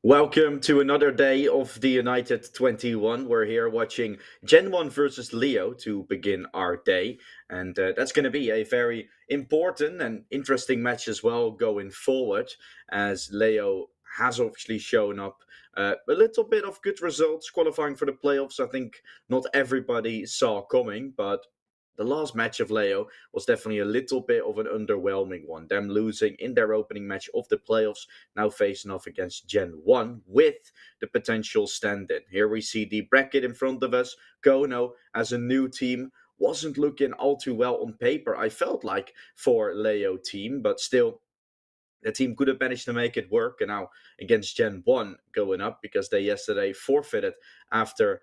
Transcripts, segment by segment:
Welcome to another day of the United21. We're here watching Gen 1 versus Leo to begin our day. And that's going to be a very important and interesting match as well going forward, as Leo has obviously shown up a little bit of good results qualifying for the playoffs. I think not everybody saw coming, but the last match of Leo was definitely a little bit of an underwhelming one. Them losing in their opening match of the playoffs, now facing off against Gen 1 with the potential stand-in. Here we see the bracket in front of us. Kono as a new team wasn't looking all too well on paper, I felt like, for Leo team, but still the team could have managed to make it work. And now against Gen 1 going up because they yesterday forfeited after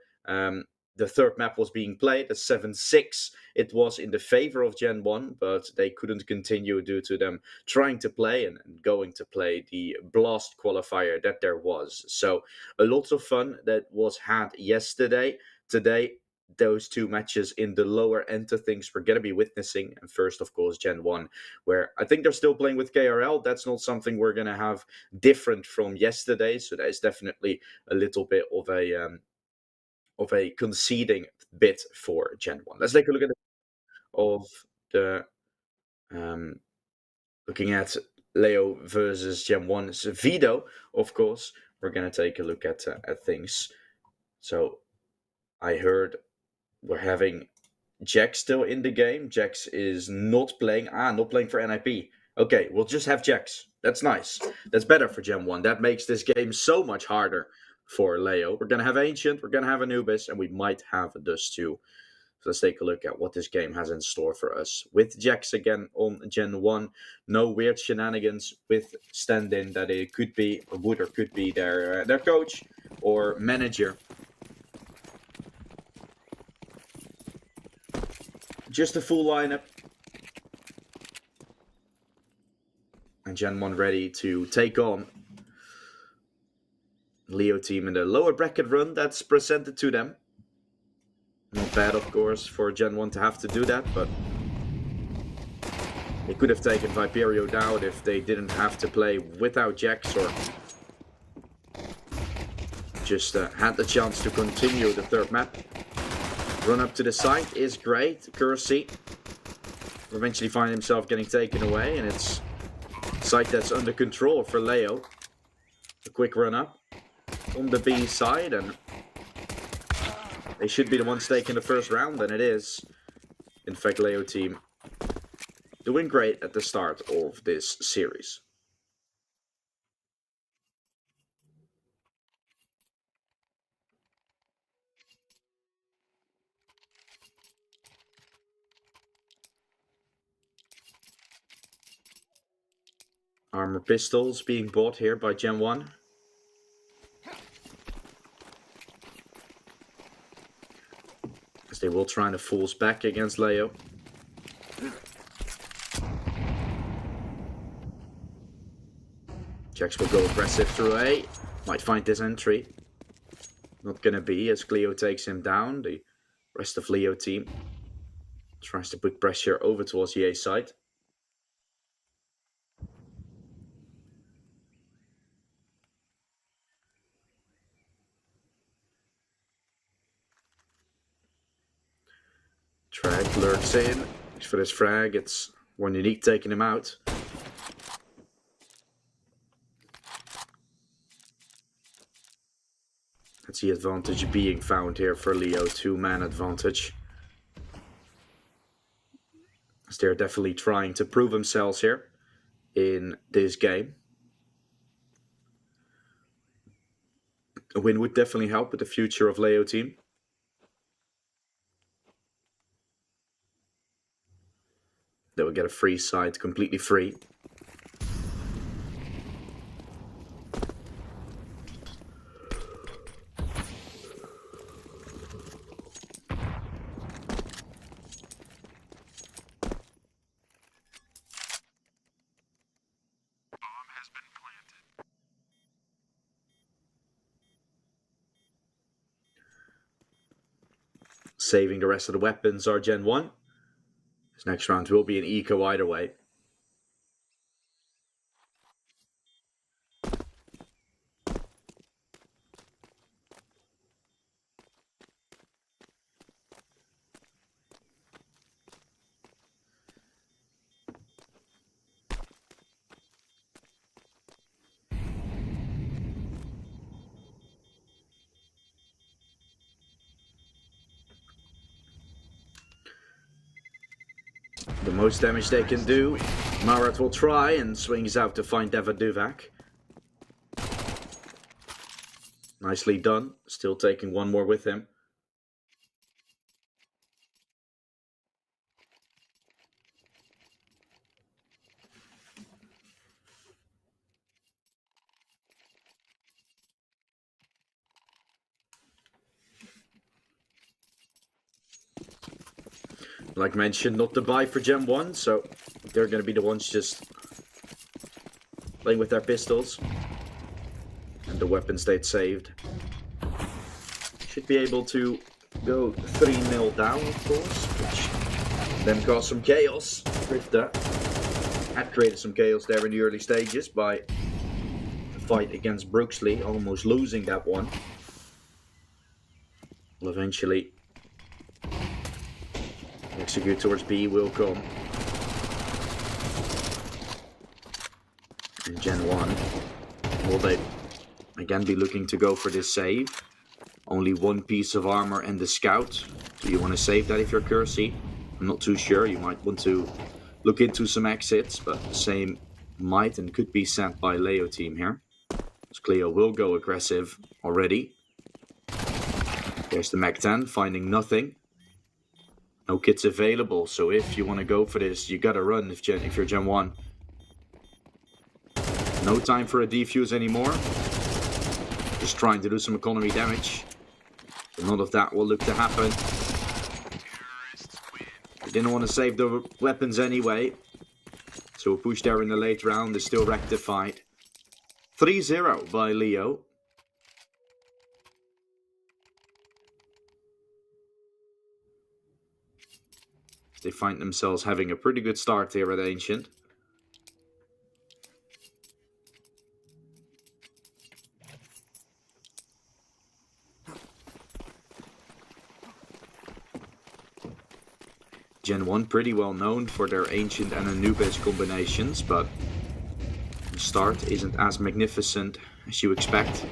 the third map was being played. A 7-6 it was in the favor of Gen 1, but they couldn't continue due to them trying to play and going to play the Blast qualifier that there was. So a lot of fun that was had yesterday. Today, those two matches in the lower end of things we're going to be witnessing. And first, of course, Gen 1, where I think they're still playing with KRL. That's not something we're going to have different from yesterday. So that is definitely a little bit of a conceding bit for Gen 1. Let's take a look at of the um, looking at Leo versus Gen 1's Vido, of course. We're going to take a look at things. So I heard we're having Jax still in the game. Jax is not playing. Not playing for NIP. Okay, we'll just have Jax. That's nice. That's better for Gen 1. That makes this game so much harder for Leo. We're going to have Ancient, we're going to have Anubis, and we might have Dust too. So let's take a look at what this game has in store for us. With Jax again on Gen 1, no weird shenanigans with stand-in that it could be, or would or could be their coach or manager. Just a full lineup. And Gen 1 ready to take on Leo team in the lower bracket run that's presented to them. Not bad, of course, for Gen 1 to have to do that, but they could have taken Viperio down if they didn't have to play without Jax, or just had the chance to continue the third map. Run up to the side is great. Currency eventually find himself getting taken away, and it's a site that's under control for Leo. A quick run up on the B side, and they should be the ones taking the first round, and it is. In fact, Leo team doing great at the start of this series. Armor pistols being bought here by Gen 1. As they will try to force back against Leo. Jax will go aggressive through A. Might find this entry. Not gonna be, as Cleo takes him down. The rest of Leo team tries to put pressure over towards the A side. Trag lurks in. Thanks for this frag. It's one Unique taking him out. That's the advantage being found here for Leo. 2-man advantage. As they're definitely trying to prove themselves here in this game. A win would definitely help with the future of Leo team. They will get a free side, completely free. Saving the rest of the weapons are Gen 1. This next round will be an eco either way. The most damage they can do. Marat will try and swings out to find Devaduvac. Nicely done. Still taking one more with him. Like mentioned, not the buy for Gen 1, so they're going to be the ones just playing with their pistols. And the weapons they'd saved. Should be able to go 3-0 down, of course, which then cause some chaos. Rifter had created some chaos there in the early stages by the fight against Brooksley, almost losing that one. Well, eventually execute towards B will come. And Gen 1, will they again be looking to go for this save? Only one piece of armor and the scout. Do you want to save that if you're Kersey? I'm not too sure. You might want to look into some exits, but the same might and could be sent by Leo team here. So Cleo will go aggressive already. There's the Mach 10, finding nothing. No kits available, so if you want to go for this, you gotta run if you're Gen 1. No time for a defuse anymore. Just trying to do some economy damage. But none of that will look to happen. They didn't want to save the weapons anyway. So a push there in the late round is still rectified. 3-0 by Leo. They find themselves having a pretty good start here at Ancient. Gen 1 pretty well known for their Ancient and Anubis combinations, but the start isn't as magnificent as you expect.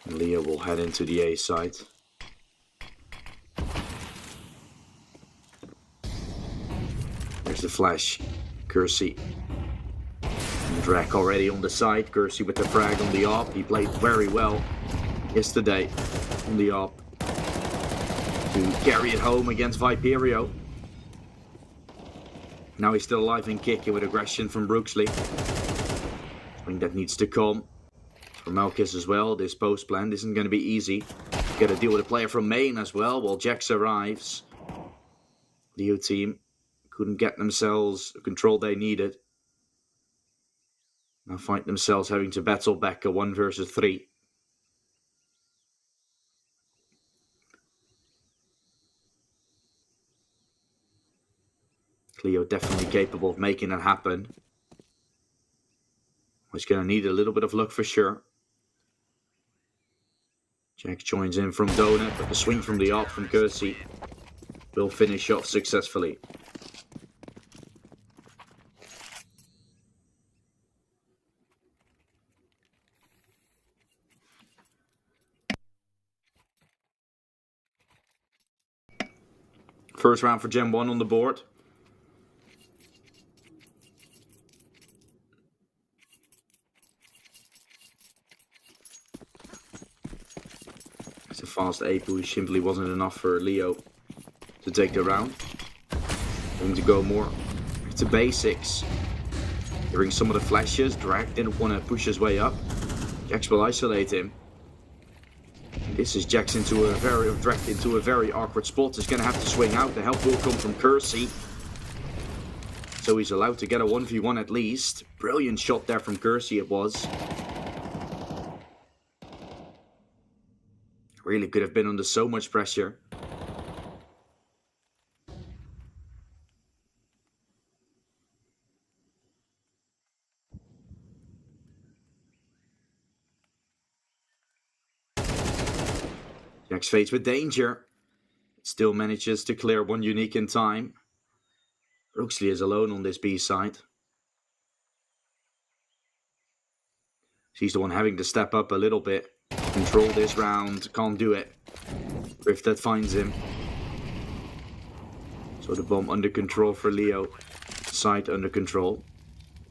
Leo will head into the A side. There's the flash. Kersey. And Drake already on the side. Kersey with the frag on the op. He played very well yesterday on the op to carry it home against Viperio. Now he's still alive and kicking with aggression from Brooksley. I think that needs to come. For Malchus as well, this post plan isn't going to be easy. Got to deal with a player from Maine as well while Jax arrives. Leo team couldn't get themselves the control they needed. Now find themselves having to battle back a 1 versus 3. Cleo definitely capable of making that happen. He's going to need a little bit of luck for sure. Jax joins in from Donut, but the swing from the op from Kersey will finish off successfully. First round for Gen 1 on the board. It's a fast A push, simply wasn't enough for Leo to take the round. Going to go more to basics. Hearing some of the flashes, Drake didn't want to push his way up. Jax will isolate him. This is Jax into a very awkward spot. He's going to have to swing out. The help will come from Kersey. So he's allowed to get a 1v1 at least. Brilliant shot there from Kersey it was. Really could have been under so much pressure. Jax faced with danger. Still manages to clear one unique in time. Rooksley is alone on this B side. She's the one having to step up a little bit. Control this round. Can't do it. Rifted finds him. So the bomb under control for Leo. Side under control.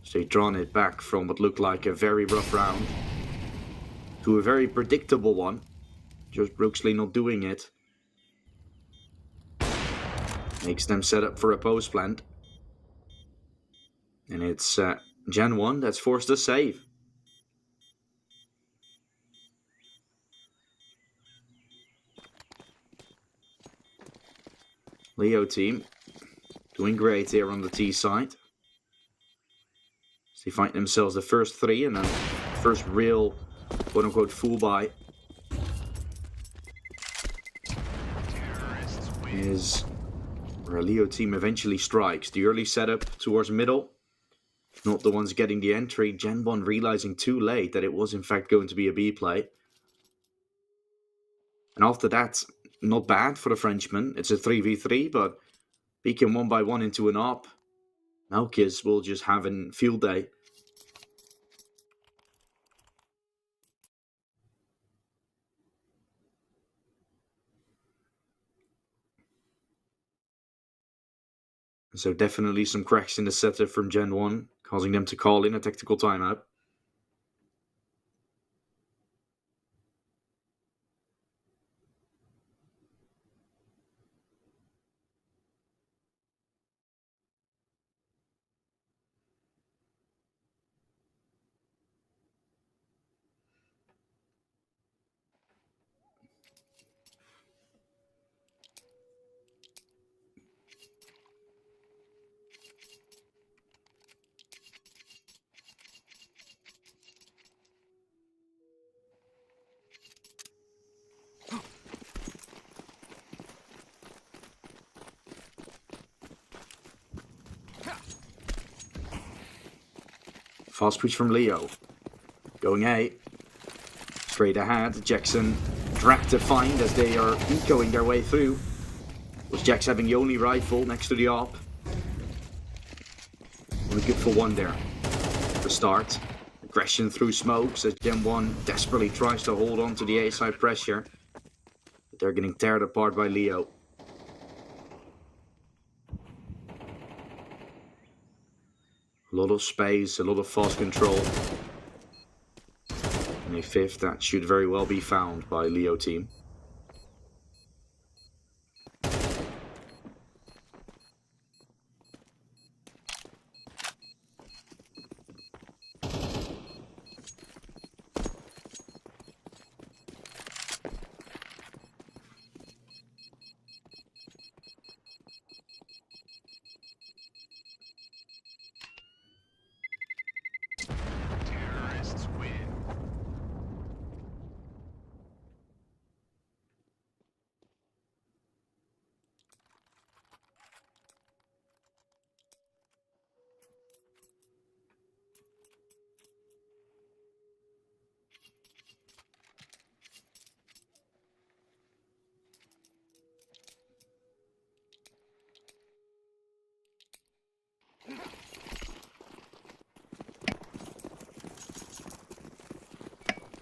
So they've drawn it back from what looked like a very rough round to a very predictable one. Just Rooksley not doing it. Makes them set up for a post plant. And it's Gen 1 that's forced to save. Leo team doing great here on the T side. So they find themselves the first 3 and then first real quote-unquote full buy is where a Leo team eventually strikes. The early setup towards middle, not the ones getting the entry. Gen 1 realizing too late that it was in fact going to be a B play. And after that, not bad for the Frenchman. It's a 3v3, but peeking one by one into an op, Malkis will just have a field day. So definitely some cracks in the setup from Gen 1, causing them to call in a tactical timeout. Fast switch from Leo. Going A. Straight ahead. Jackson dragged to find as they are ecoing their way through. Was Jax having the only rifle next to the op. Only good for one there. The start. Aggression through smokes as Gen 1 desperately tries to hold on to the A side pressure. But they're getting teared apart by Leo. A lot of space, a lot of fast control. And a 5th that should very well be found by Leo team.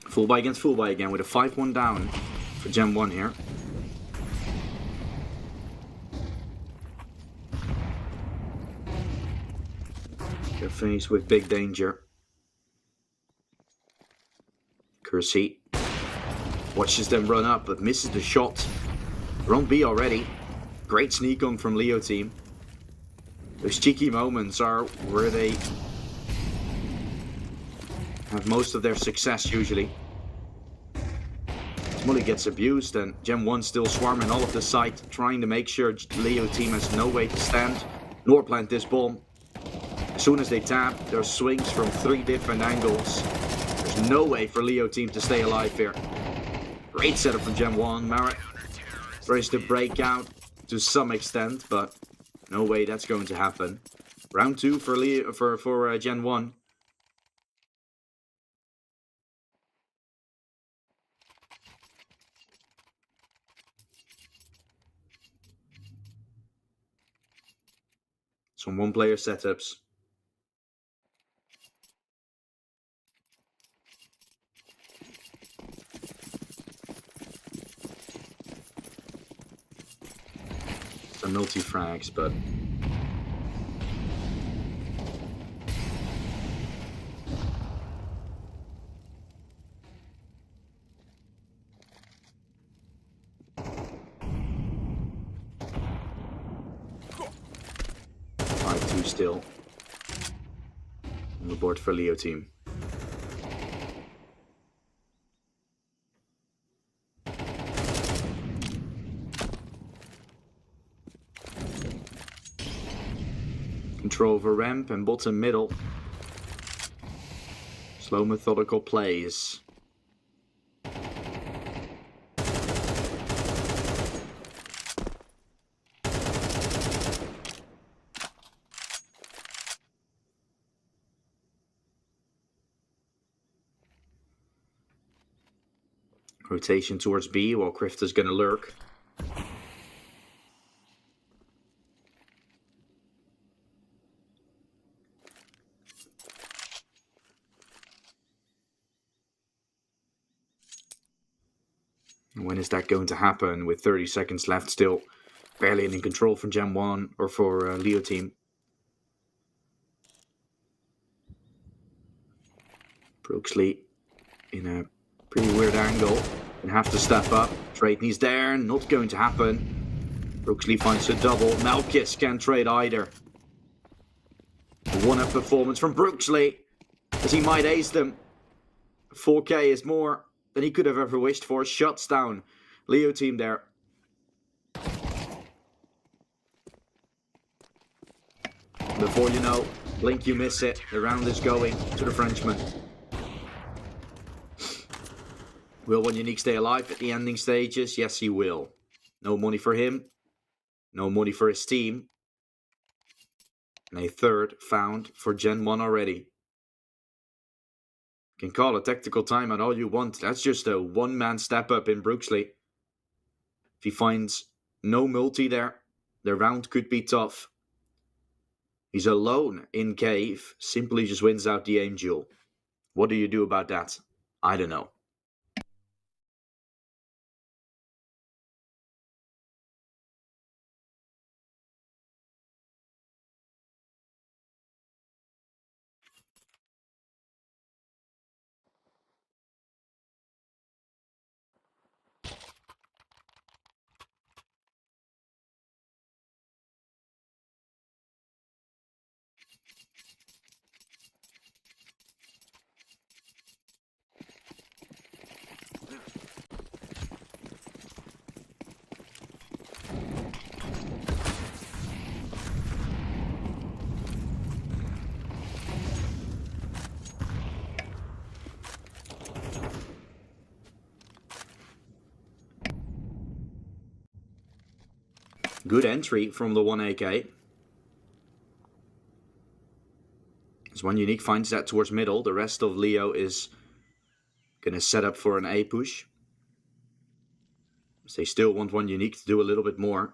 Full buy against full buy again with a 5-1 down for Gen 1 here. They're faced with big danger. Kersey watches them run up but misses the shot. We're on B already. Great sneak on from Leo team. Those cheeky moments are where they have most of their success usually. Smully gets abused and Gen 1 still swarming all of the site, trying to make sure Leo team has no way to stand nor plant this bomb. As soon as they tap, there's swings from 3 different angles. There's no way for Leo team to stay alive here. Great setup from Gen 1. Marat tries to break out to some extent, but no way that's going to happen. Round 2 for Gen 1. Some one-player setups. Some multi-frags, but... still on the board for Leo team. Control over ramp and bottom middle. Slow methodical plays. Rotation towards B while Krifta's gonna lurk. When is that going to happen with 30 seconds left still? Barely in control for Gen 1 or for Leo team. Brooksley in a pretty weird angle. And have to step up. Trade needs there. Not going to happen. Brooksley finds a double. Melkis can't trade either. A one-up performance from Brooksley. As he might ace them. 4K is more than he could have ever wished for. Shuts down Leo team there. Before you know, blink you miss it. The round is going to the Frenchman. Will one Unique stay alive at the ending stages? Yes, he will. No money for him. No money for his team. And a third found for Gen 1 already. You can call a tactical timeout all you want. That's just a one-man step up in Brooksley. If he finds no multi there, the round could be tough. He's alone in cave. Simply just wins out the aim duel. What do you do about that? I don't know. Good entry from the 1 AK. As one Unique finds that towards middle, the rest of Leo is going to set up for an A push. As they still want one Unique to do a little bit more.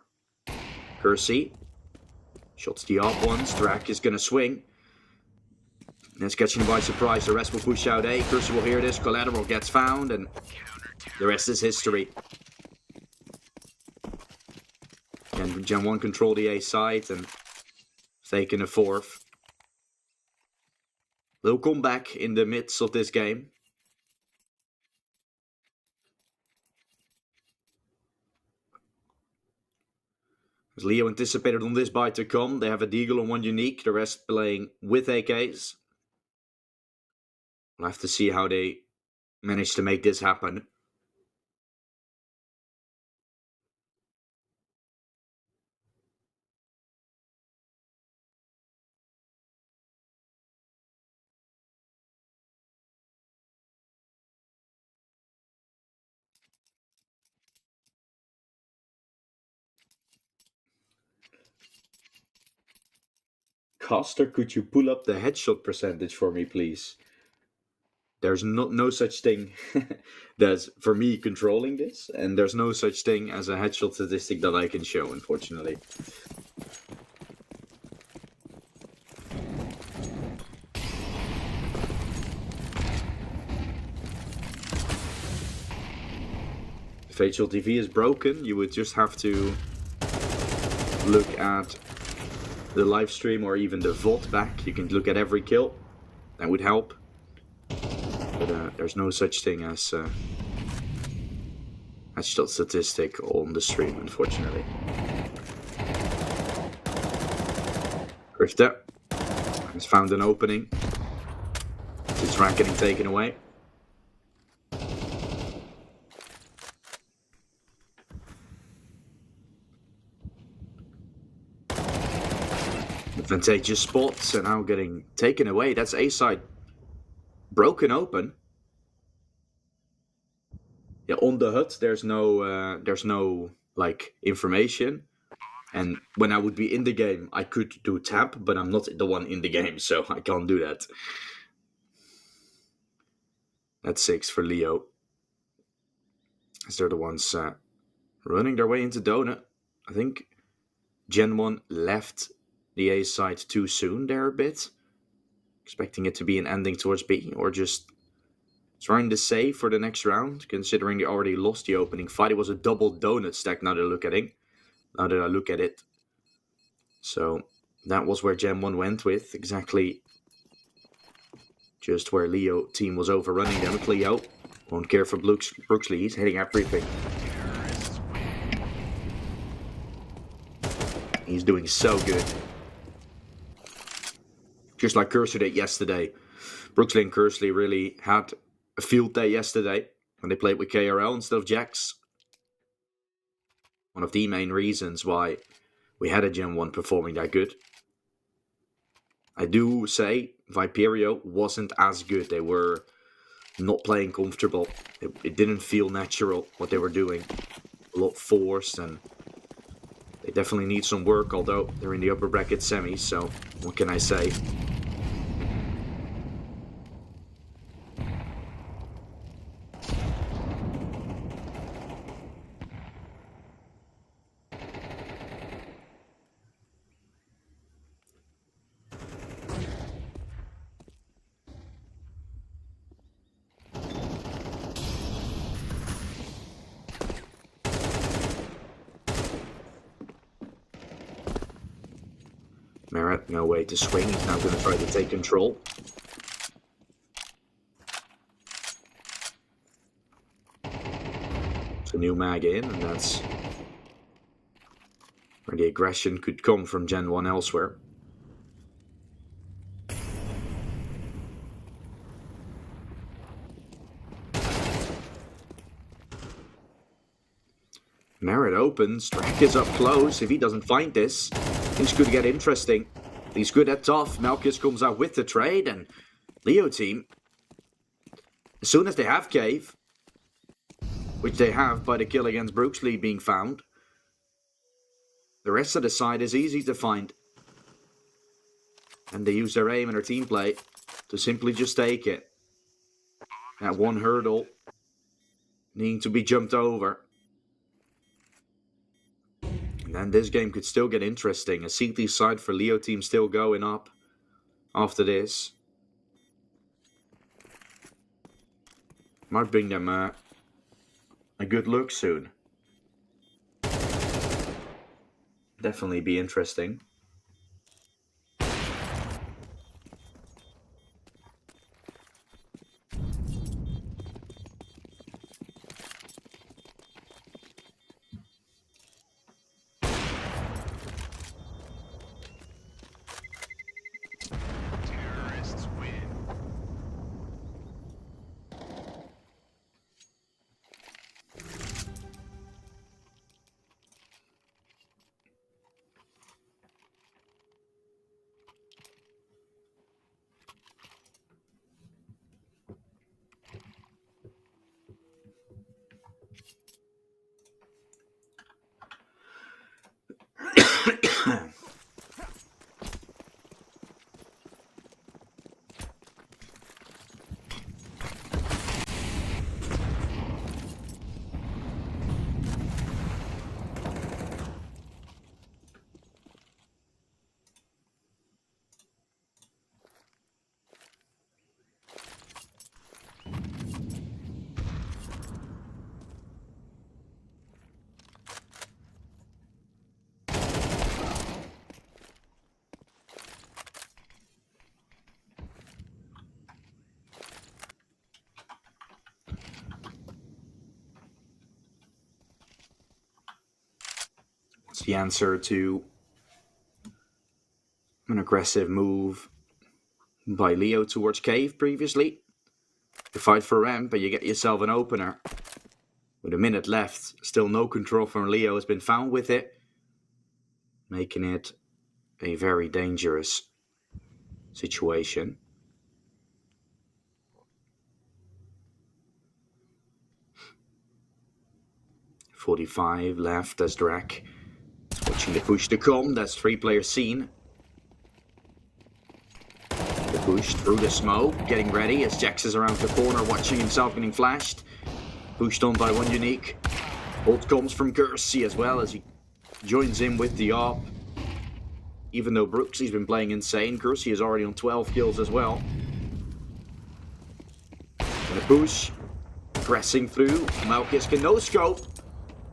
Kersey shots the up ones. Drak is going to swing. That's catching him by surprise. The rest will push out A. Kersey will hear this. Collateral gets found, and the rest is history. And Gen 1 control the A side and taking a fourth. They'll come back in the midst of this game. As Leo anticipated on this buy to come, they have a Deagle on one Unique, the rest playing with AKs. We'll have to see how they manage to make this happen. Caster, could you pull up the headshot percentage for me, please? There's no such thing as for me controlling this, and there's no such thing as a headshot statistic that I can show, unfortunately. Facial TV is broken. You would just have to look at the live stream or even the VOD back. You can look at every kill. That would help. But there's no such thing as shot statistic on the stream, unfortunately. Grifter has found an opening. His rank getting taken away. Advantageous spots and now getting taken away. That's A side broken open. Yeah, on the HUD there's no like information. And when I would be in the game, I could do tap, but I'm not the one in the game, so I can't do that. That's 6 for Leo. As they're the ones running their way into Donut. I think Gen 1 left the A side too soon there a bit. Expecting it to be an ending towards B, or just trying to save for the next round, considering they already lost the opening fight. It was a double Donut stack now that I look at it. So that was where Gen 1 went with, exactly just where Leo team was overrunning them. Leo won't care for Brooksley, he's hitting everything. He's doing so good. Just like Cursor did yesterday. Brooksley and Kersley really had a field day yesterday when they played with KRL instead of Jax. One of the main reasons why we had a Gen 1 performing that good. I do say Viperio wasn't as good. They were not playing comfortable. It didn't feel natural what they were doing. A lot forced, and they definitely need some work, although they're in the upper bracket semis, so what can I say? Merit, no way to swing. He's now going to try to take control. It's a new mag in, and that's where the aggression could come from Gen 1 elsewhere. Merit opens, Drake is up close. If he doesn't find this, things could get interesting. He's good at tough. Malchus comes out with the trade, and Leo team, as soon as they have Cave, which they have by the kill against Brooksley being found, the rest of the side is easy to find. And they use their aim and their team play to simply just take it. That one hurdle needing to be jumped over. And then this game could still get interesting. A CT side for Leo team still going up after this. Might bring them a good look soon. Definitely be interesting. It's the answer to an aggressive move by Leo towards Cave previously. You fight for ramp, but you get yourself an opener. With a minute left, still no control from Leo has been found with it, making it a very dangerous situation. .45 left as Drak is watching the push to come. That's 3 players seen. The push through the smoke, getting ready as Jax is around the corner, watching himself getting flashed. Pushed on by one Unique. Ult comes from Kersey as well as he joins in with the AWP. Even though Brooksy's been playing insane, Kersey is already on 12 kills as well. And a push, pressing through. Malkis can no scope.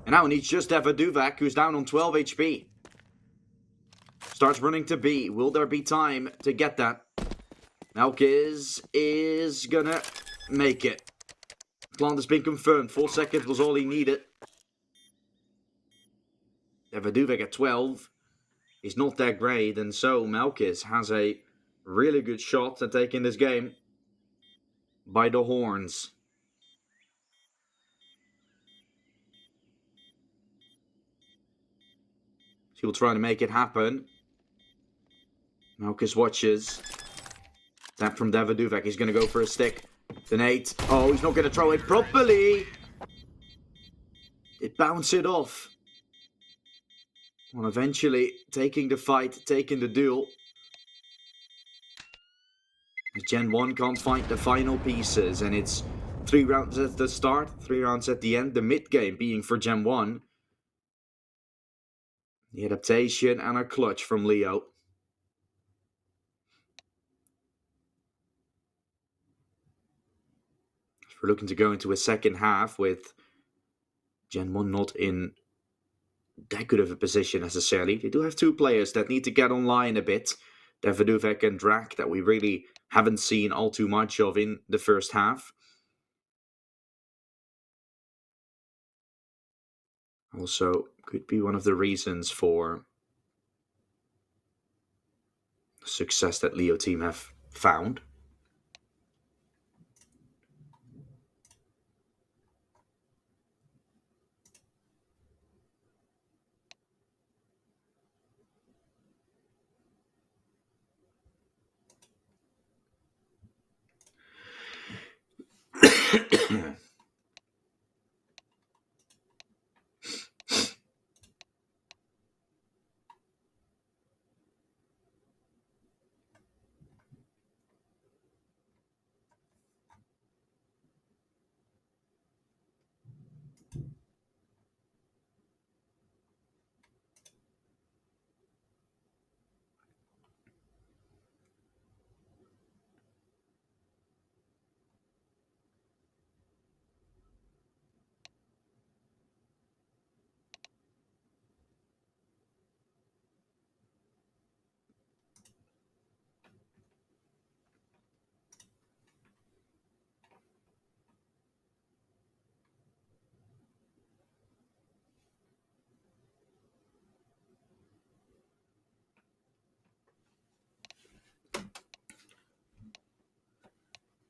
And now he needs just Duvak, who's down on 12 HP. Starts running to B. Will there be time to get that? Malkis is gonna make it. Plant has been confirmed. 4 seconds was all he needed. Duvak at 12 is not that great, and so Malkis has a really good shot at taking this game by the horns. He will try to make it happen. Malkis watches. Tap from Duvak. He's going to go for a stick. The nade. Oh, he's not going to throw it properly. It bounced it off. Well, eventually taking the fight, taking the duel. Gen 1 can't find the final pieces, and it's 3 rounds at the start, 3 rounds at the end. The mid game being for Gen 1. The adaptation and a clutch from Leo. We're looking to go into a second half with Gen 1 not in that good of a position necessarily. They do have 2 players that need to get online a bit. Duvak and Drak, that we really haven't seen all too much of in the first half. Also, could be one of the reasons for the success that Leo team have found.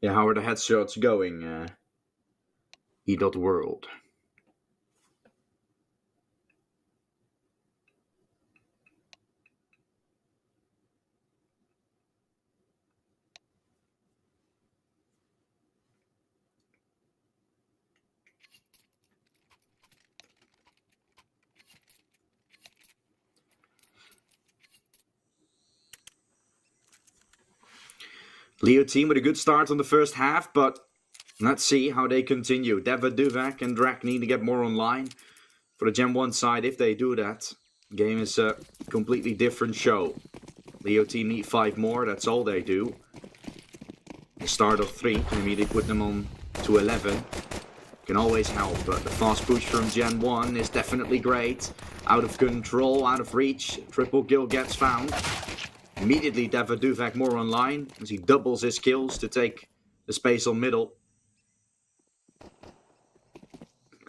Yeah, how are the headshots going? E.World. Leo team with a good start on the first half, but let's see how they continue. Duvak and Drak need to get more online. For the Gen 1 side, if they do that, the game is a completely different show. Leo team need 5 more, that's all they do. The start of 3 can immediately put them on to 11. Can always help, but the fast push from Gen 1 is definitely great. Out of control, out of reach. Triple kill gets found. Immediately Duvak more online as he doubles his kills to take the space on middle.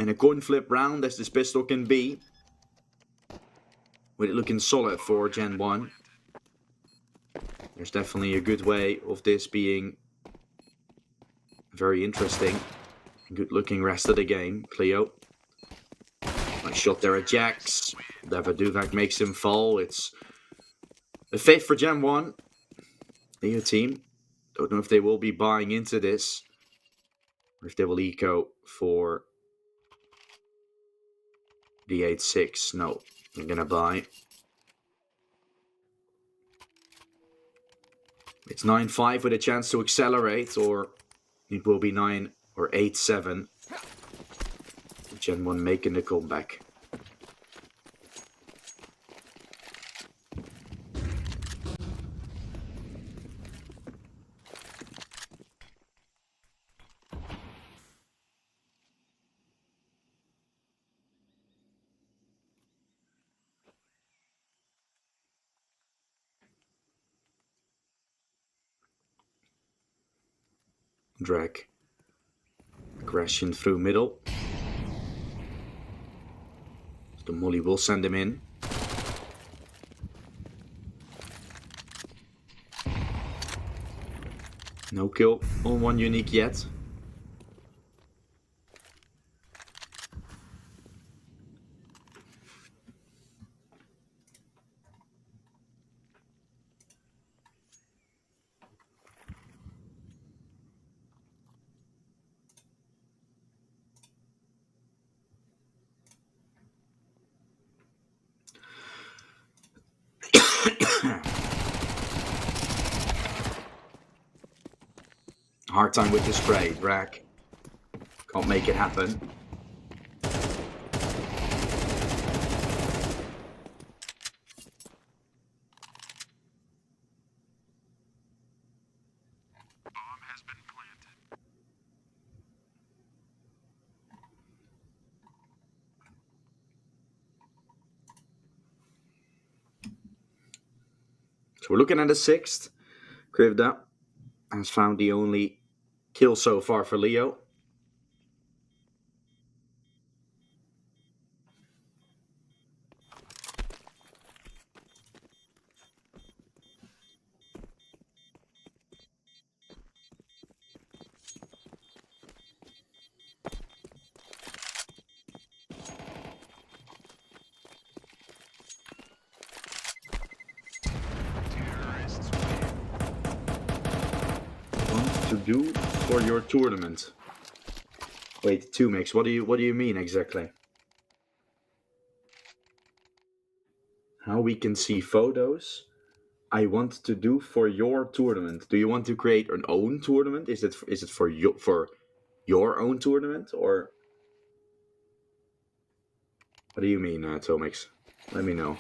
And a coin flip round as this pistol can be. with it looking solid for Gen 1. There's definitely a good way of this being very interesting. Good looking rest of the game, Cleo. Nice shot there at Jax. Duvak makes him fall. It's a 5th for Gen 1. Leo team. Don't know if they will be buying into this. Or if they will eco for the 8-6. No, they're gonna buy. It's 9-5 with a chance to accelerate, or it will be 9 or 8-7. Gen 1 making the comeback. Drag. Aggression through middle. The molly will send him in. No kill on one unique yet. Hard time with the spray, Drag. Can't make it happen. So we're looking at the 6th. Krivda has found the only kill so far for Leo. What to do for your tournament? Wait, 2mix. What do you mean exactly? How we can see photos? I want to do for your tournament. Do you want to create an own tournament? Is it for your own tournament, or what do you mean, Tomix? Let me know.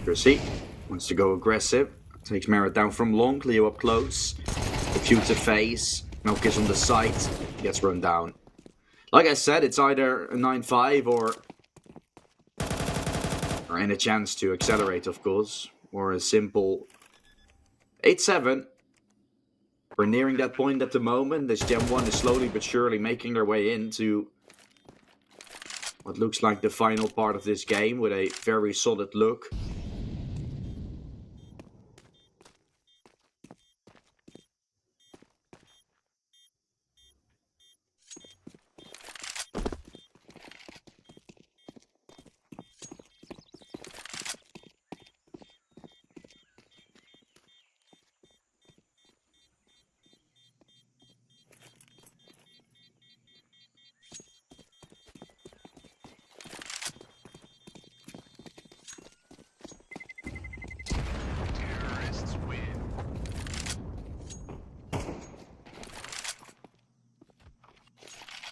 Chrissy wants to go aggressive. Takes Merritt down from long. Leo up close. The future phase. Nuke is on the side. Gets run down. Like I said, it's either a 9-5 or any chance to accelerate, of course. Or a simple 8-7. We're nearing that point at the moment. This Gen 1 is slowly but surely making their way into what looks like the final part of this game with a very solid look.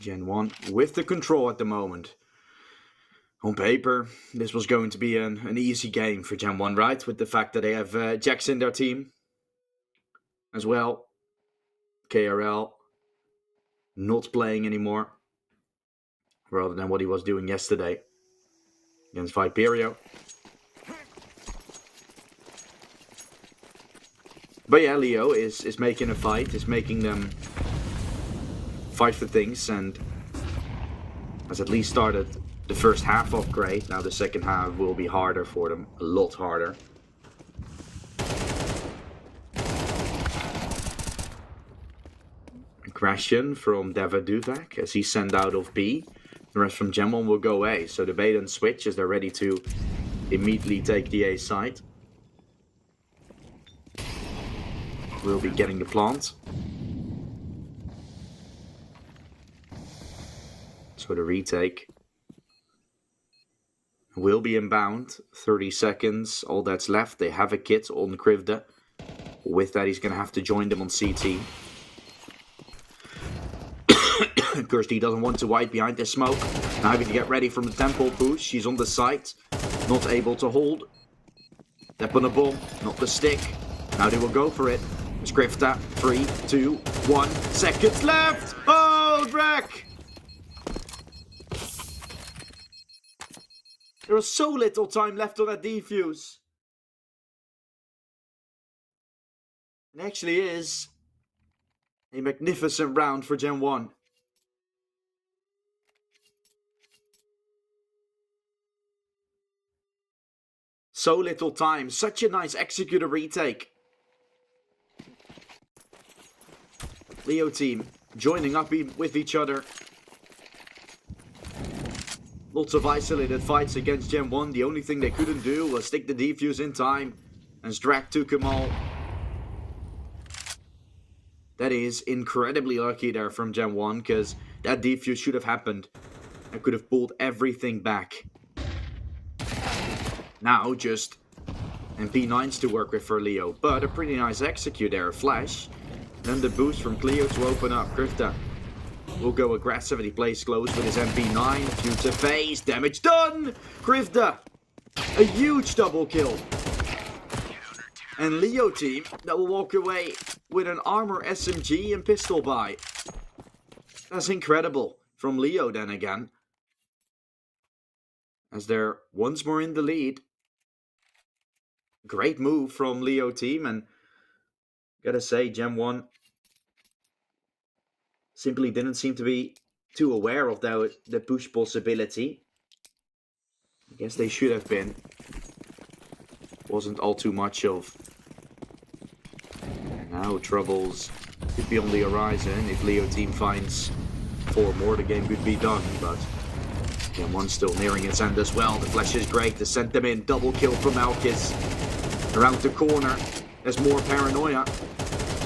Gen 1 with the control at the moment. On paper, this was going to be an easy game for Gen 1, right? With the fact that they have Jax in their team as well. KRL not playing anymore, rather than what he was doing yesterday against Viperio. But yeah, Leo is making a fight, is making them fight for things, and has at least started the first half off great. Now the second half will be harder for them, a lot harder. Aggression from Deva Duvak as he sent out of B. The rest from Gen 1 will go A. So the bait and switch as they're ready to immediately take the A side. We'll be getting the plant. So the retake will be inbound. 30 seconds, all that's left. They have a kit on Krivda. With that, he's going to have to join them on CT. Kirsty doesn't want to hide behind the smoke. Now having to get ready from the temple push. She's on the side. Not able to hold. Step on the ball, not the stick. Now they will go for it. Skrifta, 3, 2, 1 seconds left. Oh, Drac! There was so little time left on that defuse. It actually is a magnificent round for Gen 1. So little time, such a nice executor retake. Leo team joining up with each other. Lots of isolated fights against Gen 1. The only thing they couldn't do was stick the defuse in time. And Zdrak took them all. That is incredibly lucky there from Gen 1, because that defuse should have happened. I could have pulled everything back. Now just MP9s to work with for Leo, but a pretty nice execute there, flash. Then the boost from Cleo to open up. Krivda will go aggressive and he plays close with his MP9. Future phase, damage done! Krivda, a huge double kill. And Leo team that will walk away with an armor SMG and pistol buy. That's incredible from Leo then again. As they're once more in the lead. Great move from Leo team, and gotta say Gen 1 simply didn't seem to be too aware of the push possibility. I guess they should have been. Wasn't all too much of. Now troubles could be on the horizon. If Leo team finds 4 more, the game could be done, but Gen 1 still nearing its end as well. The flash is great to send them in. Double kill from Malkis. Around the corner, there's more paranoia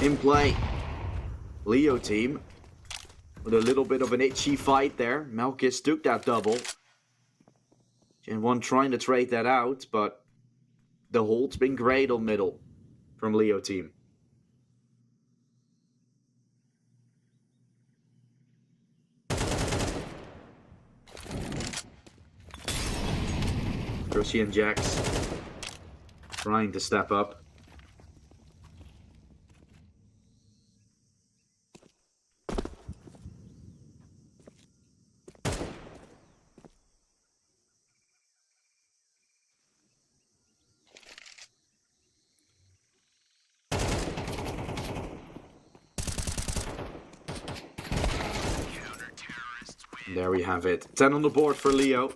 in play. Leo team with a little bit of an itchy fight there. Malkis took that double. Gen 1 trying to trade that out, but the hold's been great on middle from Leo team. Percy and Jax trying to step up. There we have it. 10 on the board for Leo.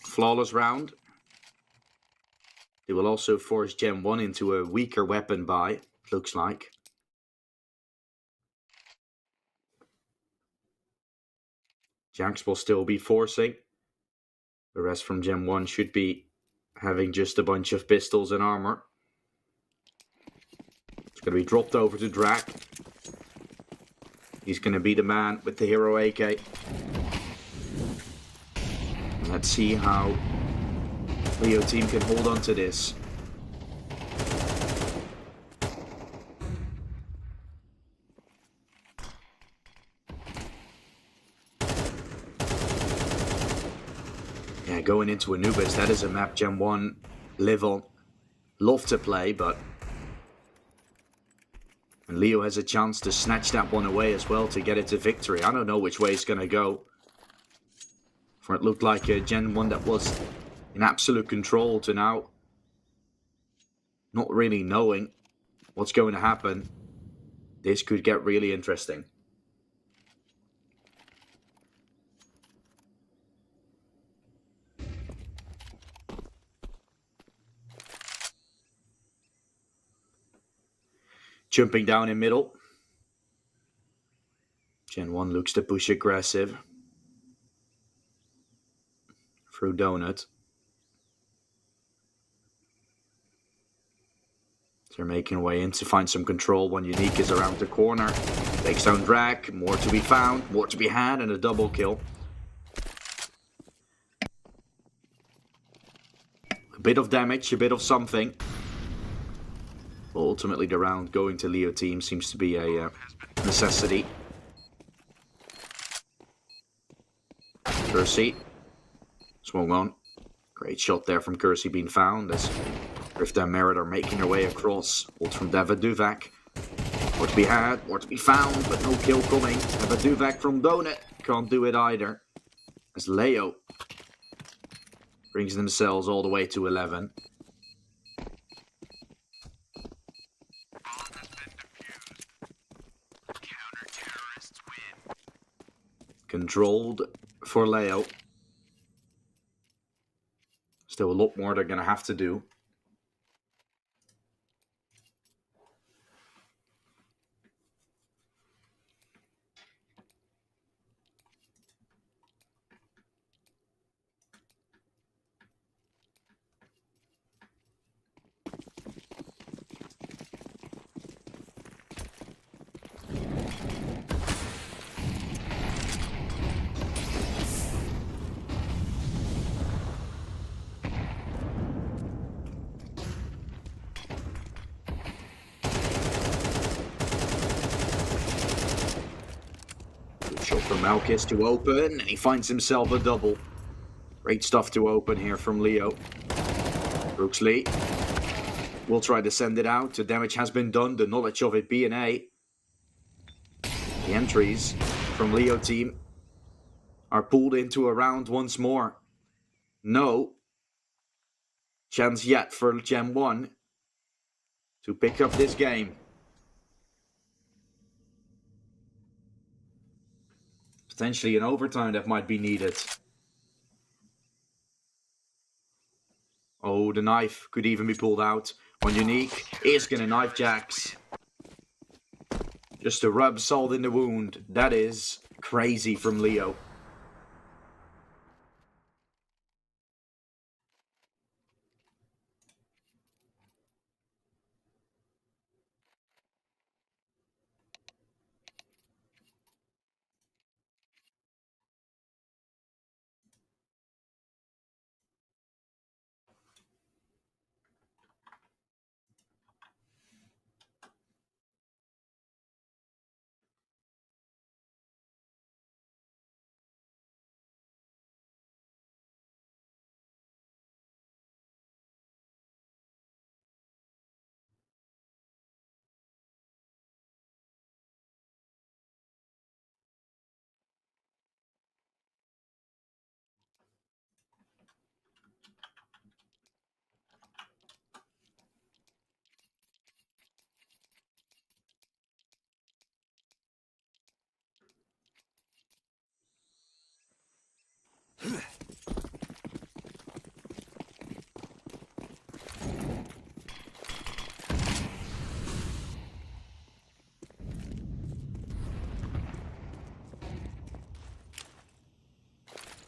Flawless round. They will also force Gen 1 into a weaker weapon buy, it looks like. Jax will still be forcing. The rest from Gen 1 should be having just a bunch of pistols and armor. It's going to be dropped over to Drak. He's going to be the man with the hero AK. And let's see how Leo team can hold on to this. going into Anubis, that is a map Gen 1 live on. Love to play, but... And Leo has a chance to snatch that one away as well to get it to victory. I don't know which way it's going to go. For it looked like a Gen 1 that was in absolute control to now not really knowing what's going to happen. This could get really interesting. Jumping down in middle. Gen 1 looks to push aggressive. Through Donut. They're making way in to find some control. One Unique is around the corner. Takes down Drag. More to be found. More to be had. And a double kill. A bit of damage. A bit of something. But ultimately the round going to Leo team seems to be a necessity. Kersey. Swung on. Great shot there from Kersey being found as Rift and Merit are making their way across. Ult from Duvac. More to be had, more to be found, but no kill coming. Duvac from Donut. Can't do it either. As Leo brings themselves all the way to 11. Controlled for Leo. Still a lot more they're going to have to do. Shot from Malkis to open, and he finds himself a double. Great stuff to open here from Leo. Brooksley will try to send it out. The damage has been done, the knowledge of it being A. The entries from Leo team are pulled into a round once more. No chance yet for Gen 1 to pick up this game. Potentially an overtime that might be needed. Oh, the knife could even be pulled out. One Unique is going to knife Jax. Just to rub salt in the wound. That is crazy from Leo.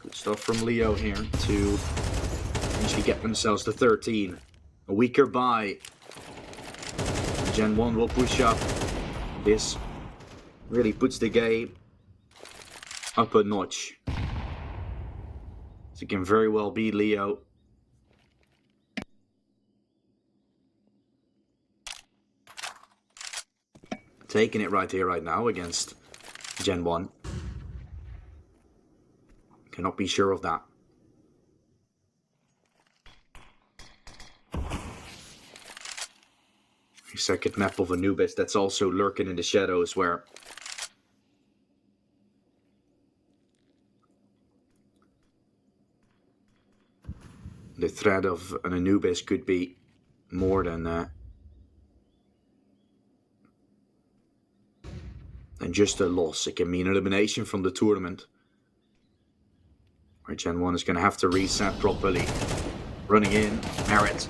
Good stuff from Leo here to actually get themselves to 13. A weaker buy. Gen 1 will push up. This really puts the game up a notch. So it can very well be Leo. Taking it right here, right now against Gen 1. Cannot be sure of that. second map of Anubis that's also lurking in the shadows, where the threat of an Anubis could be more than just a loss. It can mean elimination from the tournament, where Gen 1 is going to have to reset properly. Running in, Merit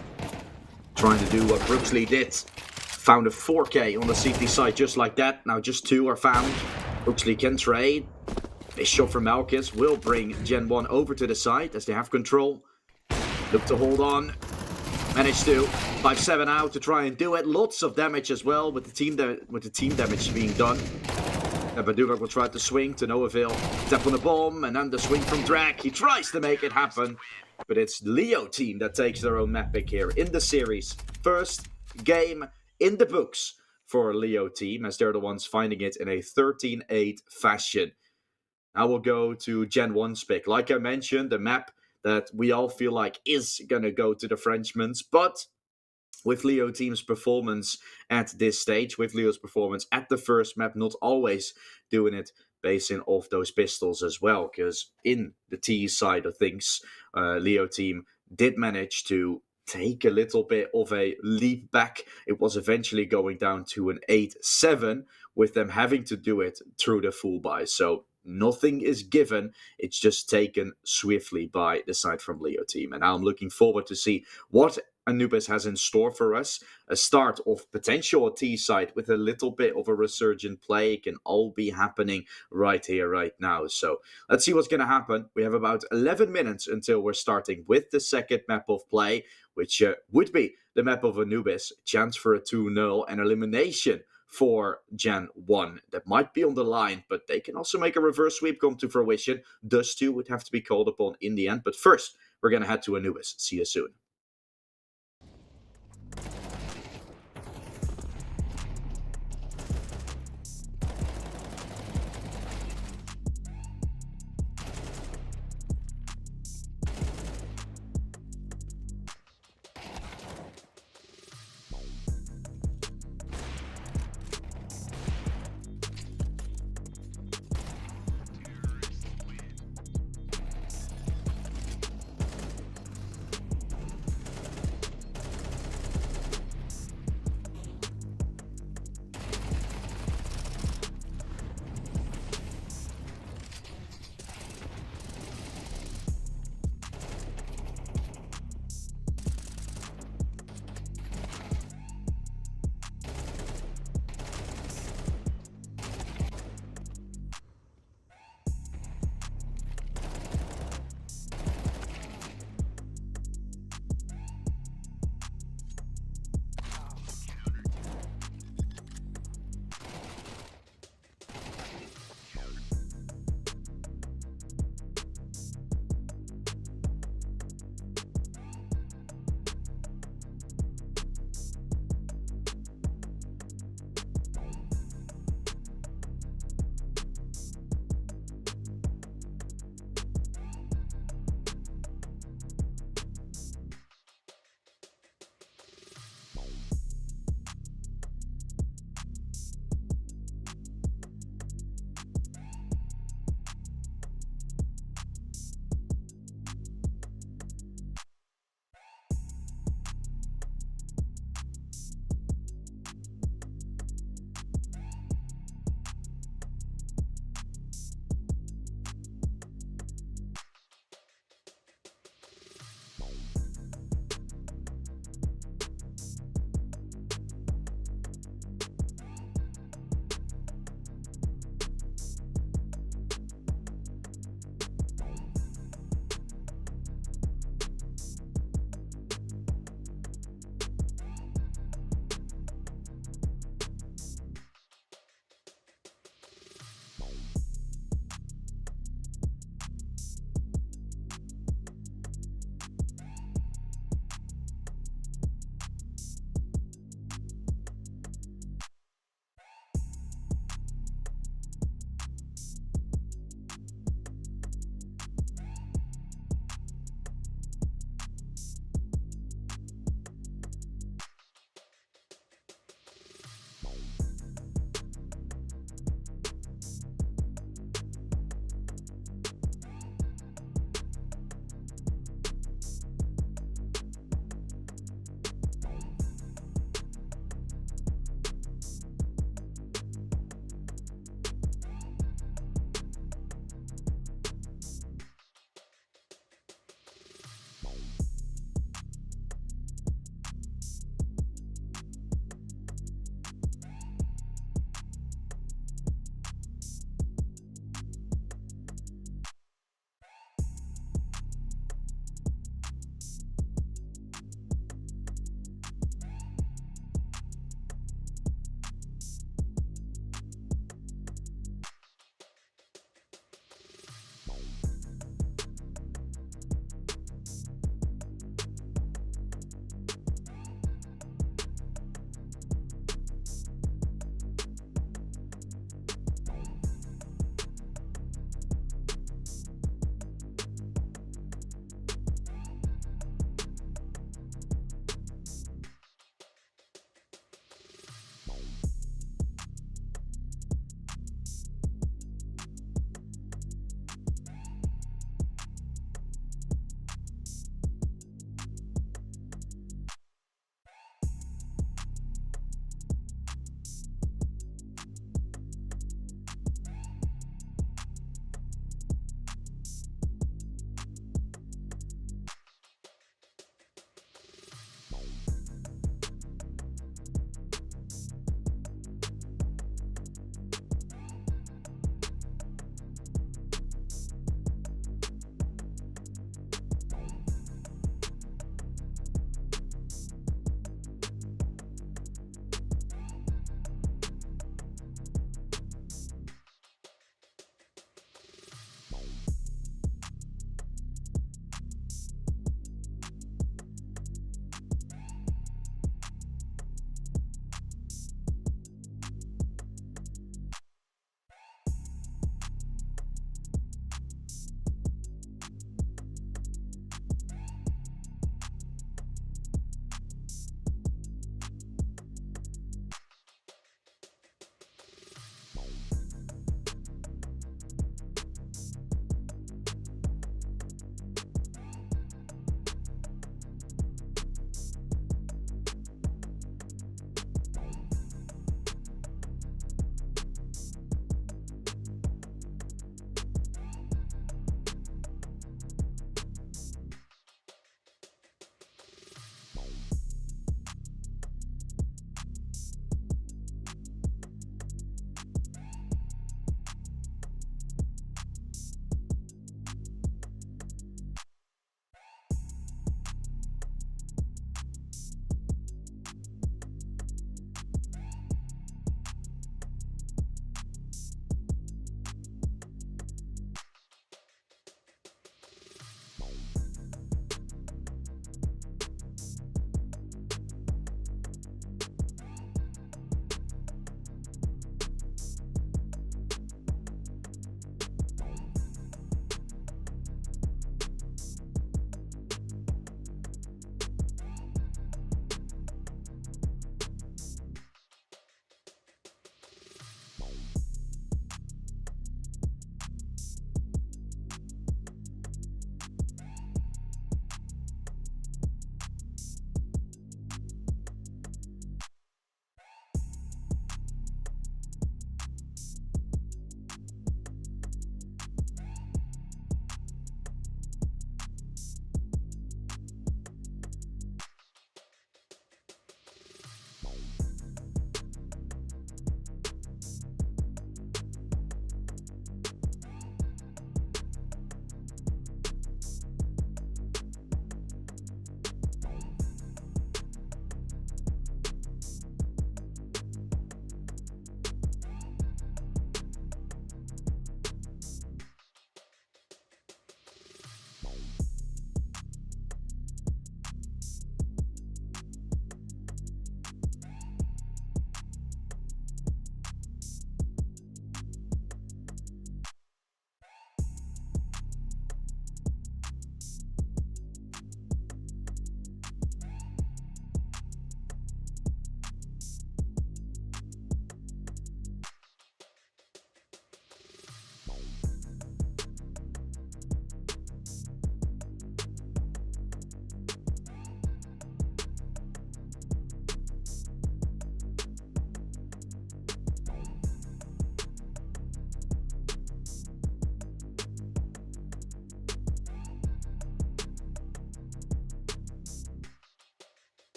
trying to do what Brooksley did. Found a 4K on the CT side just like that. Now just 2 are found. Brooksley can trade. A shot from Malchus will bring Gen 1 over to the side as they have control. Look to hold on. Managed to 5-7 out to try and do it. Lots of damage as well with the team damage being done. Baduvak will try to swing to no avail. Tap on the bomb and then the swing from Drag. He tries to make it happen. But it's Leo team that takes their own map pick here in the series. First game in the books for Leo team, as they're the ones finding it in a 13-8 fashion. Now we'll go to Gen 1's pick. Like I mentioned, the map that we all feel like is going to go to the Frenchmans, but with Leo team's performance at this stage, with Leo's performance at the first map, not always doing it basing off those pistols as well, because in the T side of things, Leo team did manage to take a little bit of a leap back. It was eventually going down to an 8-7, with them having to do it through the full buy. So nothing is given. It's just taken swiftly by the side from Leo team. And now I'm looking forward to see what Anubis has in store for us. A start of potential T side with a little bit of a resurgent play. It can all be happening right here, right now. So let's see what's going to happen. We have about 11 minutes until we're starting with the second map of play, which would be the map of Anubis. Chance for a 2-0 and elimination for Gen 1. That might be on the line, but they can also make a reverse sweep come to fruition. Thus too would have to be called upon in the end. But first, we're going to head to Anubis. See you soon.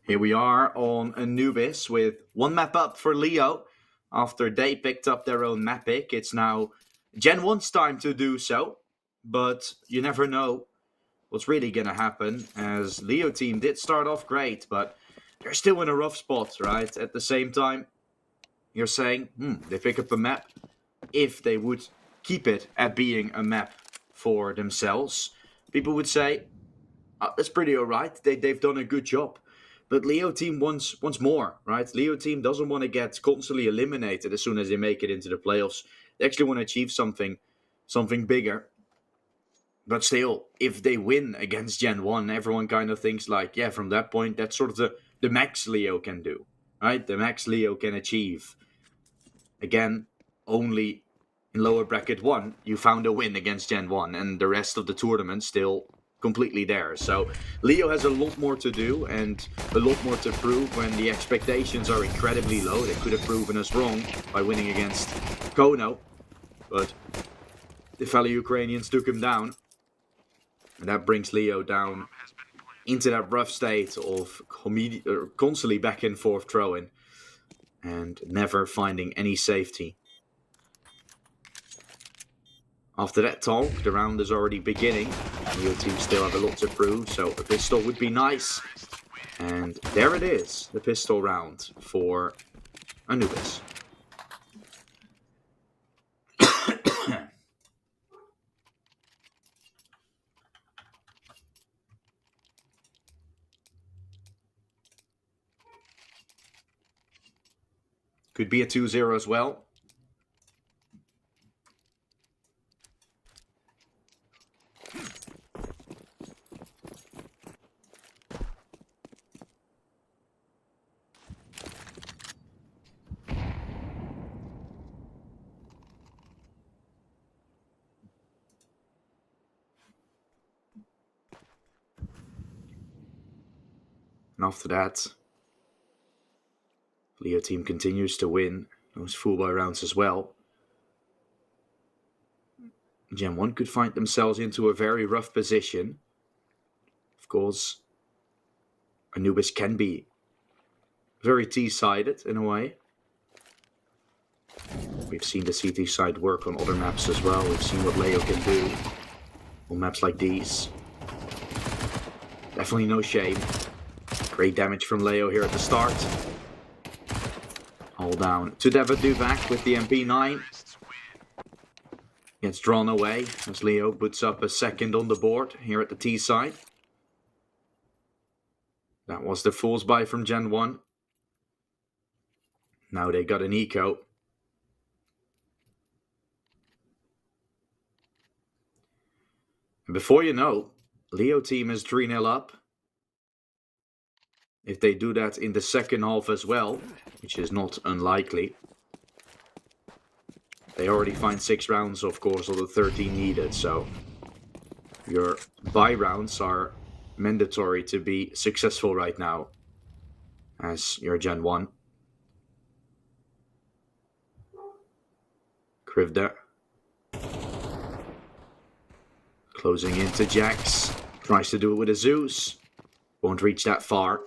Here we are on Anubis with one map up for Leo. After they picked up their own map pick, it's now Gen 1's time to do so. But you never know what's really going to happen, as Leo team did start off great, but they're still in a rough spot, right? At the same time, you're saying, they pick up a map. If they would keep it at being a map for themselves, people would say, that's pretty alright. They've done a good job. But Leo team wants more, right? Leo team doesn't want to get constantly eliminated as soon as they make it into the playoffs. They actually want to achieve something bigger. But still, if they win against Gen 1, everyone kind of thinks like, yeah, from that point, that's sort of the max Leo can do, right? The max Leo can achieve. Again, only in lower bracket 1, you found a win against Gen 1, and the rest of the tournament still completely there. So Leo has a lot more to do and a lot more to prove when the expectations are incredibly low. They could have proven us wrong by winning against Kono, but the fellow Ukrainians took him down. And that brings Leo down into that rough state of constantly back and forth throwing and never finding any safety. After that talk, the round is already beginning. Leo team still have a lot to prove, so a pistol would be nice. And there it is, the pistol round for Anubis. Could be a 2-0 as well. And after that, Leo team continues to win those full buy rounds as well. Gen 1 could find themselves into a very rough position. Of course, Anubis can be very T-sided in a way. We've seen the CT side work on other maps as well. We've seen what Leo can do on maps like these. Definitely no shame. Great damage from Leo here at the start. All down to Devadu back with the MP9. Gets drawn away as Leo puts up a second on the board here at the T side. That was the fool's buy from Gen 1. Now they got an eco. And before you know, Leo team is 3-0 up. If they do that in the second half as well, which is not unlikely, they already find 6 rounds, of course, of the 13 needed. So your buy rounds are mandatory to be successful right now as your Gen 1. Krivda closing into Jax. Tries to do it with a Zeus. Won't reach that far.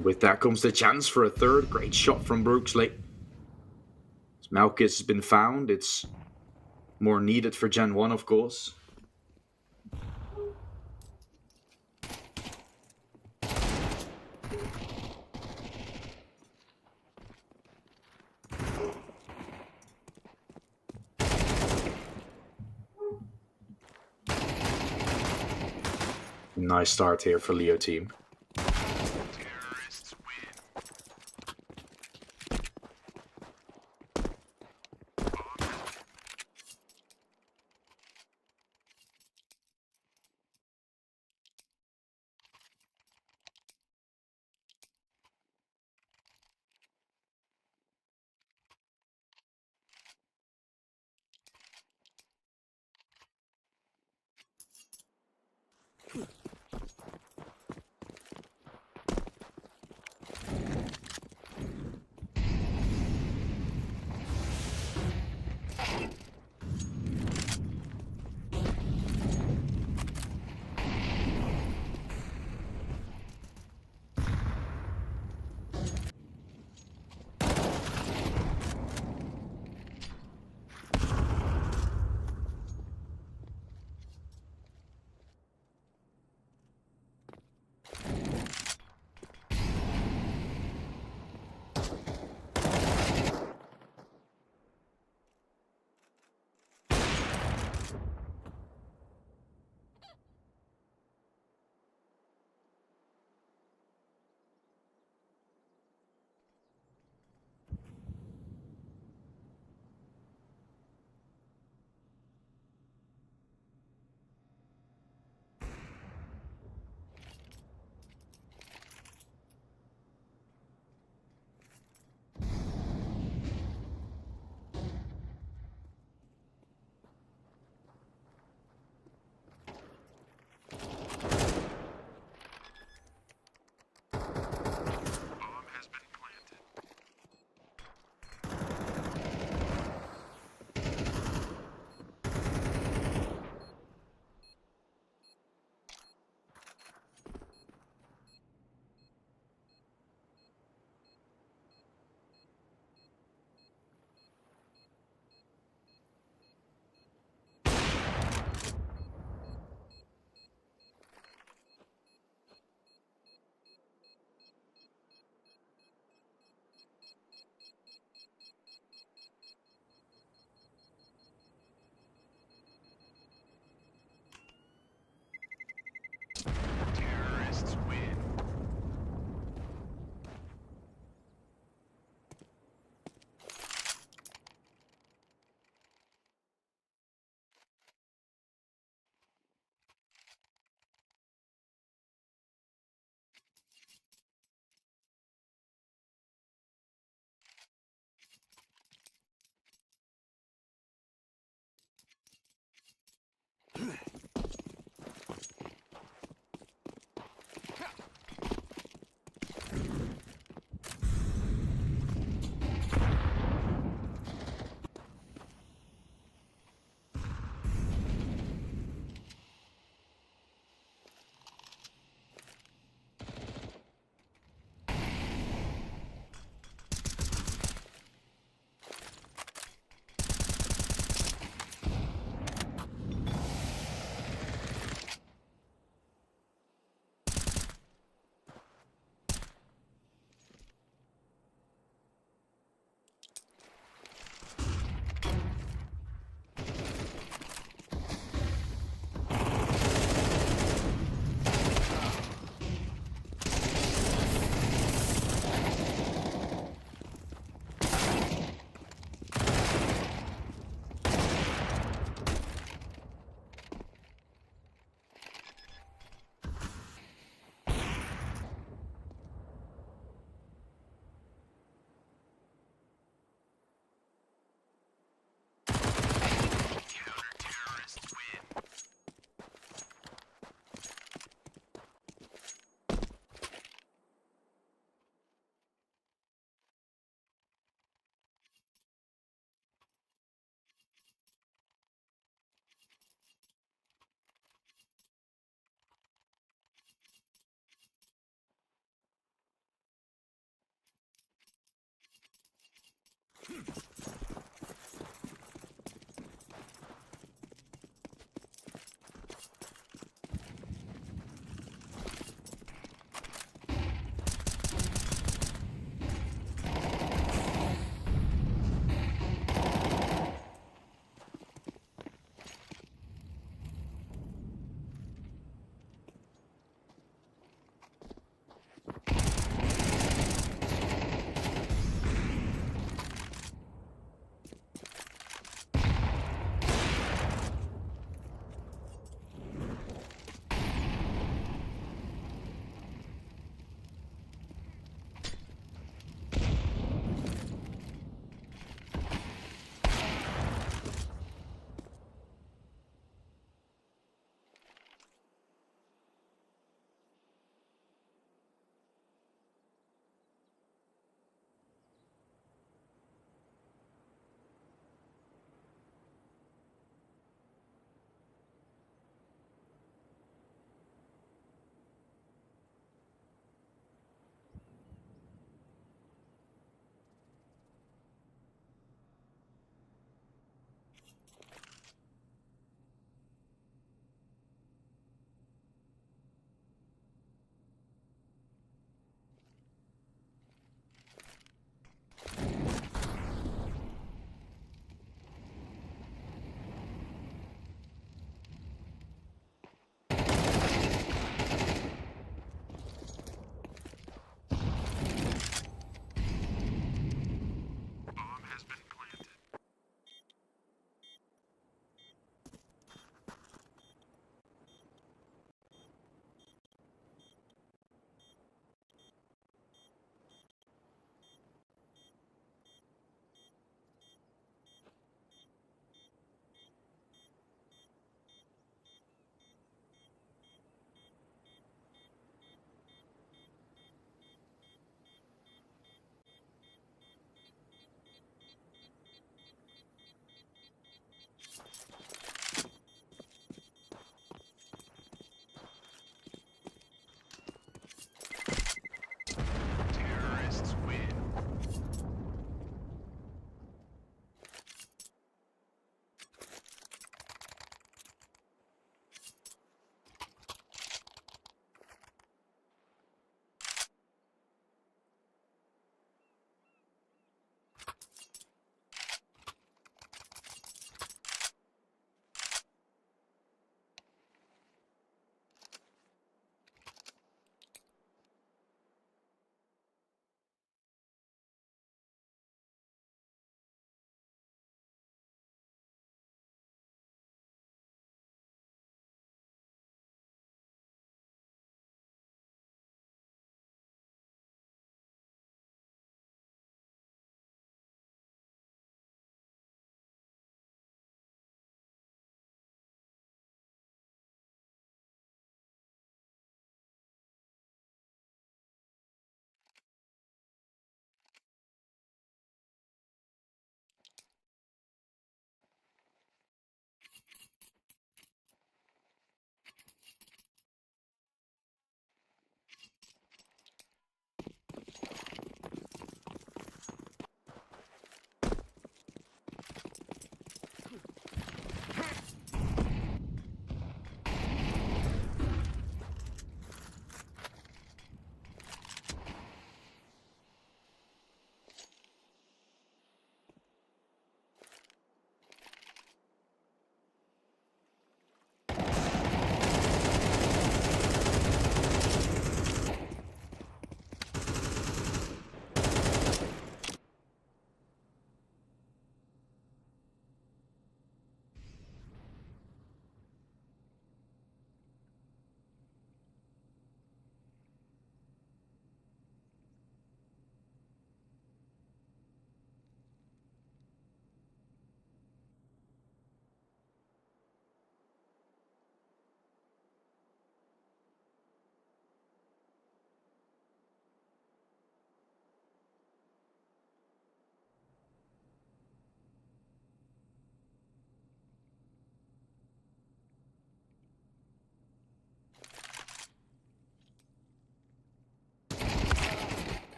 With that comes the chance for a third. Great shot from Brooksley. Malchus has been found. It's more needed for Gen 1, of course. Nice start here for Leo team.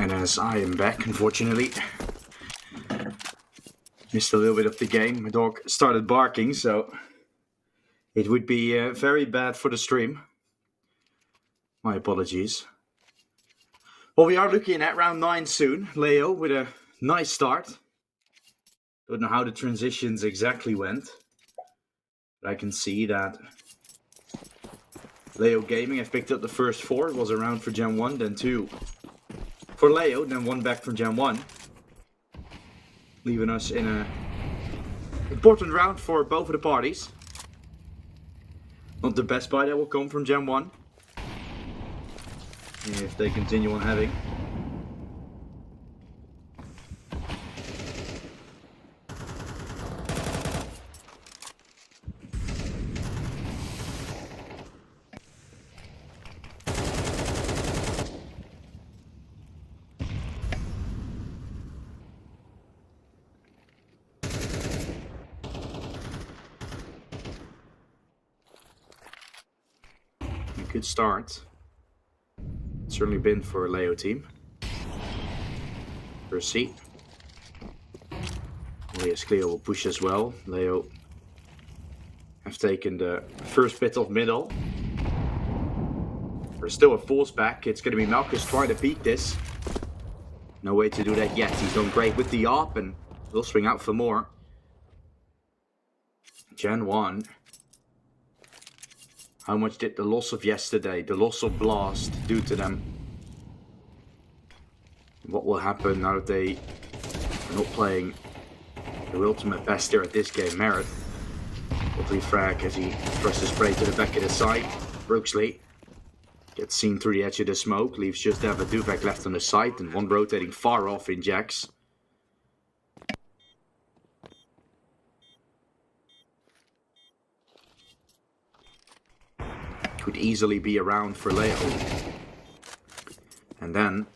And as I am back, unfortunately, missed a little bit of the game. My dog started barking, so it would be very bad for the stream. My apologies. Well, we are looking at round 9 soon. Leo with a nice start. Don't know how the transitions exactly went, but I can see that Leo Gaming have picked up the first 4. It was a round for Gen 1, then 2 for Leo, then 1 back from Gen 1. Leaving us in a important round for both of the parties. Not the best buy that will come from Gen 1. If they continue on having. A good start. Certainly been for a Leo team. First seat. Leo's Cleo will push as well. Leo have taken the first bit of middle. There's still a force back. It's going to be Malchus trying to beat this. No way to do that yet. He's done great with the ARP and will swing out for more. Gen 1. How much did the loss of yesterday, the loss of Blast, do to them? What will happen now that they are not playing their ultimate best here at this game? Merit. Lovely frag as he thrusts his spray to the back of the side. Brooksley gets seen through the edge of the smoke, leaves just Duvak left on the side and one rotating far off in Jax. Could easily be around for Leo. And then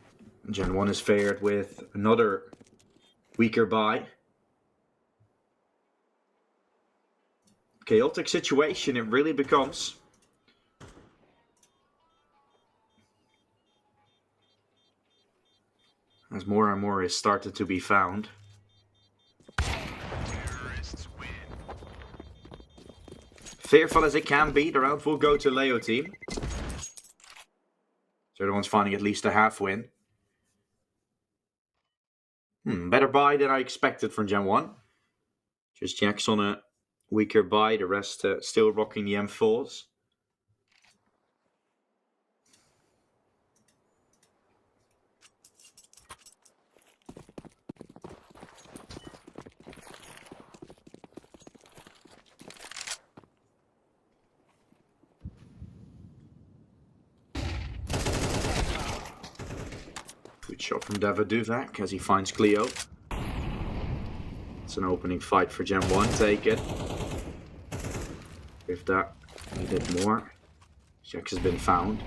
Gen 1 is fared with another weaker buy. Chaotic situation it really becomes. As more and more is started to be found. Fearful as it can be, the round will go to Leo team. So everyone's finding at least a half win. Better buy than I expected from Gen 1. Just Jax on a weaker buy, the rest still rocking the M4s. Good shot from Duvak as he finds Cleo. It's an opening fight for Gen 1, take it. If that needed more. Jax has been found.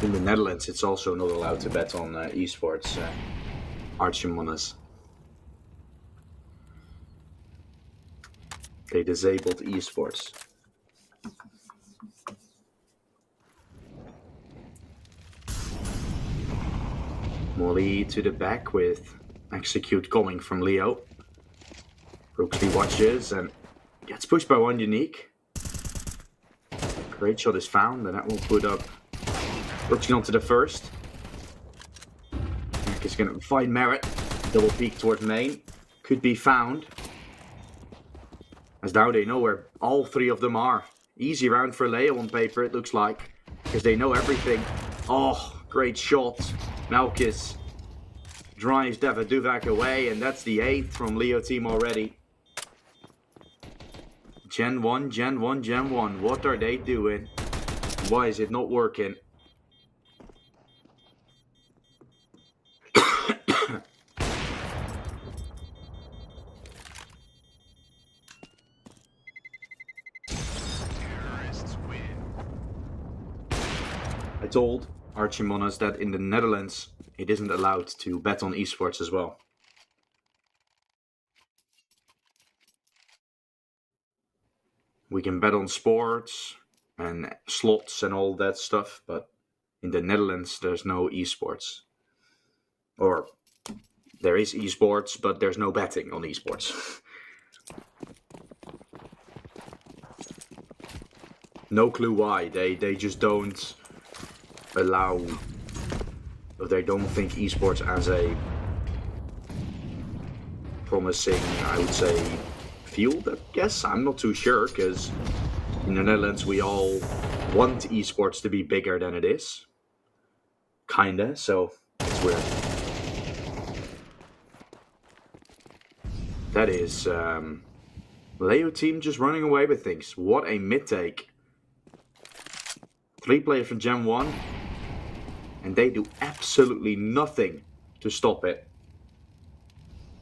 In the Netherlands, it's also not allowed to bet on esports. Archimonus. They disabled esports. Molly to the back with execute coming from Leo. Brooksley watches and gets pushed by one Unique. Great shot is found and that will put up Brooksy onto the first. Nuke is going to find Merit. Double peek toward main. Could be found. As now they know where all 3 of them are. Easy round for Leo on paper, it looks like. Because they know everything. Oh, great shot. Malchus drives Duvak away. And that's the 8th from Leo team already. Gen 1, Gen 1, Gen 1. What are they doing? Why is it not working? I told Archimonas that in the Netherlands it isn't allowed to bet on esports as well. We can bet on sports and slots and all that stuff, but in the Netherlands there's no esports. Or there is esports, but there's no betting on esports. No clue why. They just don't allow, or they don't think esports as a promising, I would say, field, I guess. I'm not too sure, because in the Netherlands we all want esports to be bigger than it is. Kinda, so it's weird. That is Leo team just running away with things. What a mid-take. 3 players from Gen 1, and they do absolutely nothing to stop it.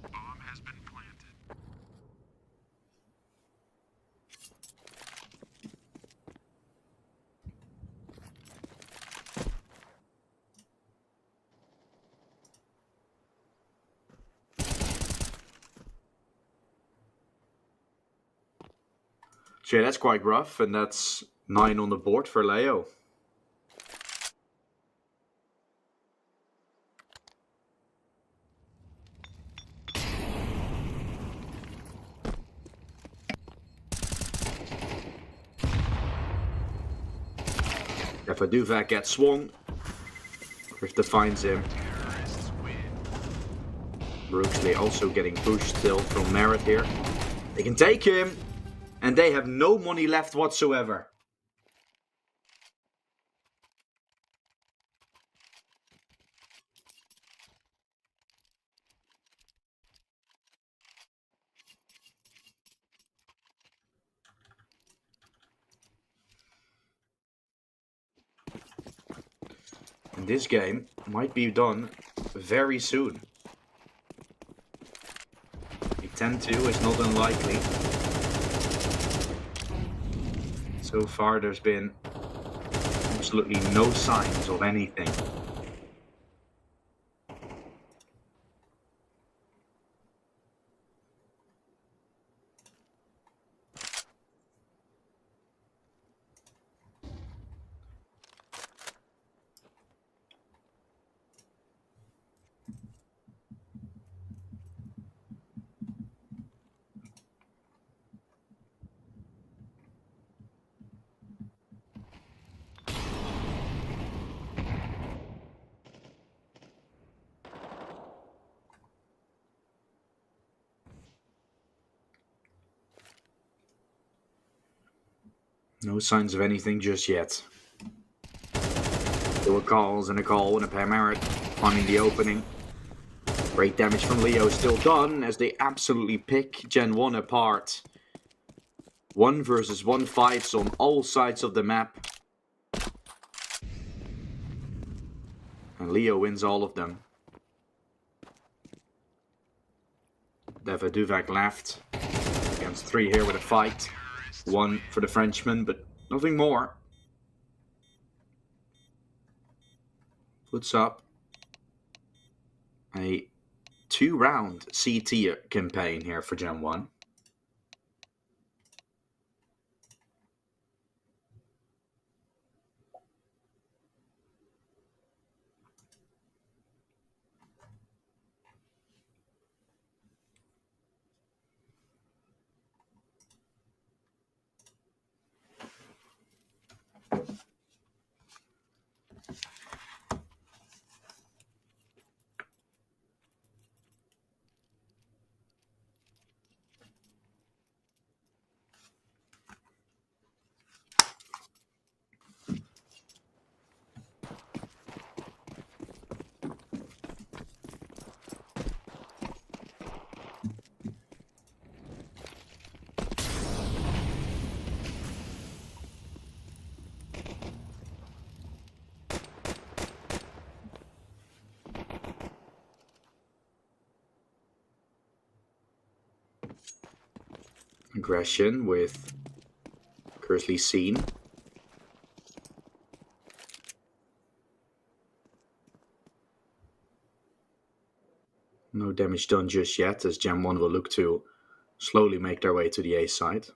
Bomb has been planted. So yeah, that's quite rough, and that's 9 on the board for Leo. If a Duvak gets swung, Rifter finds him. Brooksley also getting pushed still from Merit here. They can take him, and they have no money left whatsoever. And this game might be done very soon. A 10-2 is not unlikely. So far there's been absolutely no signs of anything. No signs of anything just yet. There were calls and a call and a pair Merit finding the opening. Great damage from Leo still done as they absolutely pick Gen 1 apart. 1 versus 1 fights on all sides of the map. And Leo wins all of them. Deva Duvak left. Against 3 here with a fight. 1 for the Frenchman, but nothing more. Puts up a 2-round CT campaign here for Gen 1. Aggression with Kersley seen. No damage done just yet, as Gen 1 will look to slowly make their way to the A side.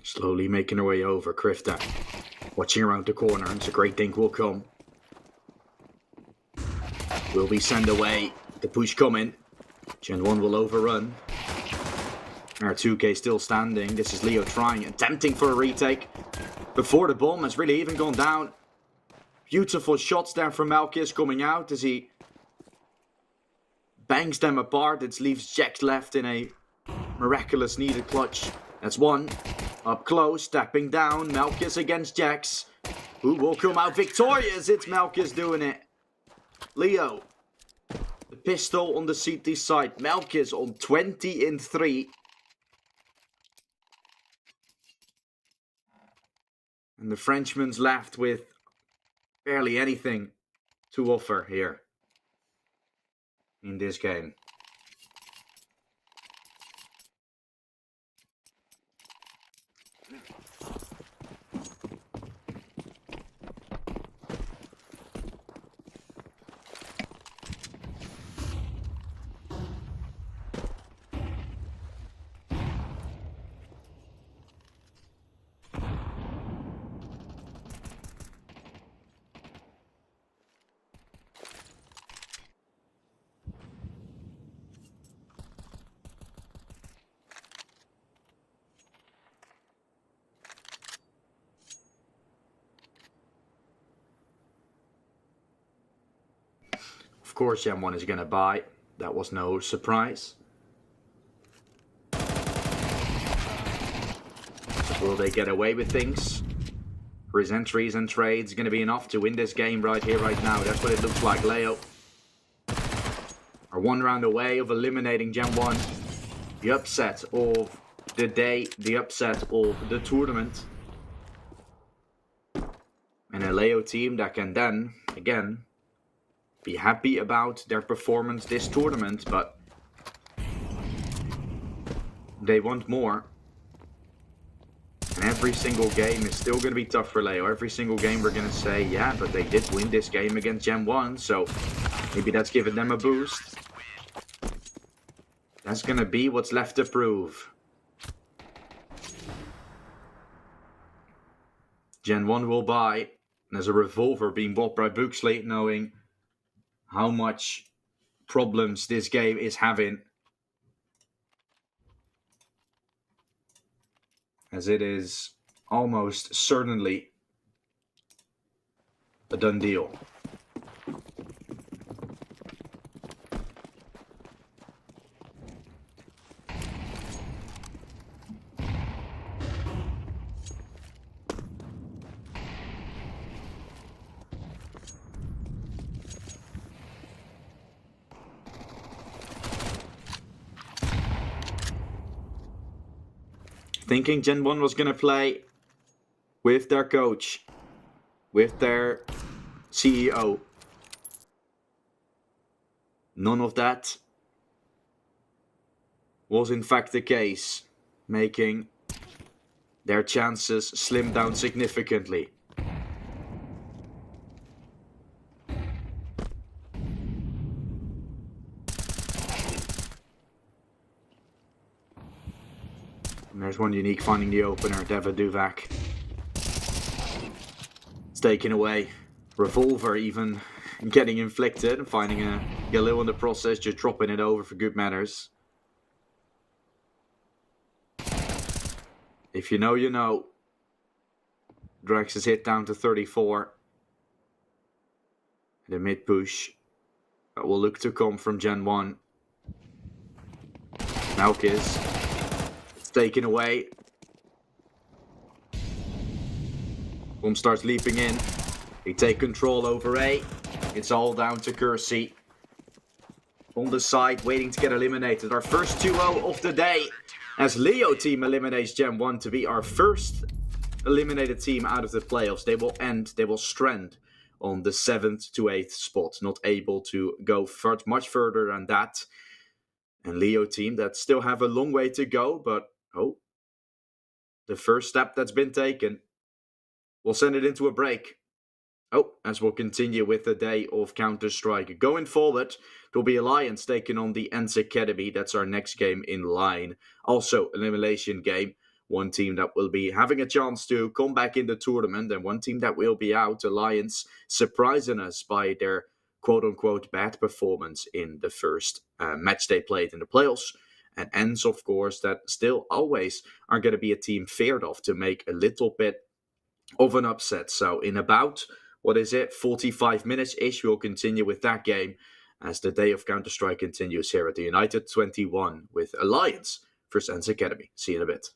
Slowly making her way over, Krifta. Watching around the corner, it's a great thing will come. Will be sent away. The push coming. Gen 1 will overrun. R2K still standing. This is Leo trying, attempting for a retake. Before the bomb has really even gone down. Beautiful shots there from Malkis coming out as he bangs them apart. It leaves Jax left in a miraculous needed clutch. That's one. Up close, stepping down. Malkis against Jax. Who will come out victorious? It's Malkis doing it. Leo. The pistol on the CT side. Malkis on 20 in 3. And the Frenchman's left with barely anything to offer here in this game. Of course, Gen 1 is going to buy. That was no surprise. Will they get away with things? For his entries and trades, going to be enough to win this game right here, right now. That's what it looks like. Leo are one round away of eliminating Gen 1. The upset of the day, the upset of the tournament. And a Leo team that can then, again, be happy about their performance this tournament, but they want more. And every single game is still going to be tough for Leo. Every single game we're going to say, yeah, but they did win this game against Gen 1, so maybe that's giving them a boost. That's going to be what's left to prove. Gen 1 will buy. And there's a revolver being bought by Buxley, knowing how much problems this game is having. As it is almost certainly a done deal. Thinking Gen 1 was going to play with their coach, with their CEO. None of that was in fact the case, making their chances slim down significantly. And there's one Unique finding the opener, Deva Duvak. It's taken away. Revolver even getting inflicted and finding a Galil in the process, just dropping it over for good matters. If you know, you know. Drax is hit down to 34. The mid push that will look to come from Gen 1. Malkis. Taken away. Bomb starts leaping in. They take control over A. It's all down to Kersey. On the side, waiting to get eliminated. Our first 2-0 of the day. As Leo team eliminates Gen 1 to be our first eliminated team out of the playoffs, they will strand on the 7th to 8th spot, not able to go much further than that. And Leo team that still have a long way to go, but the first step that's been taken will send it into a break. As we'll continue with the day of Counter-Strike. Going forward, there'll be Alliance taking on the ENCE Academy. That's our next game in line. Also, elimination game. One team that will be having a chance to come back in the tournament, and one team that will be out, Alliance, surprising us by their quote-unquote bad performance in the first match they played in the playoffs. And ENCE, of course, that still always are going to be a team feared of to make a little bit of an upset. So in about 45 minutes-ish, we'll continue with that game as the day of Counter-Strike continues here at the United21 with Alliance versus ENCE Academy. See you in a bit.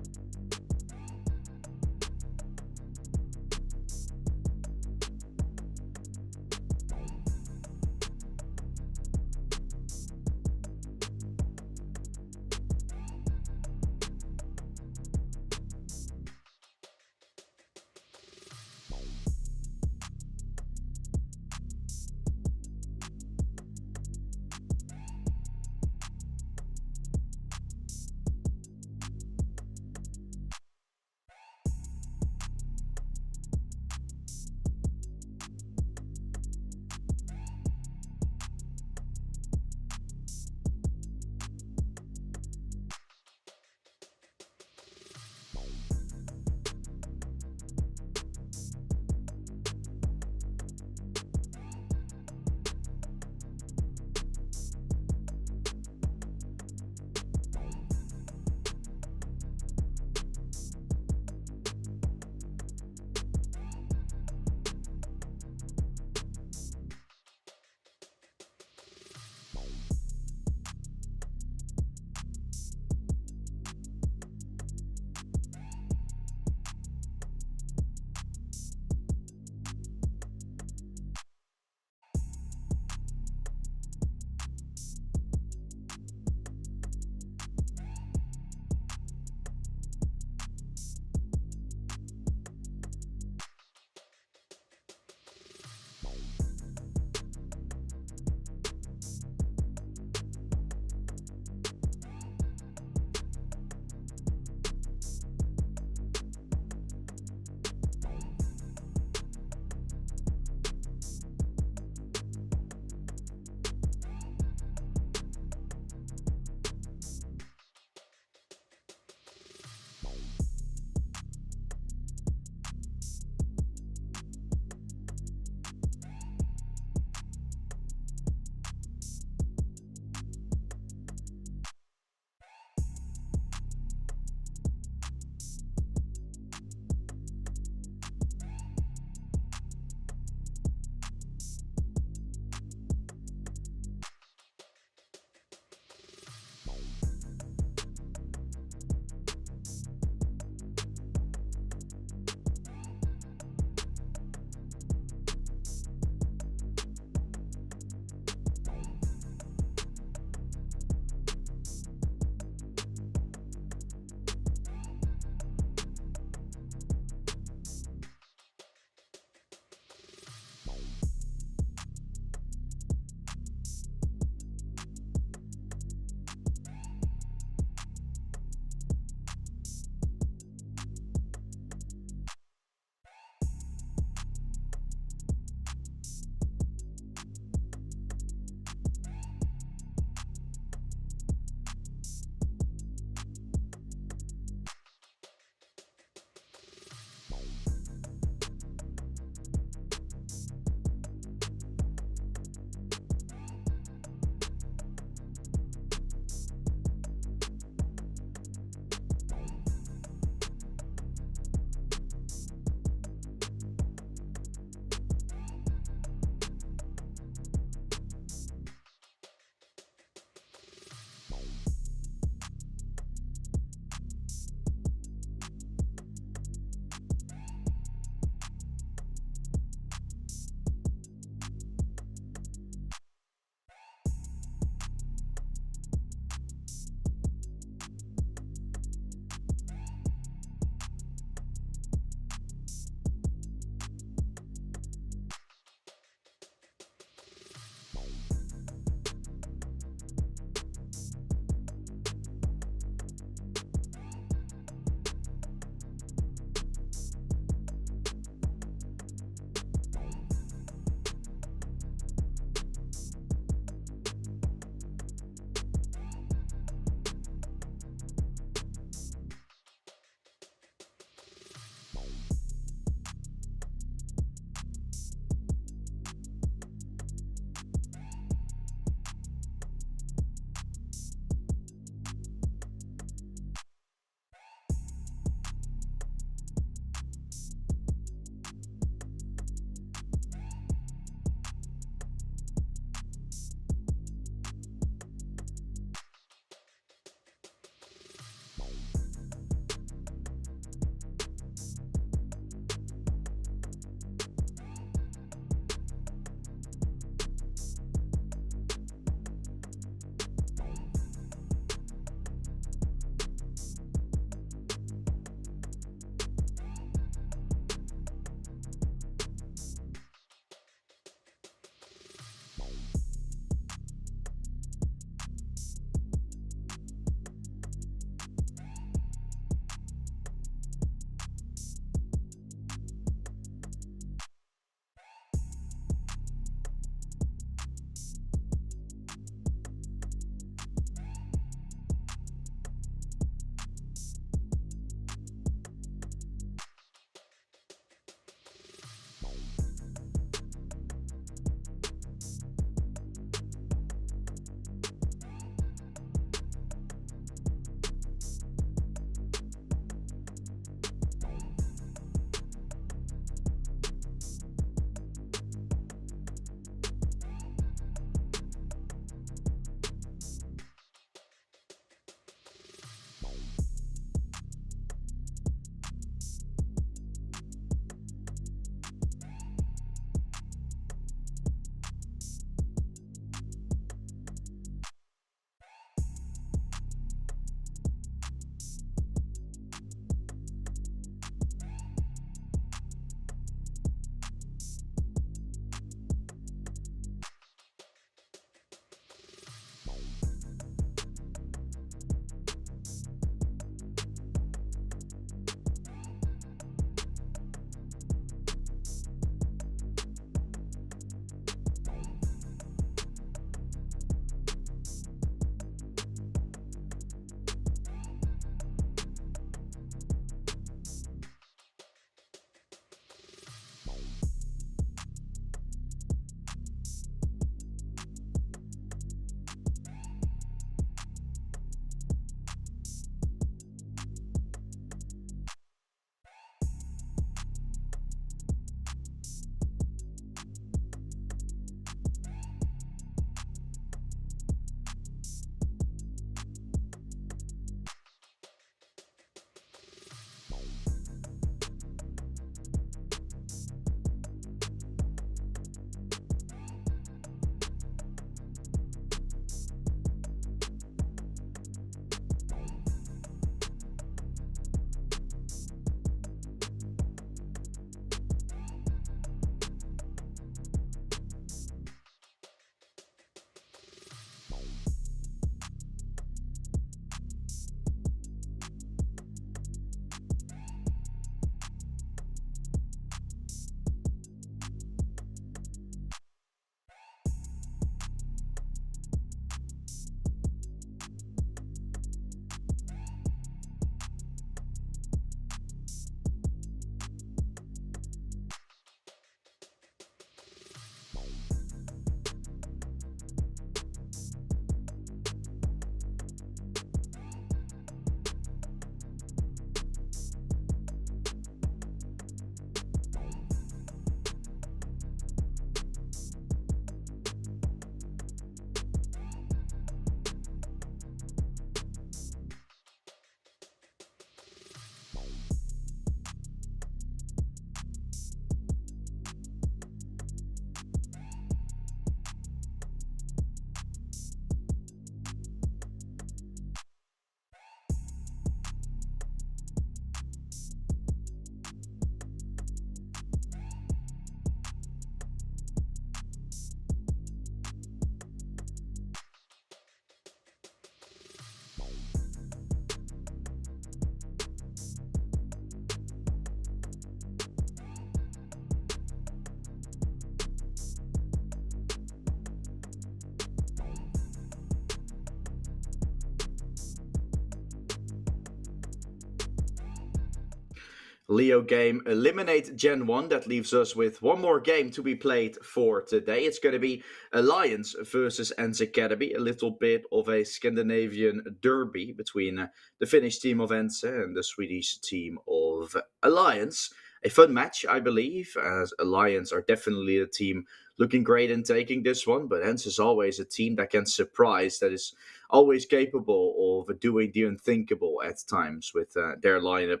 Leo game eliminate Gen 1. That leaves us with one more game to be played for today. It's going to be Alliance versus ENCE Academy. A little bit of a Scandinavian derby between the Finnish team of ENCE and the Swedish team of Alliance. A fun match, I believe, as Alliance are definitely the team looking great in taking this one. But ENCE is always a team that can surprise, that is always capable of doing the unthinkable at times with their lineup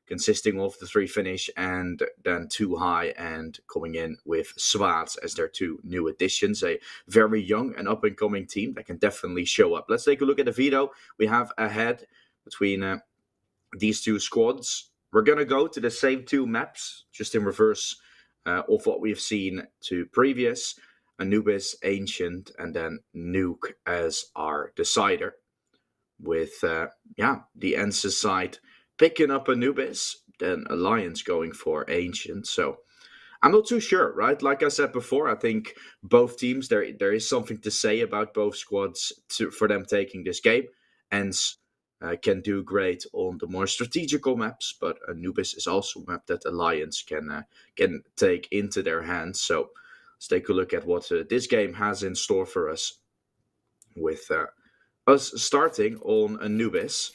consisting of the 3 Finnish and then 2 high, and coming in with Swaats as their 2 new additions. A very young and up-and-coming team that can definitely show up. Let's take a look at the veto we have ahead between these 2 squads. We're going to go to the same 2 maps, just in reverse of what we've seen to previous. Anubis, Ancient, and then Nuke as our decider. With, the ENCE side picking up Anubis, then Alliance going for Ancient. So I'm not too sure, right? Like I said before, I think both teams, there is something to say about both squads for them taking this game. ENCE can do great on the more strategical maps, but Anubis is also a map that Alliance can take into their hands. So let's take a look at what this game has in store for us, with us starting on Anubis.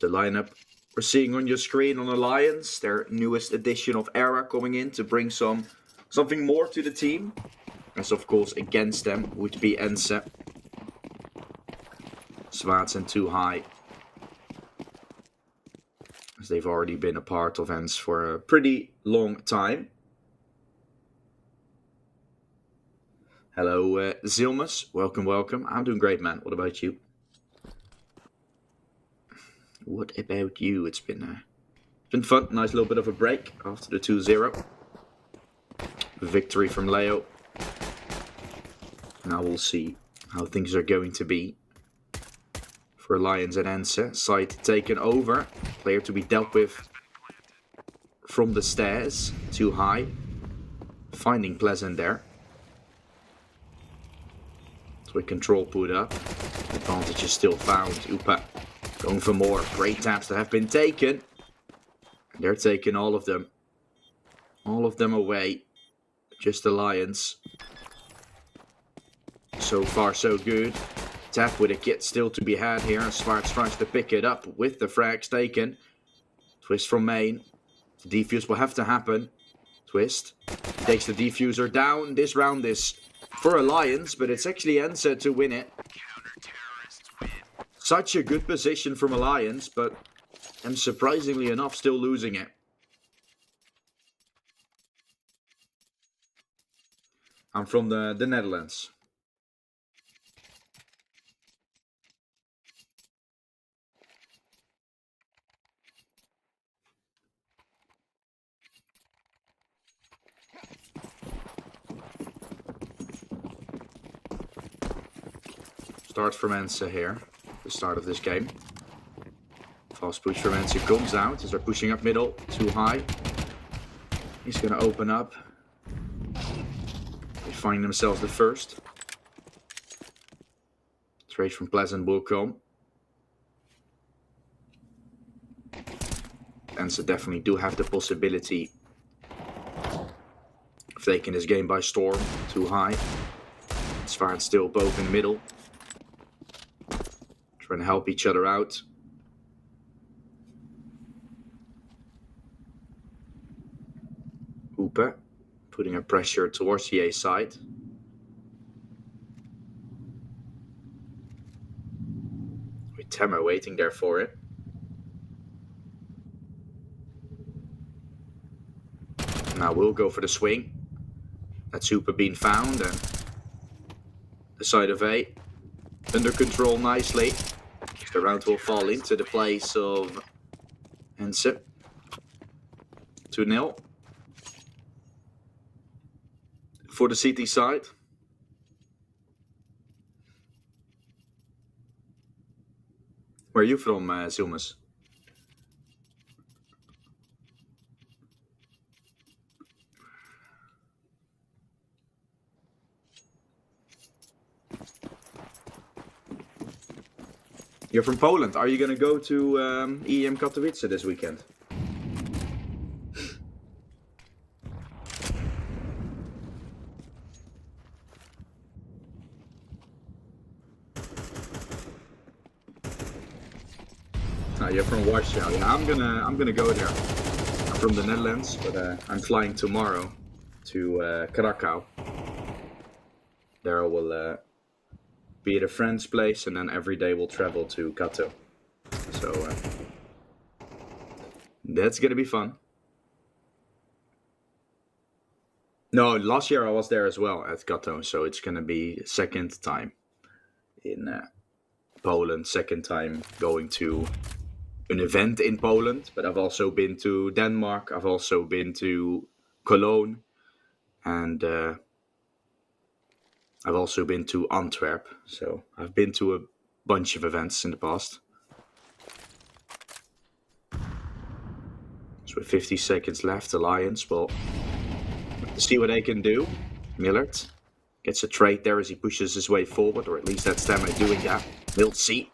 The lineup we're seeing on your screen on Alliance, their newest edition of Era, coming in to bring something more to the team. As of course against them would be ENCE, Swaats and 2 high, as they've already been a part of ENCE for a pretty long time. Hello Zilmus, welcome. I'm doing great, man. What about you? What about you? It's been fun. Nice little bit of a break after the 2-0. Victory from Leo. Now we'll see how things are going to be for Alliance and ENCE. Site taken over. Player to be dealt with from the stairs. 2 high. Finding Pleasant there. So we control put up. Advantage is still found. Upa going for more. Great taps that have been taken. They're taking all of them. All of them away. Just Alliance. So far so good. Tap with a kit still to be had here. And Swaats tries to pick it up with the frags taken. Twist from main. The defuse will have to happen. Twist. Takes the defuser down. This round is for Alliance, but it's actually ENCE to win it. Such a good position from Alliance, but and surprisingly enough, still losing it. I'm from the Netherlands. Start from ENCE here. The start of this game. Fast push from ENCE comes out as they're pushing up middle. 2 high. He's going to open up. They find themselves the first. Trade from Pleasant will come. ENCE definitely do have the possibility of taking this game by storm. 2 high. Swaats still both in the middle. Trying to help each other out. Hooper putting a pressure towards the A side. With Temmer waiting there for it. Now we'll go for the swing. That's Hooper being found, and the side of A under control nicely. The round will fall into the place of ENCE. 2-0 for the CT side. Where are you from, Zilmus? You're from Poland. Are you going to go to EM Katowice this weekend? You're from Warsaw. Yeah, I'm gonna go there. I'm from the Netherlands, but I'm flying tomorrow to Krakow. There I will be at a friend's place, and then every day we'll travel to Kato. So that's gonna be fun. No, last year I was there as well at Kato, so it's gonna be second time in Poland, second time going to an event in Poland, but I've also been to Denmark, I've also been to Cologne, and I've also been to Antwerp, so I've been to a bunch of events in the past. So with 50 seconds left, Alliance will see what they can do. Millard gets a trade there as he pushes his way forward, or at least that's Stammer doing that. ENCE,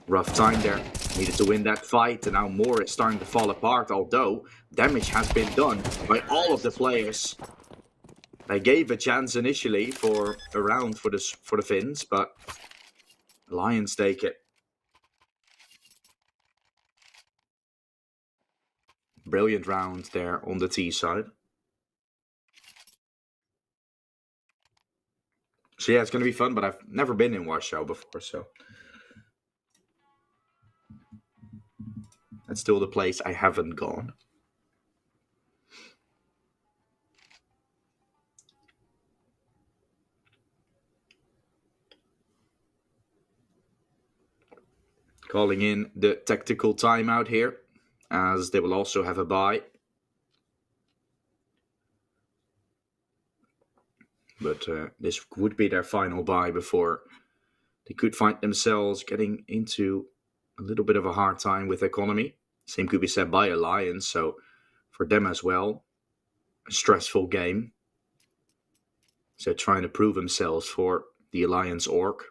rough time there. Needed to win that fight, and now more is starting to fall apart, although damage has been done by all of the players. They gave a chance initially for a round for the Finns, but Lions take it. Brilliant round there on the T side. So yeah, it's going to be fun, but I've never been in Warsaw before, so that's still the place I haven't gone. Calling in the tactical timeout here, as they will also have a bye. But this would be their final bye before they could find themselves getting into a little bit of a hard time with economy. Same could be said by Alliance, so for them as well, a stressful game. So trying to prove themselves for the Alliance org.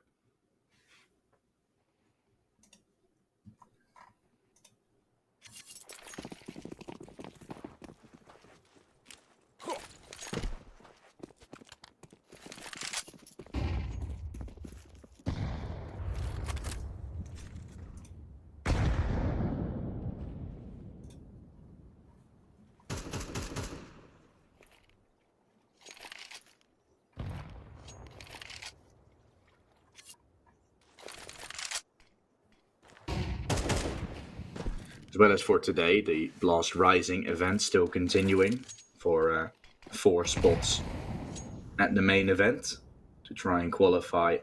As well as for today, the Blast Rising event still continuing for 4 spots at the main event to try and qualify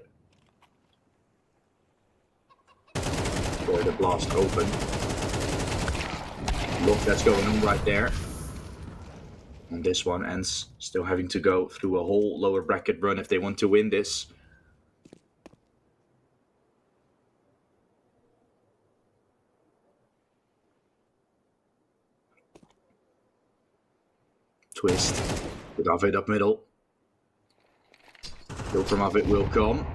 for the Blast Open. Look, that's going on right there. On this one, ENCE still having to go through a whole lower bracket run if they want to win this. Twist with Avid up middle. Kill from Avid will come.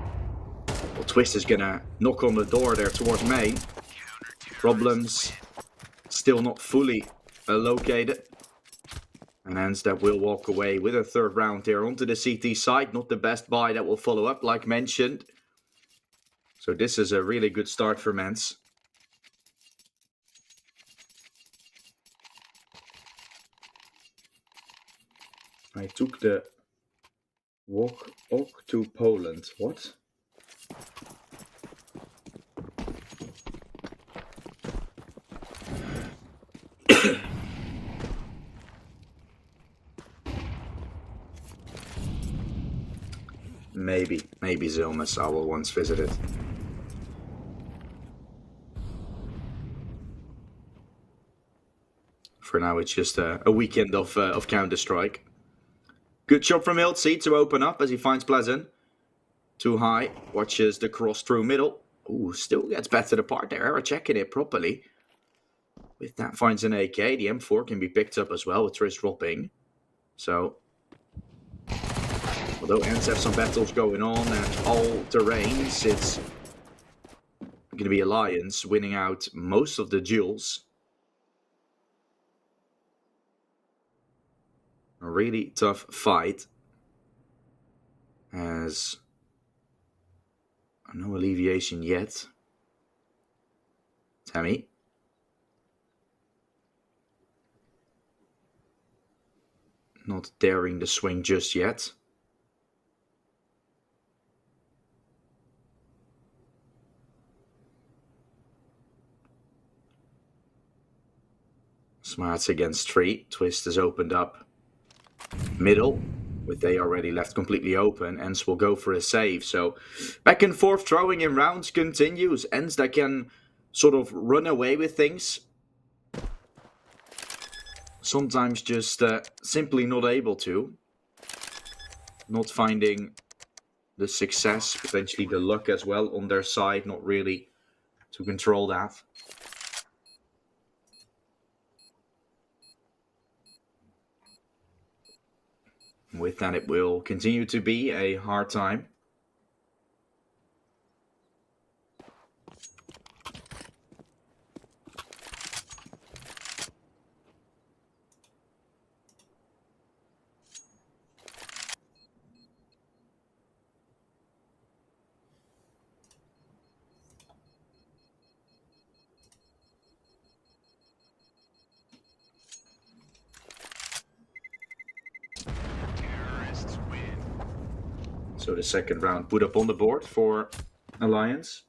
Well, Twist is gonna knock on the door there towards main. Problems still not fully located. And ENCE that will walk away with a third round here onto the CT side. Not the best buy that will follow up, like mentioned. So this is a really good start for ENCE. I took the walk to Poland. What? Maybe Zilmus I will once visit it. For now, it's just a weekend of Counter-Strike. Good shot from ENCE to open up as he finds Pleasant. Too high, watches the cross through middle. Ooh, still gets battered apart there. Error checking it properly. With that, finds an AK. The M4 can be picked up as well with Trish dropping. So, although ENCE have some battles going on and all terrains, it's going to be Alliance winning out most of the duels. A really tough fight, as no alleviation yet. Tammy. Not daring the swing just yet. Smarts against 3. Twist has opened up middle, with they already left completely open. ENCE will go for a save. So back and forth throwing in rounds continues. ENCE that can sort of run away with things. Sometimes just simply not able to. Not finding the success, potentially the luck as well on their side. Not really to control that. With that, it will continue to be a hard time. So the second round put up on the board for Alliance.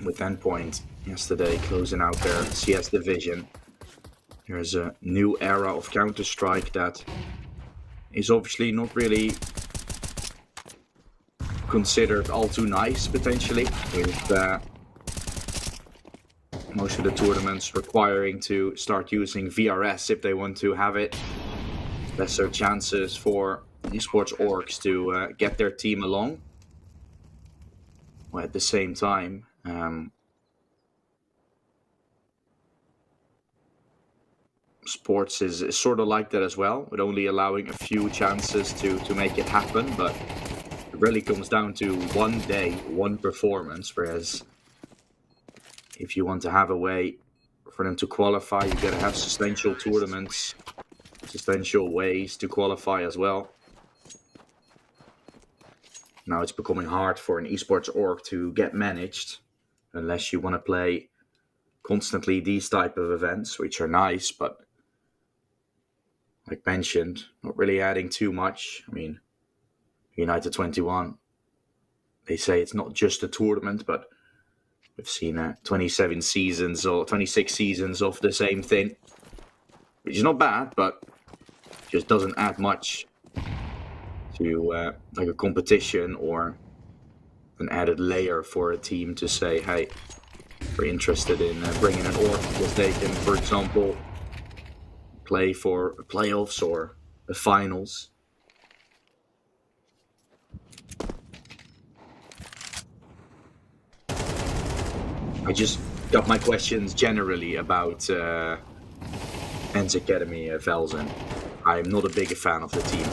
With Endpoint yesterday closing out their CS division, there's a new era of Counter-Strike that is obviously not really considered all too nice, potentially, with most of the tournaments requiring to start using VRS if they want to have it. Lesser chances for esports orgs to get their team along. Well, at the same time, sports is sort of like that as well, with only allowing a few chances to make it happen, but it really comes down to one day, one performance, whereas if you want to have a way for them to qualify, you gotta have substantial tournaments, substantial ways to qualify as well. Now it's becoming hard for an esports org to get managed, unless you want to play constantly these type of events, which are nice, but like mentioned, not really adding too much. I mean, United21, they say it's not just a tournament, but we've seen 27 seasons or 26 seasons of the same thing, which is not bad, but just doesn't add much to like a competition or an added layer for a team to say, hey, we're interested in bringing an org because they can, for example, play for playoffs or the finals. I just got my questions generally about ENCE Academy Velzen. I'm not a big fan of the team.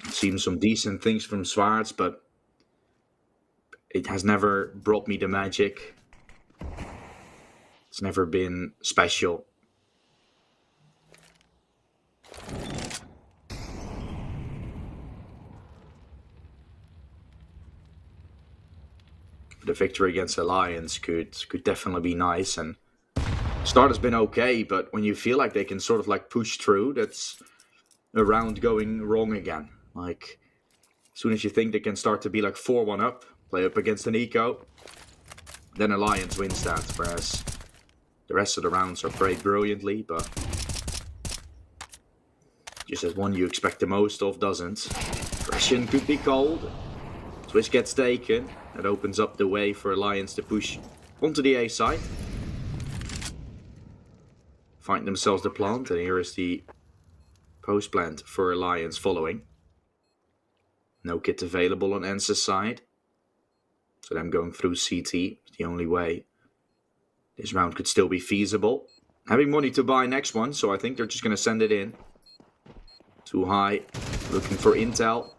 I've seen some decent things from Swartz, but it has never brought me the magic. It's never been special. The victory against Alliance could definitely be nice, and start has been okay, but when you feel like they can sort of like push through, that's a round going wrong again. Like, As soon as you think they can start to be like 4-1 up, play up against an eco, then Alliance wins that, whereas the rest of the rounds are played brilliantly, but just as one you expect the most of doesn't. Impression could be cold. Switch gets taken. That opens up the way for Alliance to push onto the A side. Find themselves the plant, and here is the post plant for Alliance following. No kit available on ENCE's side. So them going through CT is the only way this round could still be feasible. Having money to buy next one, so I think they're just going to send it in. Too high. Looking for intel.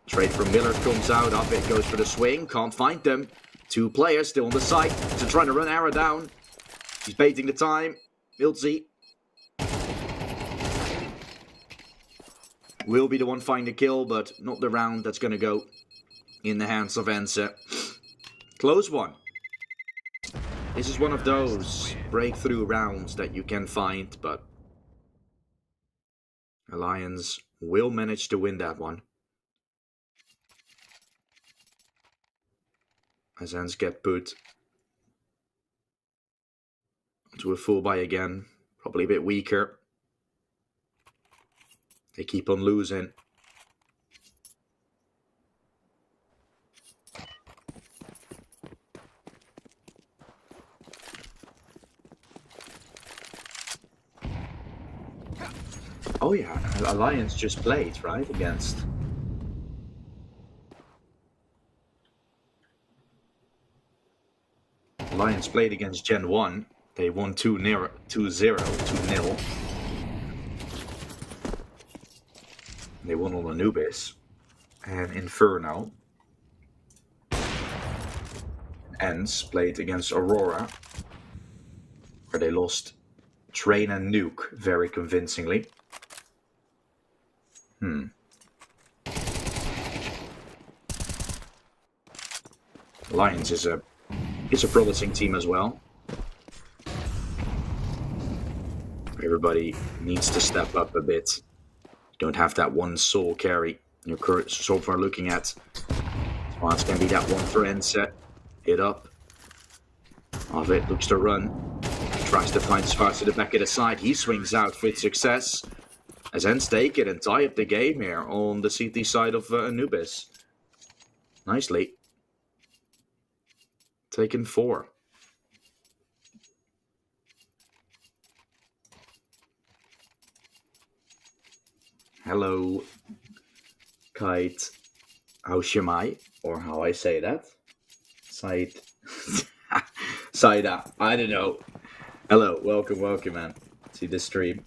Trade from Miller comes out. Up it goes for the swing. Can't find them. Two players still on the site. So trying to run Era down. He's baiting the time. Milzy will be the one finding the kill, but not the round that's going to go in the hands of ENCE. Close one. This is one of those breakthrough rounds that you can find, but Alliance will manage to win that one. As ENCE get put to a full buy again, probably a bit weaker. They keep on losing. Oh yeah, Alliance just played, right, against... Alliance played against Gen 1. They won 2-0, 2-0. They won on Anubis and Inferno. ENCE played against Aurora, where they lost Train and Nuke very convincingly. Alliance is a promising team as well. Everybody needs to step up a bit. Don't have that one soul carry you're so far looking at. Spots can be that one for ENCE. Hit up. Of it looks to run. Tries to find Spots to the back of the side. He swings out with success. As ENCE take it and tie up the game here on the CT side of Anubis. Nicely. Taken 4. Hello, Kite Haushimai, or how I say that. Saida, I don't know. Hello, welcome, man. See this stream.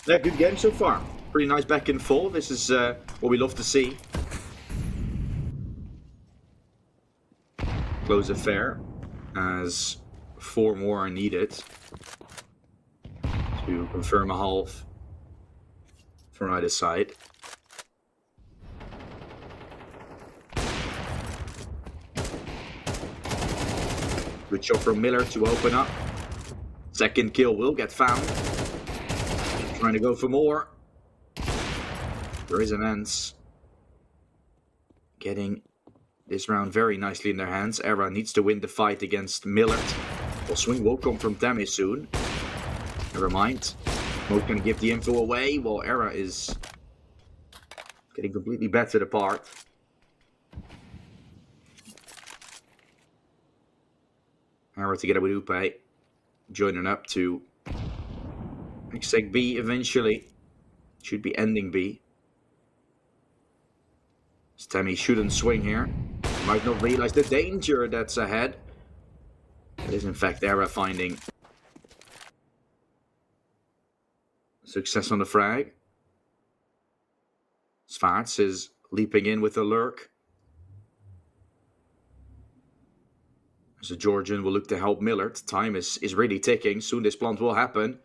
Yeah, good game so far. Pretty nice back and forth. This is what we love to see. Close affair, as 4 more are needed to confirm a half from either side. Good shot from Miller to open up. Second kill will get found. Trying to go for more. There is an ENCE getting this round very nicely in their hands. Era needs to win the fight against Millard. Well, swing will come from Tammy soon. Never mind. Moat can give the info away while Era is getting completely battered apart. Era together with Upe joining up to exec B eventually. Should be ending B. Tammy shouldn't swing here. Might not realize the danger that's ahead. It is in fact Era finding success on the frag. Svarts is leaping in with a lurk. So Georgian will look to help Millard. Time is really ticking. Soon this plant will happen.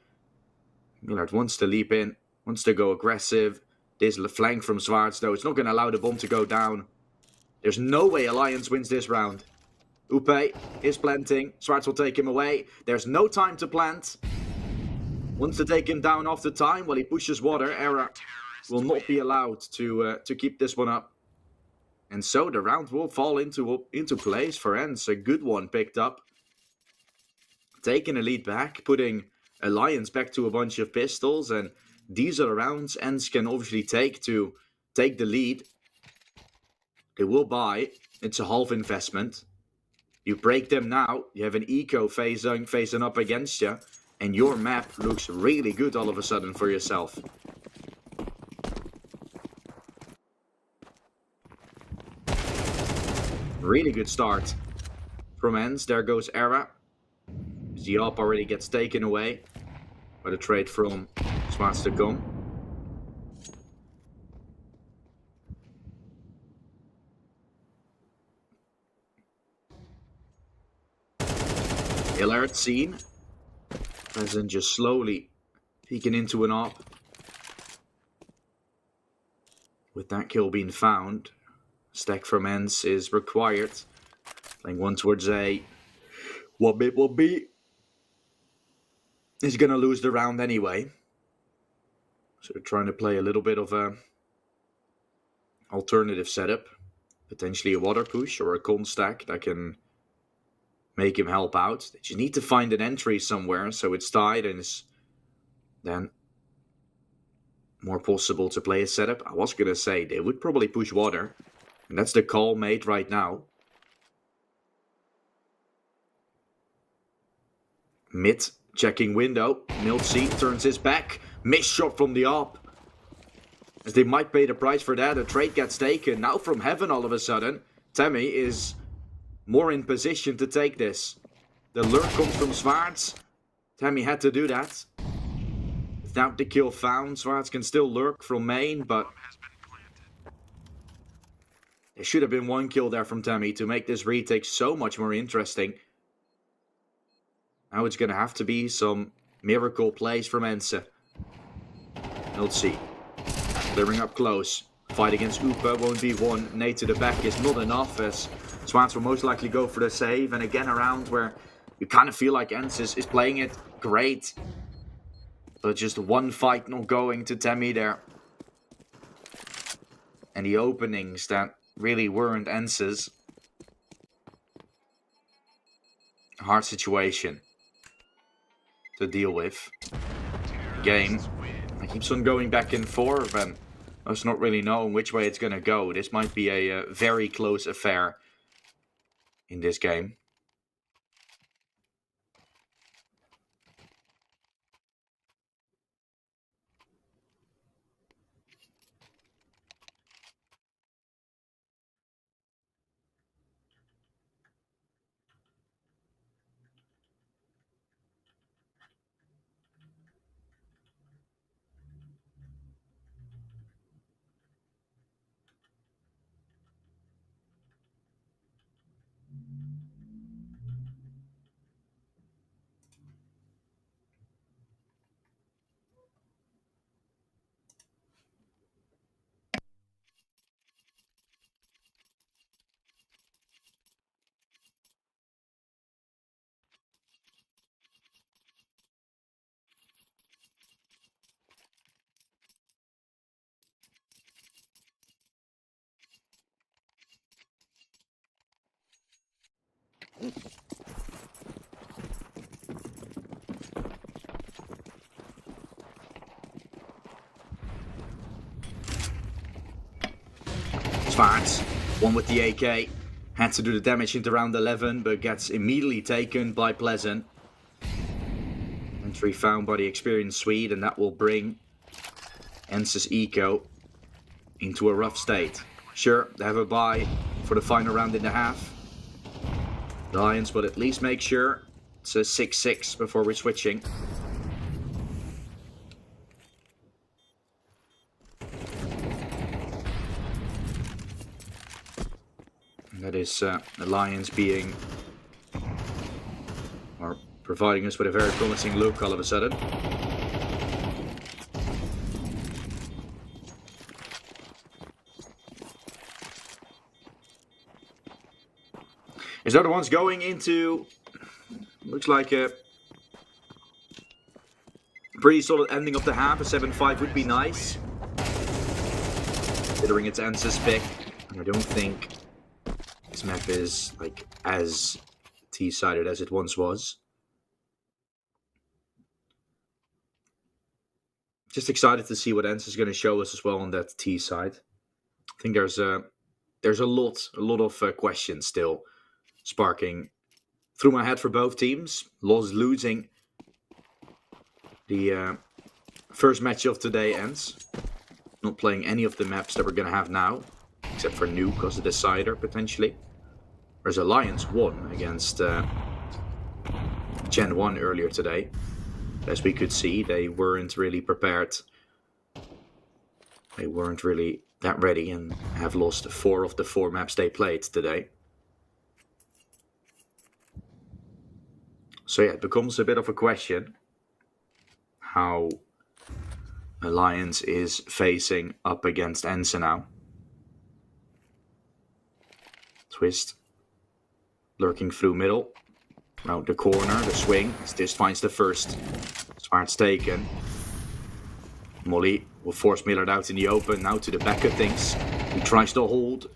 Millard wants to leap in, wants to go aggressive. This flank from Svarts, though, it's not going to allow the bomb to go down. There's no way Alliance wins this round. Upe is planting. Svarts will take him away. There's no time to plant. Wants to take him down off the time while he pushes water. Era will not be allowed to keep this one up. And so the round will fall into place for ENCE. A good one picked up. Taking a lead back, putting Alliance back to a bunch of pistols. And these are the rounds ENCE can obviously take to take the lead. They will buy. It's a half investment. You break them now. You have an eco facing up against you. And your map looks really good all of a sudden for yourself. Really good start from ENCE. There goes Era. The op already gets taken away by the trade from Smarts to come. Alert seen. Peasant just slowly peeking into an op. With that kill being found, stack from ENCE is required. Playing one towards A. What bit will be? He's gonna lose the round anyway. So they're trying to play a little bit of a alternative setup. Potentially a water push or a con stack that can make him help out. They just need to find an entry somewhere so it's tied and it's then more possible to play a setup. I was gonna say they would probably push water. And that's the call made right now. Mid checking window. Miltsy turns his back. Missed shot from the op. As they might pay the price for that. A trade gets taken. Now from heaven all of a sudden. Tammy is more in position to take this. The lurk comes from Zwaards. Tammy had to do that. Without the kill found, Zwaards can still lurk from main, but there should have been one kill there from Tammy to make this retake so much more interesting. Now it's going to have to be some miracle plays from ENCE. Let's see. Clearing up close. Fight against Upa won't be won. Nade to the back is not enough as Zwaards will most likely go for the save. And again, a round where you kind of feel like ENCE is playing it great. But just one fight not going to Tammy there. And the openings that really weren't ENCE's. Hard situation to deal with. The game keeps on going back and forth and I was not really knowing which way it's going to go. This might be a very close affair in this game. Zwaards, one with the AK, had to do the damage into round 11, but gets immediately taken by Pleasant. Entry found by the experienced Swede, and that will bring ENCE's eco into a rough state. Sure, they have a buy for the final round in the half. The Lions will at least make sure it's a 6-6 before we're switching. That is the Lions being, or providing us with a very promising look all of a sudden. Is the other ones going into, looks like a Pretty solid ending of the half. A 7-5 would be nice, considering it's ENCE's pick. And I don't think this map is like as T-sided as it once was. Just excited to see what ENCE is going to show us as well on that T side. I think there's a lot of questions still sparking through my head for both teams. Loz losing the first match of today, ENCE not playing any of the maps that we're going to have now, except for Nuke as a decider potentially. Whereas Alliance won against Gen 1 earlier today. As we could see, they weren't really prepared. They weren't really that ready and have lost 4 of the 4 maps they played today. So yeah, it becomes a bit of a question how Alliance is facing up against ENCE now. Twist lurking through middle. Round the corner, the swing. This finds the first. Zwaard's taken. Molly will force Millard out in the open. Now to the back of things. He tries to hold.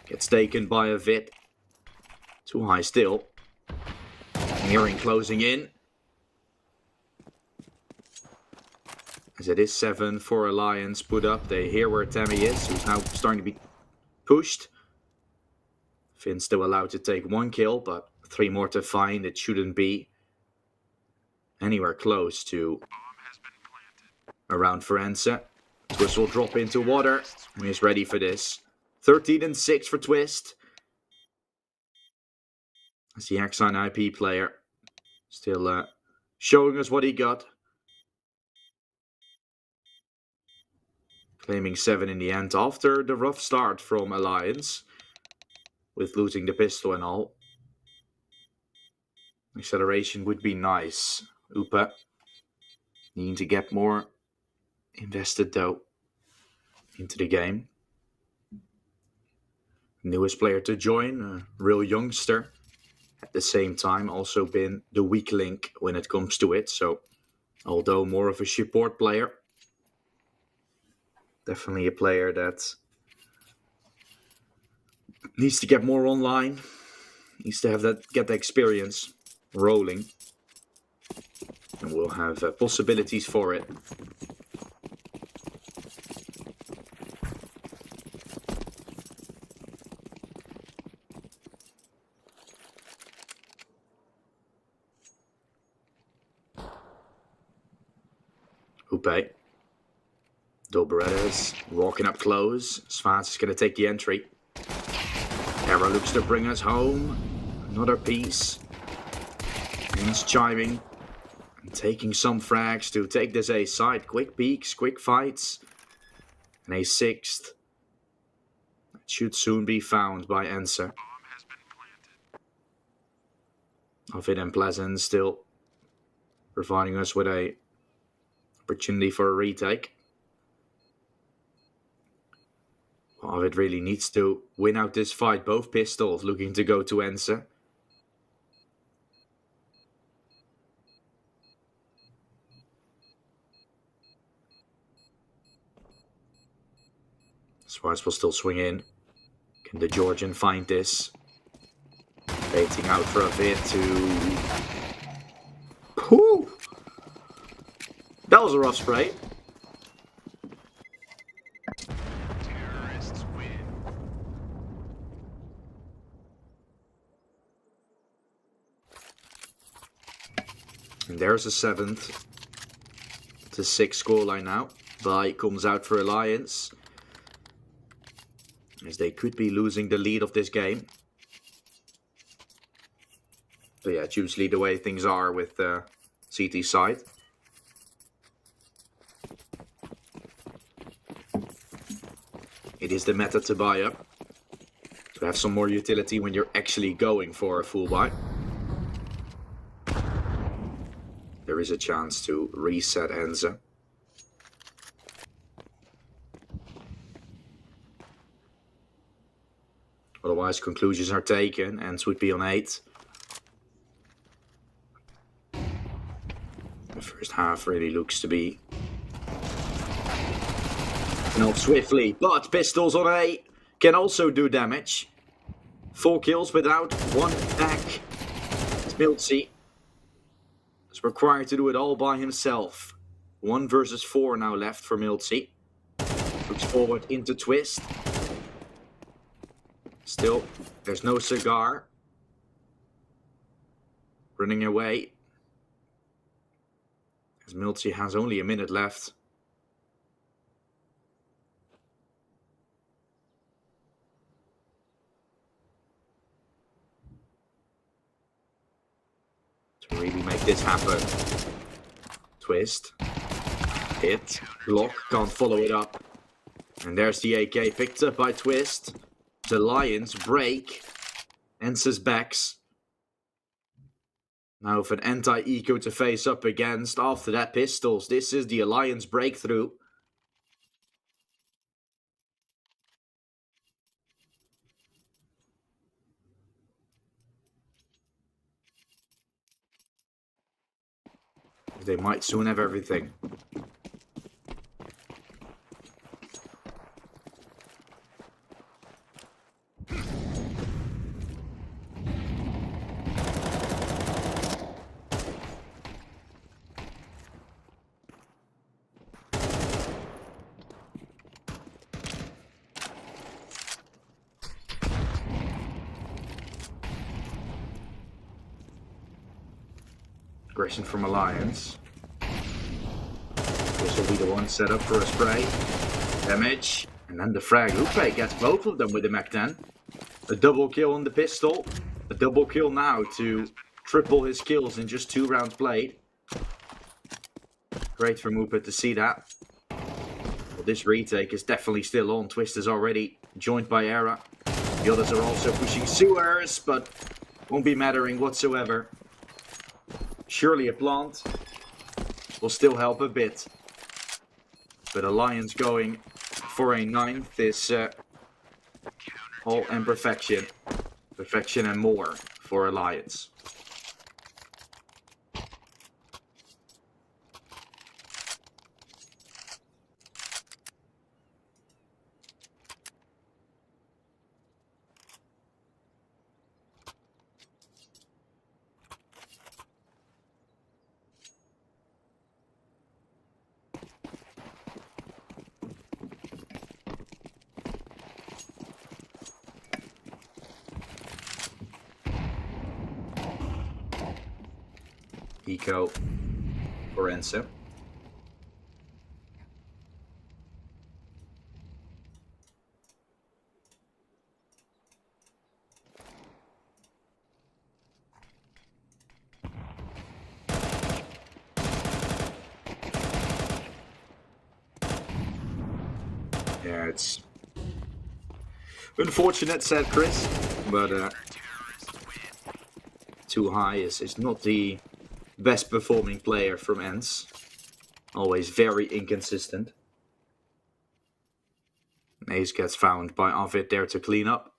Gets taken by a Vid. Too high still. Hearing closing in. As it is 7 for Alliance. Put up. They hear where Tammy is. Who's now starting to be pushed. Finn's still allowed to take 1 kill, but 3 more to find. It shouldn't be anywhere close to around for ENCE. Twist will drop into water, and he's ready for this. 13-6 for Twist. As the Axine IP player still showing us what he got. Claiming 7 in the end after the rough start from Alliance, with losing the pistol and all. Acceleration would be nice. Upa needing to get more invested though into the game. Newest player to join, a real youngster. At the same time also been the weak link when it comes to it. So although more of a support player, definitely a player that needs to get more online. Needs to have that, get the experience rolling. And we'll have possibilities for it. Upe. Dolberettas walking up close. Zwaard's is going to take the entry. Era looks to bring us home. Another piece. He's chiming. And taking some frags to take this A side. Quick peeks, quick fights. And a 6th. That should soon be found by ENCE. Ovid and Pleasant still providing us with a opportunity for a retake. Ovid really needs to win out this fight. Both pistols looking to go to ENCE. Zwaard's will still swing in. Can the Georgian find this? Baiting out for a bit to... Whew! That was a rough spray. Terrorists win. And there's a 7th to 6 scoreline now. Bye comes out for Alliance, as they could be losing the lead of this game. But yeah, it's usually the way things are with CT side. It is the meta to buy up, to have some more utility when you're actually going for a full buy. There is a chance to reset ENCE. Otherwise, conclusions are taken. ENCE would be on 8. The first half really looks to be not swiftly, but pistols on A can also do damage. 4 kills without 1 back. It's miltzy. It's required to do it all by himself. 1 versus 4 now left for miltzy. Looks forward into twist. Still, there's no cigar. Running away. As miltzy has only a minute left. To really make this happen. Twist. Hit. Block. Can't follow it up. And there's the AK picked up by Twist. The Lions break. ENCE's backs. Now with an anti-eco to face up against. After that, pistols. This is the Alliance breakthrough. They might soon have everything. Aggression from Alliance. This will be the one set up for a spray. Damage. And then the frag. Upe gets both of them with the Mac-10. A double kill on the pistol. A double kill now to triple his kills in just 2 rounds played. Great for Upe to see that. Well, this retake is definitely still on. Twist is already joined by Era. The others are also pushing sewers, but won't be mattering whatsoever. Surely a plant will still help a bit. But Alliance going for a 9th is all in perfection. Perfection and more for Alliance. Eco for ENCE. Yeah, it's unfortunate, said Chris, but too high is not the best performing player from ENCE. Always very inconsistent. Ace gets found by Ovid there to clean up.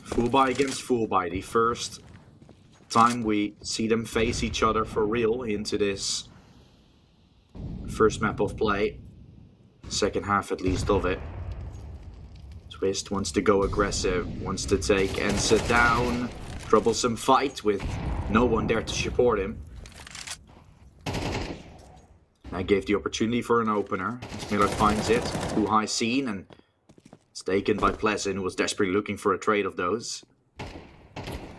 Full buy against full buy. The first time we see them face each other for real into this first map of play. Second half at least of it. Twist wants to go aggressive, wants to take ENCE down. Troublesome fight with no one there to support him. That gave the opportunity for an opener. Miller finds it. Too high scene and it's taken by Pleasant, who was desperately looking for a trade of those.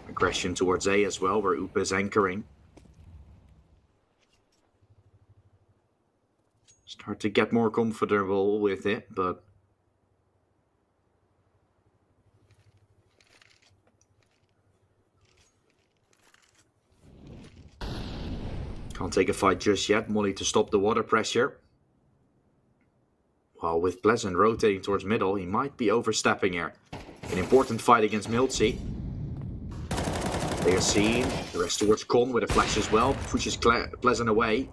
Aggression towards A as well, where Upe is anchoring. Start to get more comfortable with it, but can't take a fight just yet. Molly to stop the water pressure. While with Pleasant rotating towards middle, he might be overstepping here. An important fight against miltzy. They are seen. The rest towards Con with a flash as well. Pushes Pleasant away.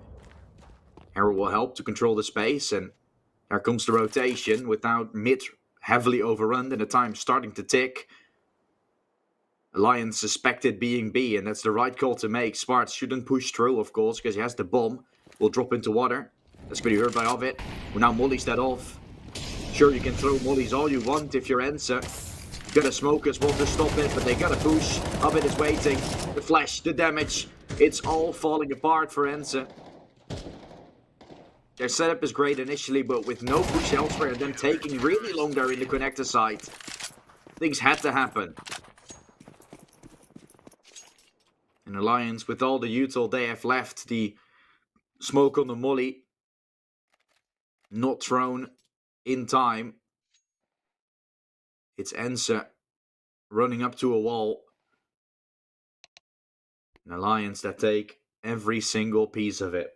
Arrow will help to control the space. And there comes the rotation without mid heavily overrun and the time starting to tick. Alliance suspected being B, and that's the right call to make. Smart shouldn't push through, of course, because he has the bomb. Will drop into water. That's going to be heard by Ovid. Well, now mollies that off. Sure, you can throw mollies all you want if you're ENCE. You gotta smoke as well to stop it, but they gotta push. Ovid is waiting. The flash, the damage. It's all falling apart for ENCE. Their setup is great initially, but with no push elsewhere and them taking really long there in the connector side, things had to happen. An Alliance with all the util they have left, the smoke on the molly, not thrown in time. It's ENCE running up to a wall. An Alliance that take every single piece of it.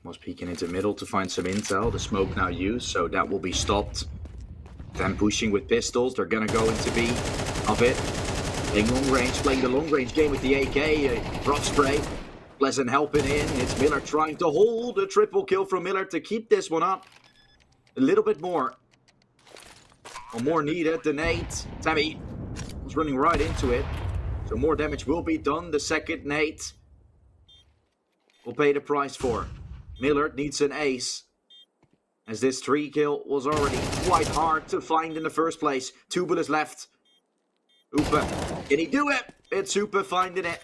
Was peeking into middle to find some intel. The smoke now used, so that will be stopped. Them pushing with pistols. They're gonna go into B of it. Playing long range, playing the long range game with the AK. Rough spray. Pleasant helping in. It's Miller trying to hold a triple kill from Miller to keep this one up. A little bit more. Or more needed. The nade. Tammy was running right into it. So more damage will be done. The second nade will pay the price for. Miller needs an ace, as this 3 kill was already quite hard to find in the first place. 2 bullets left. Upa, can he do it? It's Upa finding it.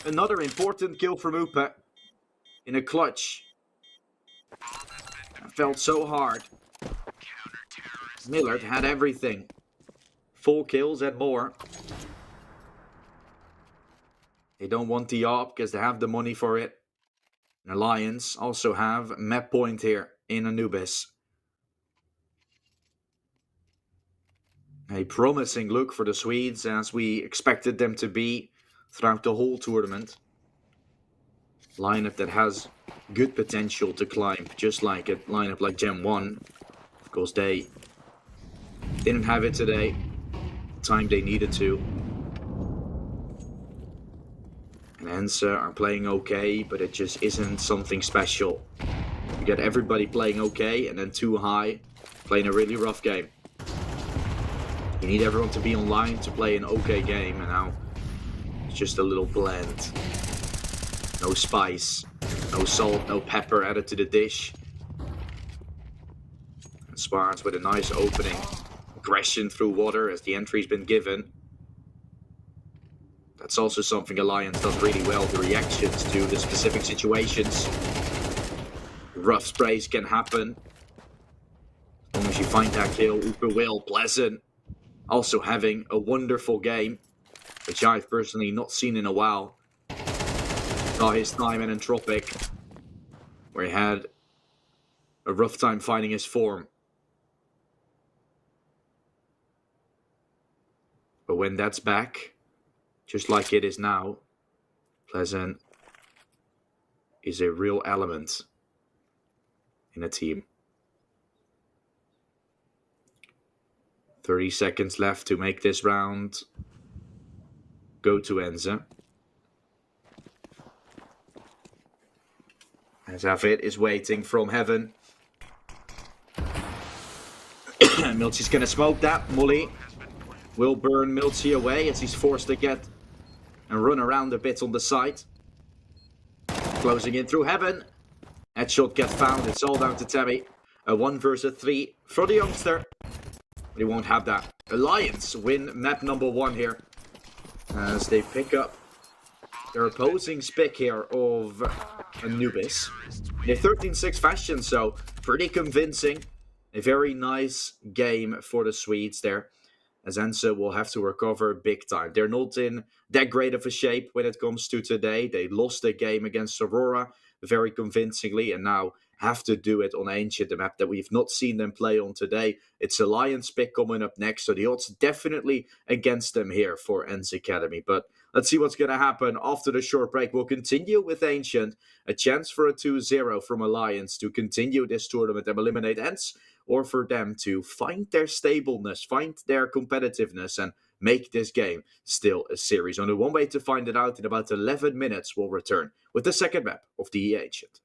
Another important kill from Upa in a clutch. That felt so hard. Miller had everything. 4 kills and more. They don't want the op because they have the money for it. Alliance also have map point here in Anubis. A promising look for the Swedes, as we expected them to be throughout the whole tournament. Lineup that has good potential to climb, just like a lineup like Gen 1. Of course, they didn't have it today, the time they needed to. And ENCE are playing okay, but it just isn't something special. You get everybody playing okay, and then too high, playing a really rough game. You need everyone to be online to play an okay game, and now it's just a little bland. No spice, no salt, no pepper added to the dish. And Sparks with a nice opening. Aggression through water as the entry's been given. That's also something Alliance does really well, the reactions to the specific situations. Rough sprays can happen. As long as you find that kill, Uber will. Pleasant also having a wonderful game, which I've personally not seen in a while. Saw his time in Entropic, where he had a rough time finding his form. But when that's back, just like it is now, Pleasant is a real element in a team. 30 seconds left to make this round go to ENCE. As Avid is waiting from heaven. Milchi's gonna smoke that. Molly will burn Miltsy away as he's forced to get and run around a bit on the side. Closing in through heaven. Headshot gets found. It's all down to Tammy. A 1 versus 3 for the youngster. But he won't have that. Alliance win map number 1 here. As they pick up their opposing pick here of Anubis. In a 13-6 fashion, so pretty convincing. A very nice game for the Swedes there. As ENCE will have to recover big time. They're not in that great of a shape when it comes to today. They lost the game against Aurora very convincingly and now have to do it on Ancient, the map that we've not seen them play on today. It's Alliance pick coming up next, so the odds definitely against them here for ENCE Academy. But let's see what's going to happen after the short break. We'll continue with Ancient. A chance for a 2-0 from Alliance to continue this tournament and eliminate ENCE, or for them to find their stableness, find their competitiveness, and make this game still a series. Only one way to find it out. In about 11 minutes, we'll return with the second map of the Ancient.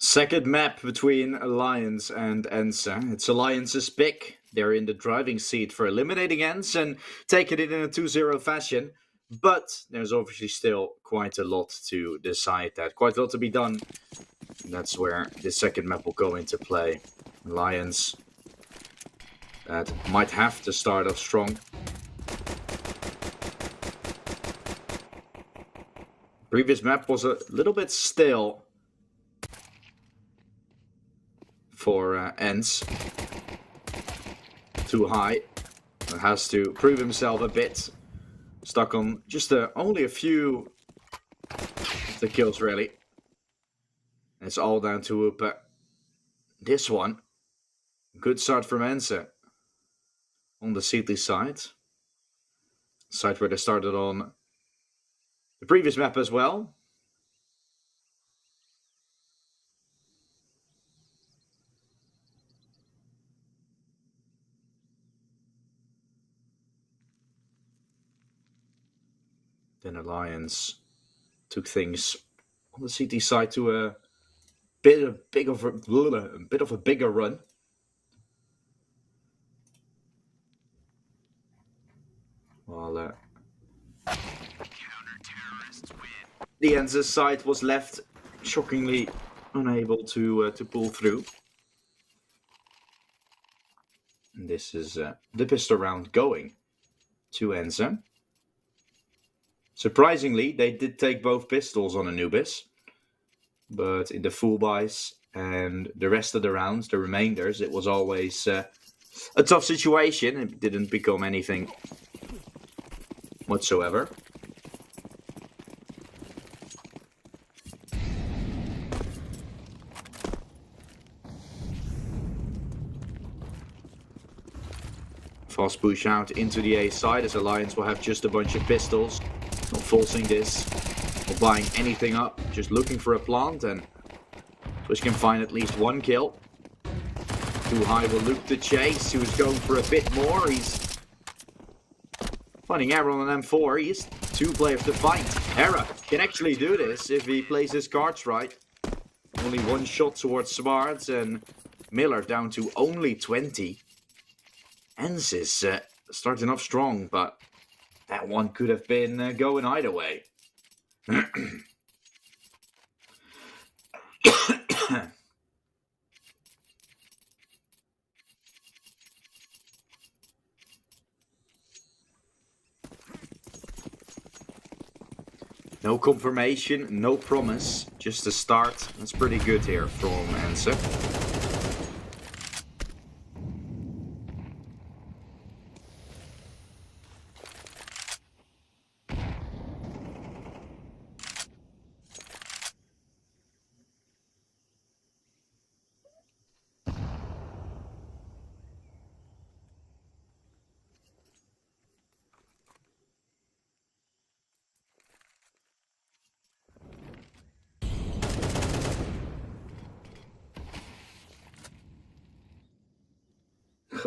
Second map between Alliance and ENCE. It's Alliance's pick. They're in the driving seat for eliminating ENCE and taking it in a 2-0 fashion. But there's obviously still quite a lot to decide that. Quite a lot to be done. And that's where the second map will go into play. Alliance that might have to start off strong. Previous map was a little bit stale for ENCE. Too high. It has to prove himself a bit. Stuck on just only a few of the kills, really. It's all down to this one. Good start from ENCE on the Seedley side. Side where they started on the previous map as well. Then Alliance took things on the CT side to a bit of a bigger run. While the ENCE side was left shockingly unable to pull through. And this is the pistol round going to ENCE. Surprisingly, they did take both pistols on Anubis. But in the full buys and the rest of the rounds, the remainders, it was always a tough situation. It didn't become anything whatsoever. Fast push out into the A side as Alliance will have just a bunch of pistols. Not forcing this or buying anything up, just looking for a plant, and Twitch can find at least one kill. Too high will Luke to chase, who's going for a bit more. He's finding error on an M4. He has two players to fight. Hera can actually do this if he plays his cards right. Only one shot towards Smart, and Miller down to only 20. ENCE is starting off strong, but that one could have been going either way. No confirmation, no promise, just a start. That's pretty good here from ENCE.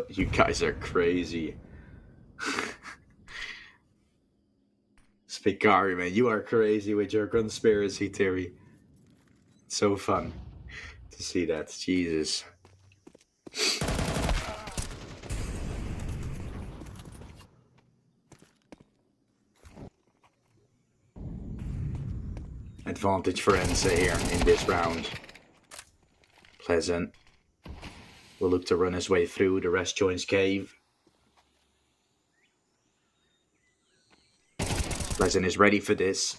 You guys are crazy. Spikari, man, you are crazy with your conspiracy theory. It's so fun to see that. Jesus. Advantage for ENCE here in this round. Pleasant will look to run his way through. The rest joins Cave. Pleasant is ready for this.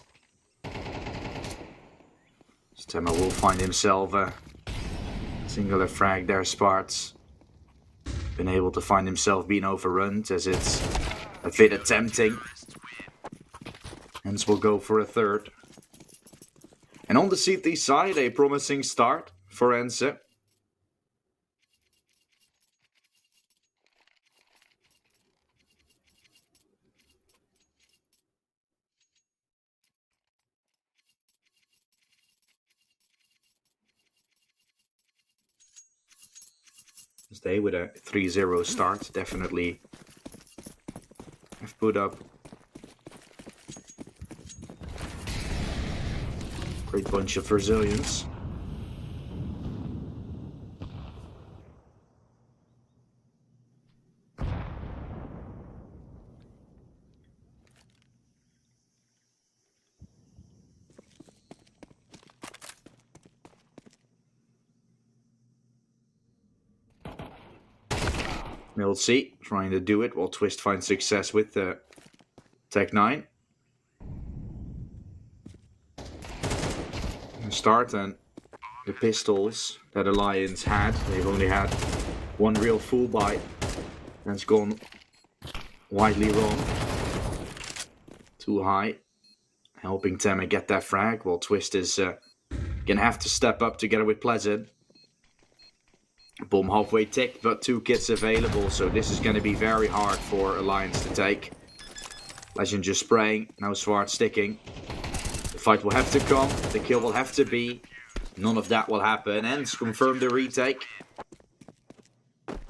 Stemma will find himself a singular frag there. Sparts been able to find himself being overrun as it's a bit attempting. Hence will go for a third. And on the CT side, a promising start for ENCE. They with a 3-0 start definitely have put up a great bunch of resilience. ENCE trying to do it while Twist finds success with the Tech 9. Start and the pistols that Alliance had, they've only had one real full buy. That's gone widely wrong. Too high. Helping Temme get that frag, while Twist is gonna have to step up together with Pleasant. Bomb halfway ticked, but 2 kits available, so this is gonna be very hard for Alliance to take. Legend just spraying, now Swart sticking. The fight will have to come, the kill will have to be. None of that will happen. ENCE confirm the retake.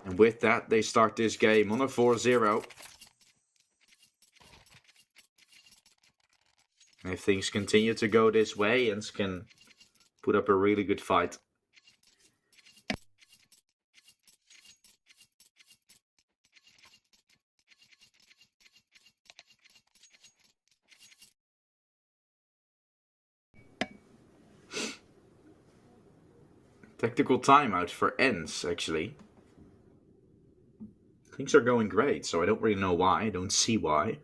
And with that, they start this game on a 4-0. And if things continue to go this way, ENCE can put up a really good fight. Tactical timeout for ENCE, actually. Things are going great, so I don't really know why. I don't see why.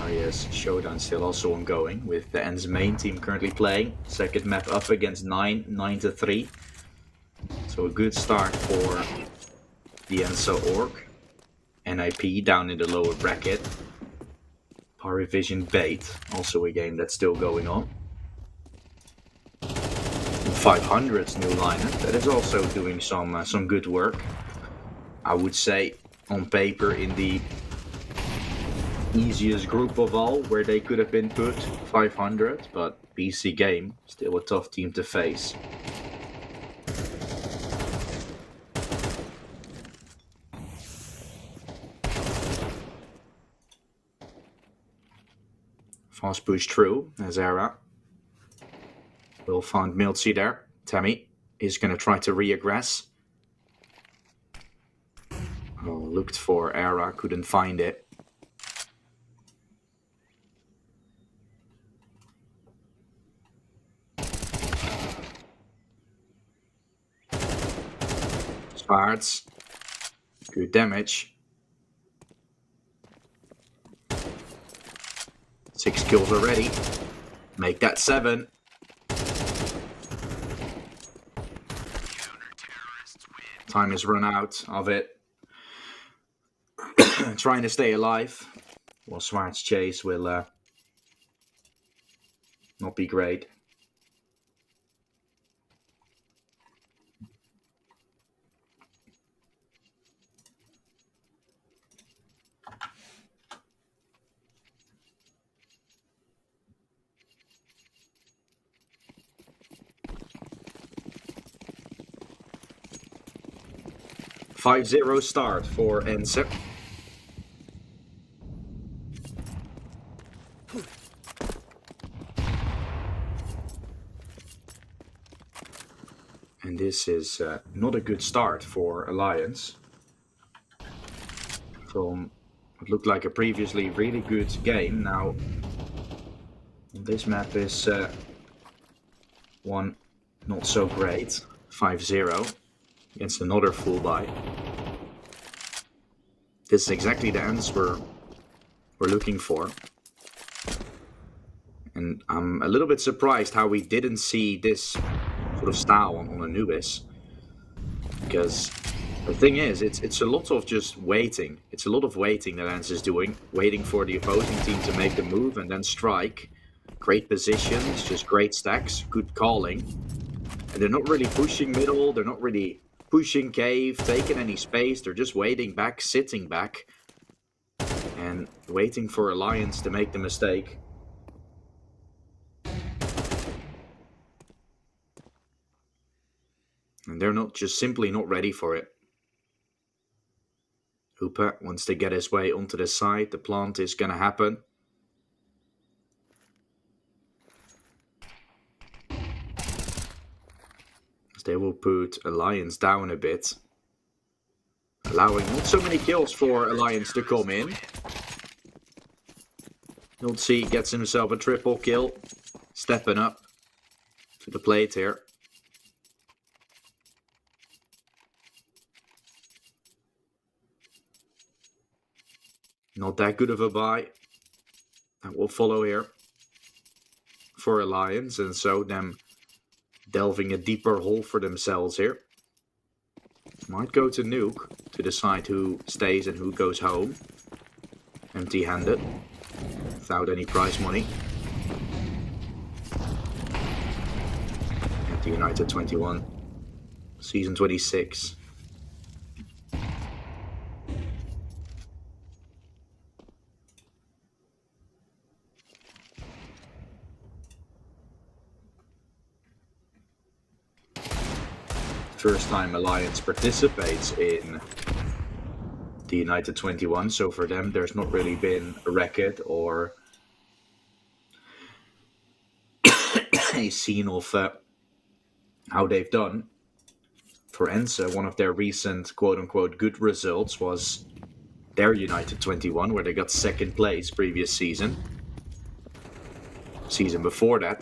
Yes, showdown still also ongoing, with the ENCE main team currently playing. Second map up against 9-3. So a good start for the ENCE org. NIP down in the lower bracket. Parivision Bait, also a game that's still going on. 500's new lineup, that is also doing some good work. I would say on paper in the easiest group of all where they could have been put, 500, but BC game, still a tough team to face. Fast push through as Era will find ENCE there. Temme is going to try to re-aggress. Oh, looked for Era, couldn't find it. Spards. Good damage. 6 kills already. Make that 7. Time has run out of it. Trying to stay alive. Well, Swart's chase will not be great. .5-0 start for ENCE. And this is not a good start for Alliance. From what looked like a previously really good game, now this map is one not so great. 5-0 against another full buy. This is exactly the ENCE we're looking for. And I'm a little bit surprised how we didn't see this sort of style on Anubis. Because the thing is, it's a lot of just waiting. It's a lot of waiting that ENCE is doing. Waiting for the opposing team to make the move and then strike. Great positions, just great stacks, good calling. And they're not really pushing middle, they're not really pushing cave, taking any space. They're just waiting back, sitting back. And waiting for Alliance to make the mistake. And they're not just simply not ready for it. Hooper wants to get his way onto the side. The plant is going to happen. As they will put Alliance down a bit. Allowing not so many kills for Alliance to come in. ENCE gets himself a triple kill. Stepping up to the plate here. Not that good of a buy. That will follow here for Alliance, and so them delving a deeper hole for themselves here. Might go to Nuke to decide who stays and who goes home. Empty-handed, without any prize money. At the United21, season 26. First time Alliance participates in the United21, so for them there's not really been a record or a scene of how they've done. For ENCE, one of their recent quote-unquote good results was their United21, where they got second place previous season. Season before that,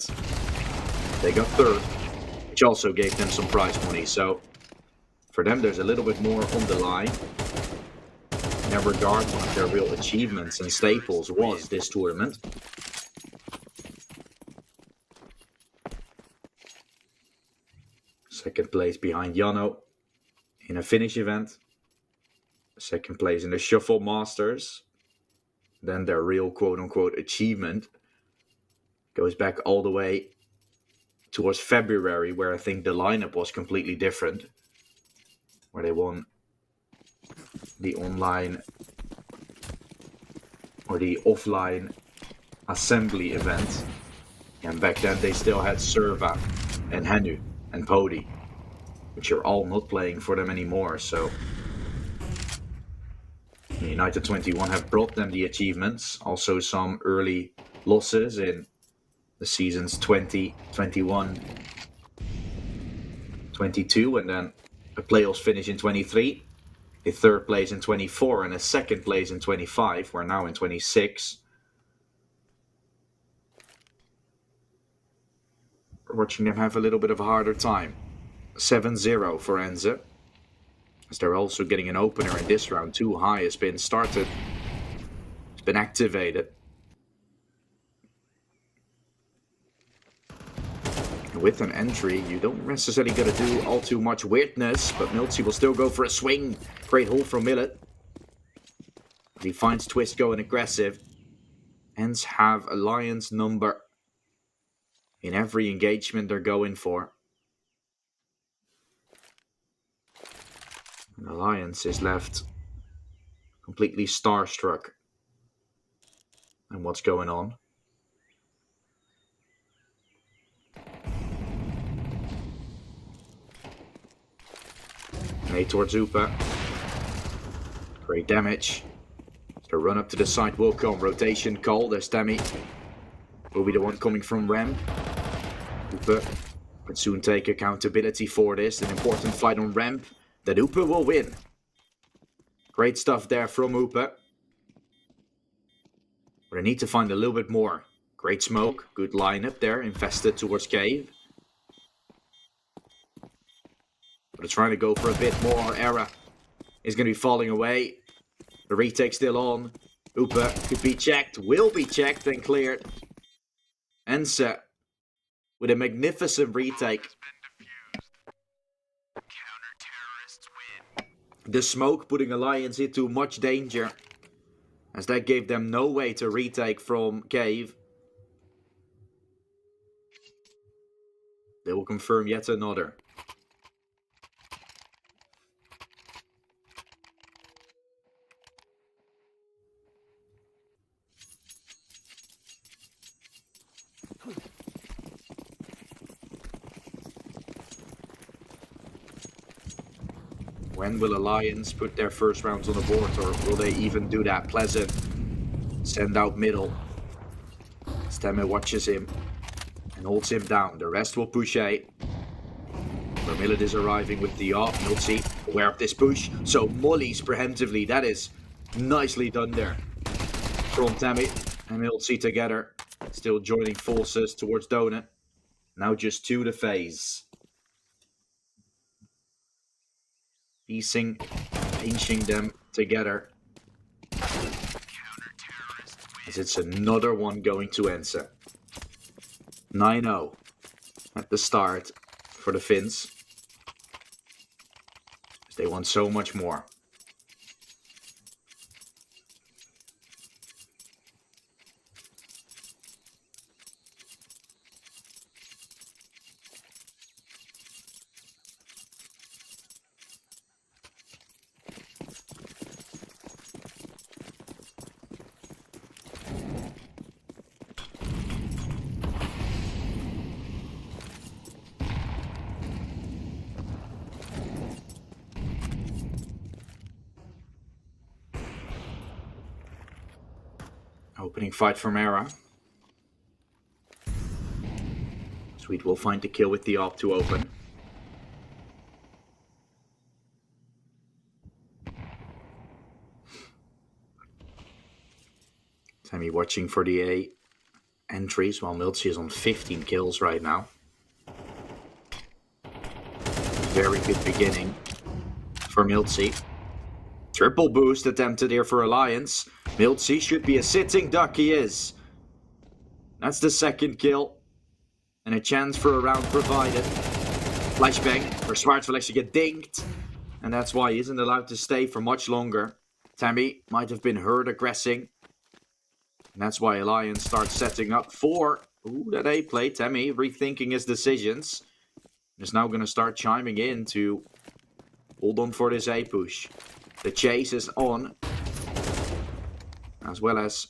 they got third, which also gave them some prize money. So for them, there's a little bit more on the line. In that regard, one of their real achievements and staples was this tournament. Second place behind Jano in a finish event. Second place in the Shuffle Masters. Then their real quote-unquote achievement goes back all the way towards February, where I think the lineup was completely different. Where they won the online or the offline assembly event. And back then they still had Serva and Hanu and Podi, which are all not playing for them anymore. So the United21 have brought them the achievements. Also some early losses in the seasons 20, 21, 22, and then a playoffs finish in 23, a third place in 24, and a second place in 25. We're now in 26. We're watching them have a little bit of a harder time. 7-0 for ENCE, as they're also getting an opener in this round. Too high has been started. It's been activated. With an entry, you don't necessarily got to do all too much weirdness, but Milty will still go for a swing. Great haul from Millet. He finds Twist going aggressive. ENCE have Alliance number in every engagement they're going for. And Alliance is left completely starstruck and what's going on. Made towards Upa. Great damage. The run up to the side will come. Rotation call. There's Tammy. Will be the one coming from Rem. Upa could soon take accountability for this. An important fight on ramp that Upa will win. Great stuff there from Upa. But I need to find a little bit more. Great smoke. Good lineup there. Invested towards cave. But it's trying to go for a bit more. Era is going to be falling away. The retake still on. Upa could be checked. Will be checked and cleared. ENCE with a magnificent retake. The smoke putting Alliance into much danger, as that gave them no way to retake from Cave. They will confirm yet another. When will Alliance put their first rounds on the board, or will they even do that? Pleasant. Send out middle. Stemme watches him and holds him down. The rest will push A. Vermillet is arriving with the AWP. Miltsy aware of this push. So mollies preemptively. That is nicely done there from Tammy and Miltsy together. Still joining forces towards Donut. Now just 2 to phase. Piecing, pinching them together. As it's another one going to ENCE. 9-0 at the start for the Finns. They want so much more. Opening fight from Era. Sweet will find the kill with the AWP to open. Tammy watching for the A entries, while Miltsy is on 15 kills right now. Very good beginning for Miltsy. Triple boost attempted here for Alliance. Miltsy should be a sitting duck, he is. That's the second kill. And a chance for a round provided. Flashbang for Swartz will actually get dinked. And that's why he isn't allowed to stay for much longer. Tammy might have been heard aggressing. And that's why Alliance starts setting up for that A play. Tammy rethinking his decisions. Is now going to start chiming in to hold on for this A push. The chase is on. As well as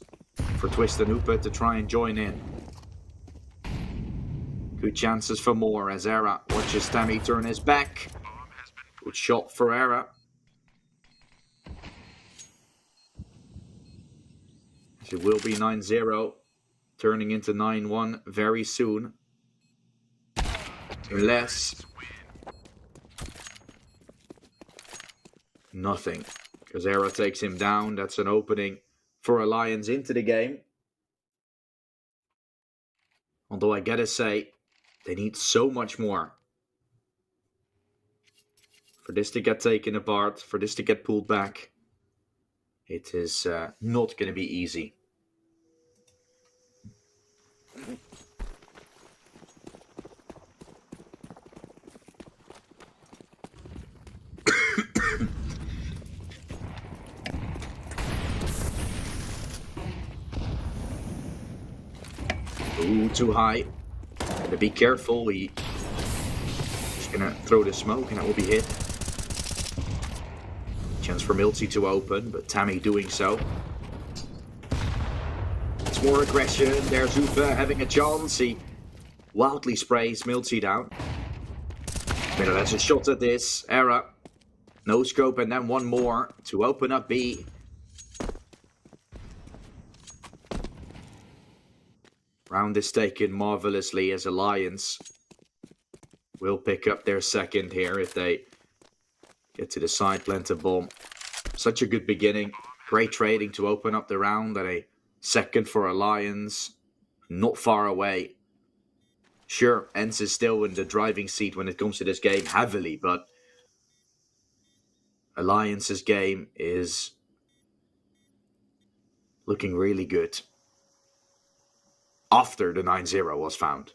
for Twist and Hooper to try and join in. Good chances for more as Era watches Tammy turn his back. Good shot for Era. It will be 9-0. Turning into 9-1 very soon. Unless nothing. Because Era takes him down. That's an opening for Alliance into the game. Although I gotta say, they need so much more. For this to get taken apart, for this to get pulled back. It is not going to be easy. Ooh, too high. Gotta be careful. He's gonna throw the smoke and that will be hit. Chance for Miltsy to open, but Tammy doing so. It's more aggression. There's Ufa having a chance. He wildly sprays Miltsy down. Miller has a shot at this. Era. No scope and then one more to open up B. Round is taken marvelously as Alliance will pick up their second here if they get to the side, plant a bomb. Such a good beginning. Great trading to open up the round and a second for Alliance. Not far away. Sure, ENCE is still in the driving seat when it comes to this game heavily, but Alliance's game is looking really good. after the 9-0 was found.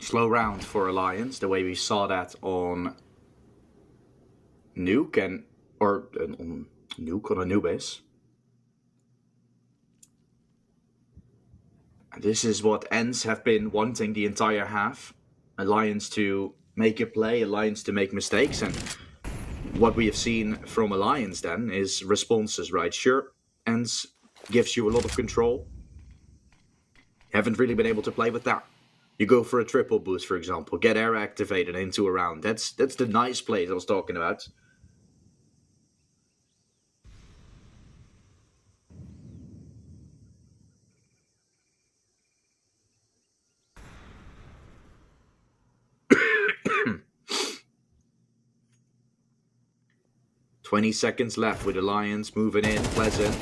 Slow round for Alliance, the way we saw that on Nuke on Nuke on Anubis. And this is what ENCE have been wanting the entire half. Alliance to make a play, Alliance to make mistakes, and what we have seen from Alliance then is responses, right? Sure, ENCE gives you a lot of control. Haven't really been able to play with that. You go for a triple boost, for example, get air activated into a round. That's the nice plays I was talking about. $20 left with Alliance moving in. Pleasant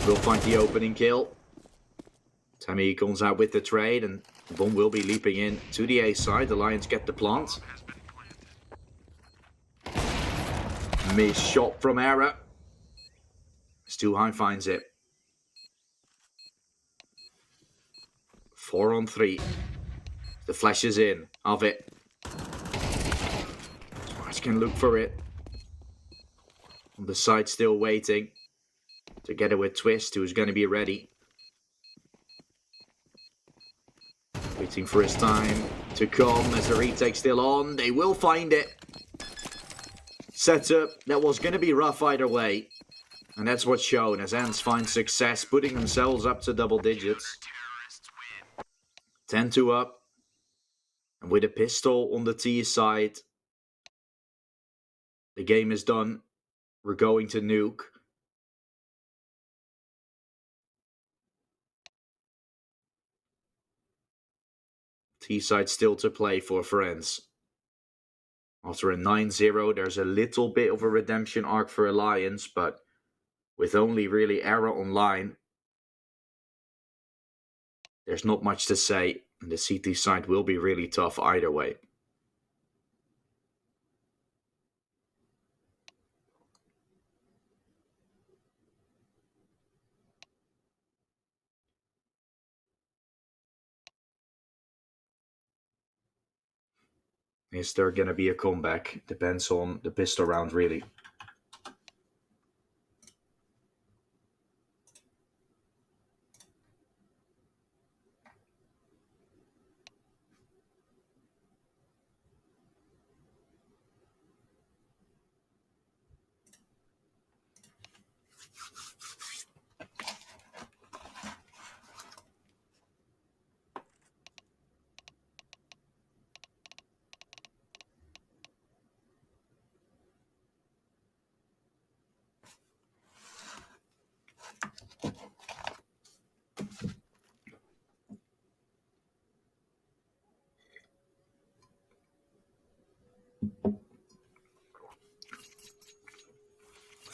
will find the opening kill. Tammy comes out with the trade, and the bomb will be leaping in to the A side. The Lions get the plant. Missed shot from Era. Stu High finds it. 4 on 3. The flash is in of it. Sparks can look for it. On the side, still waiting. Together with Twist, who's going to be ready. Waiting for his time to come as the retake still on. They will find it. Setup that was going to be rough either way. And that's what's shown as ENCE finds success, putting themselves up to double digits. 10-2 up. And with a pistol on the T side, the game is done. We're going to Nuke. T side still to play for ENCE. After a 9-0, there's a little bit of a redemption arc for Alliance, but with only really Era online, there's not much to say, and the CT side will be really tough either way. Is there going to be a comeback? Depends on the pistol round, really.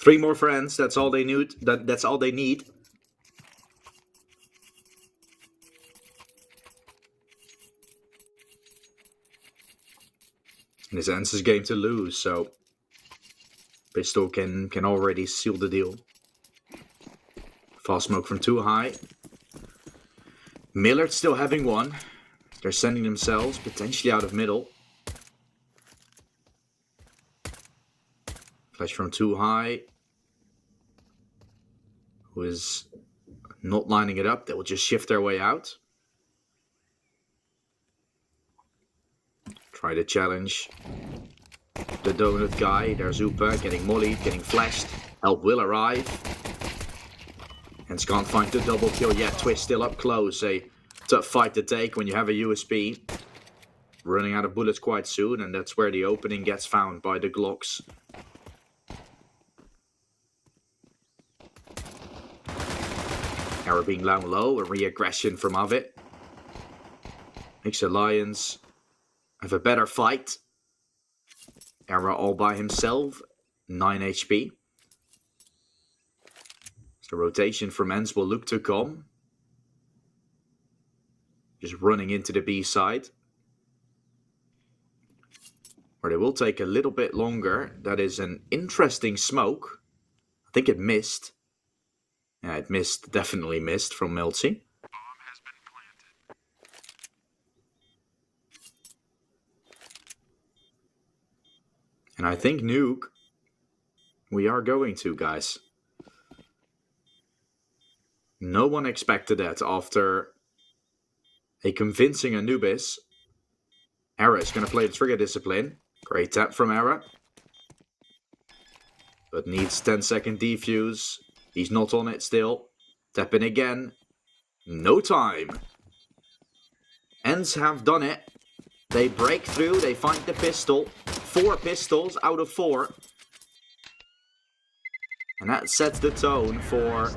3 more friends, that's all they need. That's all they need. And it's ENCE's game to lose, so Pistol can already seal the deal. Fast smoke from too high. Millard's still having one. They're sending themselves potentially out of middle. Flash from too high. Who is not lining it up. They will just shift their way out. Try to challenge the donut guy. There's Upa getting mollied, getting flashed. Help will arrive. ENCE can't find the double kill yet. Twist still up close. A tough fight to take when you have a USP. Running out of bullets quite soon, and that's where the opening gets found by the Glocks. Error being down low, a re-aggression from Avid. Makes Alliance have a better fight. Error all by himself, 9 HP. The rotation from ENCE will look to come. Just running into the B side. Where they will take a little bit longer. That is an interesting smoke. I think it missed. Yeah, it missed, definitely missed from Meltzy. And I think Nuke, we are going to, guys. No one expected that after a convincing Anubis. Era is going to play the trigger discipline. Great tap from Era. But needs 10-second defuse. He's not on it still. Tapping again. No time. ENCE have done it. They break through. They find the pistol. 4 pistols out of 4. And that sets the tone for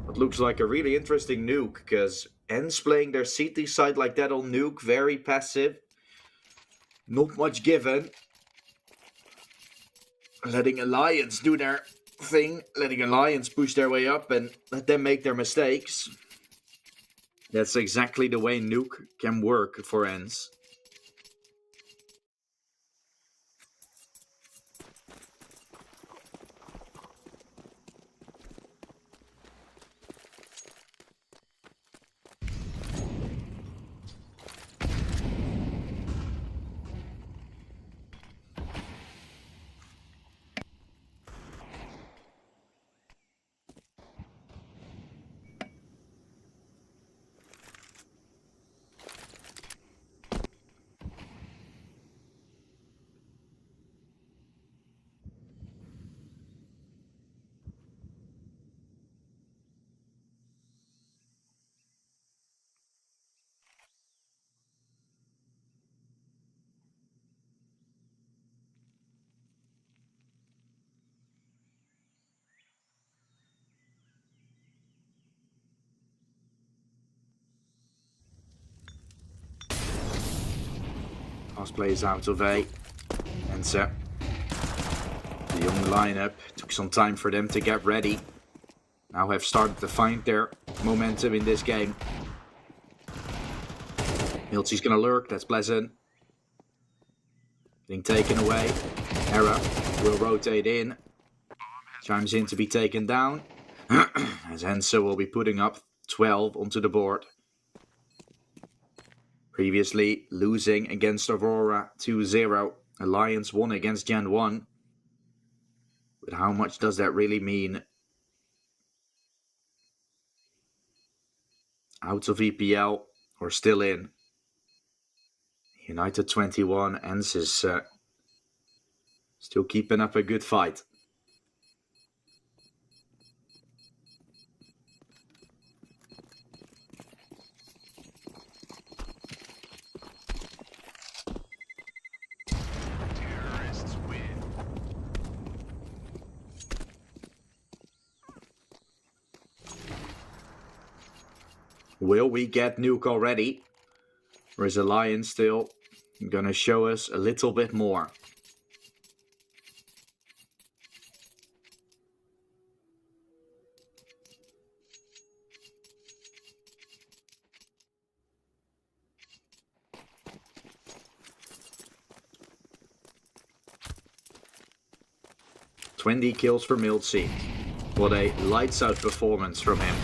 what looks like a really interesting Nuke. Because ENCE playing their CT side like that on Nuke. Very passive. Not much given. Letting Alliance do their thing. Letting Alliance push their way up and let them make their mistakes. That's exactly the way Nuke can work for ENCE. Last plays out of A. ENCE. The young lineup took some time for them to get ready. Now have started to find their momentum in this game. Miltzy's gonna lurk, that's pleasant. Being taken away. Era will rotate in. Chimes in to be taken down. As ENCE will be putting up 12 onto the board. Previously losing against Aurora 2-0. Alliance won against Gen 1. But how much does that really mean? Out of EPL or still in? United21, ENCE is still keeping up a good fight. Will we get Nuke already? Or is Alliance still gonna show us a little bit more? 20 kills for ENCE. What a lights out performance from him.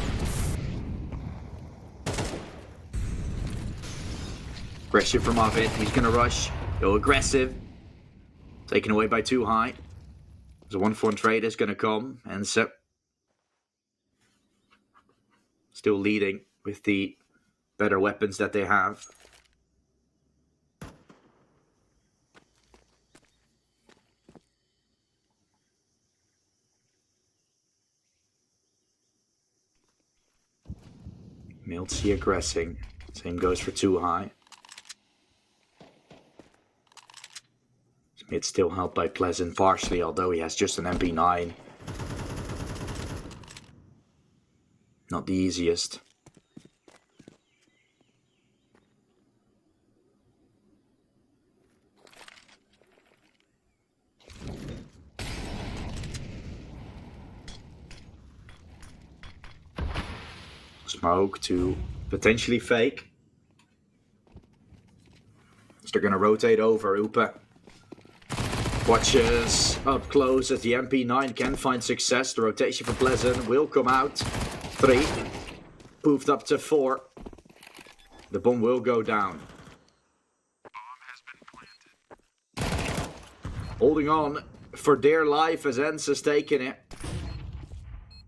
Pressure from Ovid. He's going to rush. Go aggressive. Taken away by too high. The 1-4 trade is going to come. And so still leading with the better weapons that they have. ENCE aggressing. Same goes for too high. Smith still helped by Pleasant partially, although he has just an MP9. Not the easiest. Smoke to potentially fake. So they're going to rotate over. Upa watches up close as the MP9 can find success. The rotation for Pleasant will come out. 3. Poofed up to 4. The bomb will go down. Holding on for dear life as ENCE has taken it.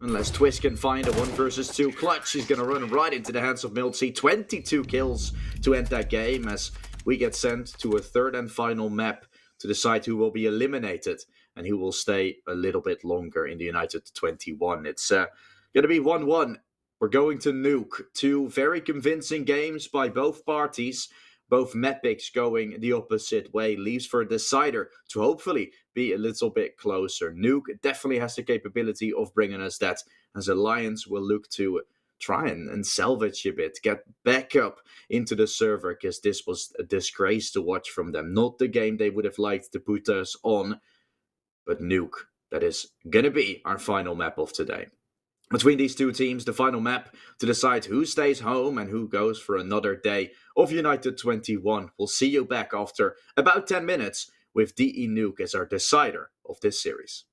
Unless Twist can find a 1 versus 2 clutch, he's going to run right into the hands of ENCE. 22 kills to end that game as we get sent to a third and final map to decide who will be eliminated and who will stay a little bit longer in the United21. It's going to be 1-1. We're going to Nuke. 2 very convincing games by both parties. Both map picks going the opposite way. Leaves for a decider to hopefully be a little bit closer. Nuke definitely has the capability of bringing us that, as Alliance will look to try and salvage a bit. Get back up into the server, because this was a disgrace to watch from them. Not the game they would have liked to put us on, but Nuke. That is going to be our final map of today. Between these two teams, the final map to decide who stays home and who goes for another day of United21. We'll see you back after about 10 minutes with DE Nuke as our decider of this series.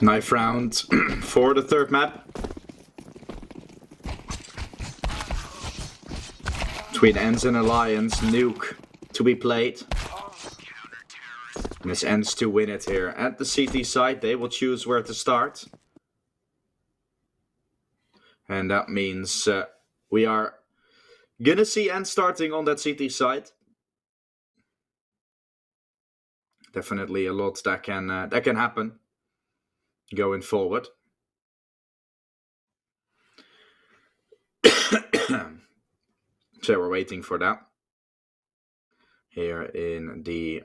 Knife round for the third map. Between ENCE and Alliance, Nuke to be played. And it's ENCE to win it here. At the CT side, they will choose where to start. And that means we are gonna see ENCE starting on that CT side. Definitely a lot that can happen going forward. So we're waiting for that. Here in the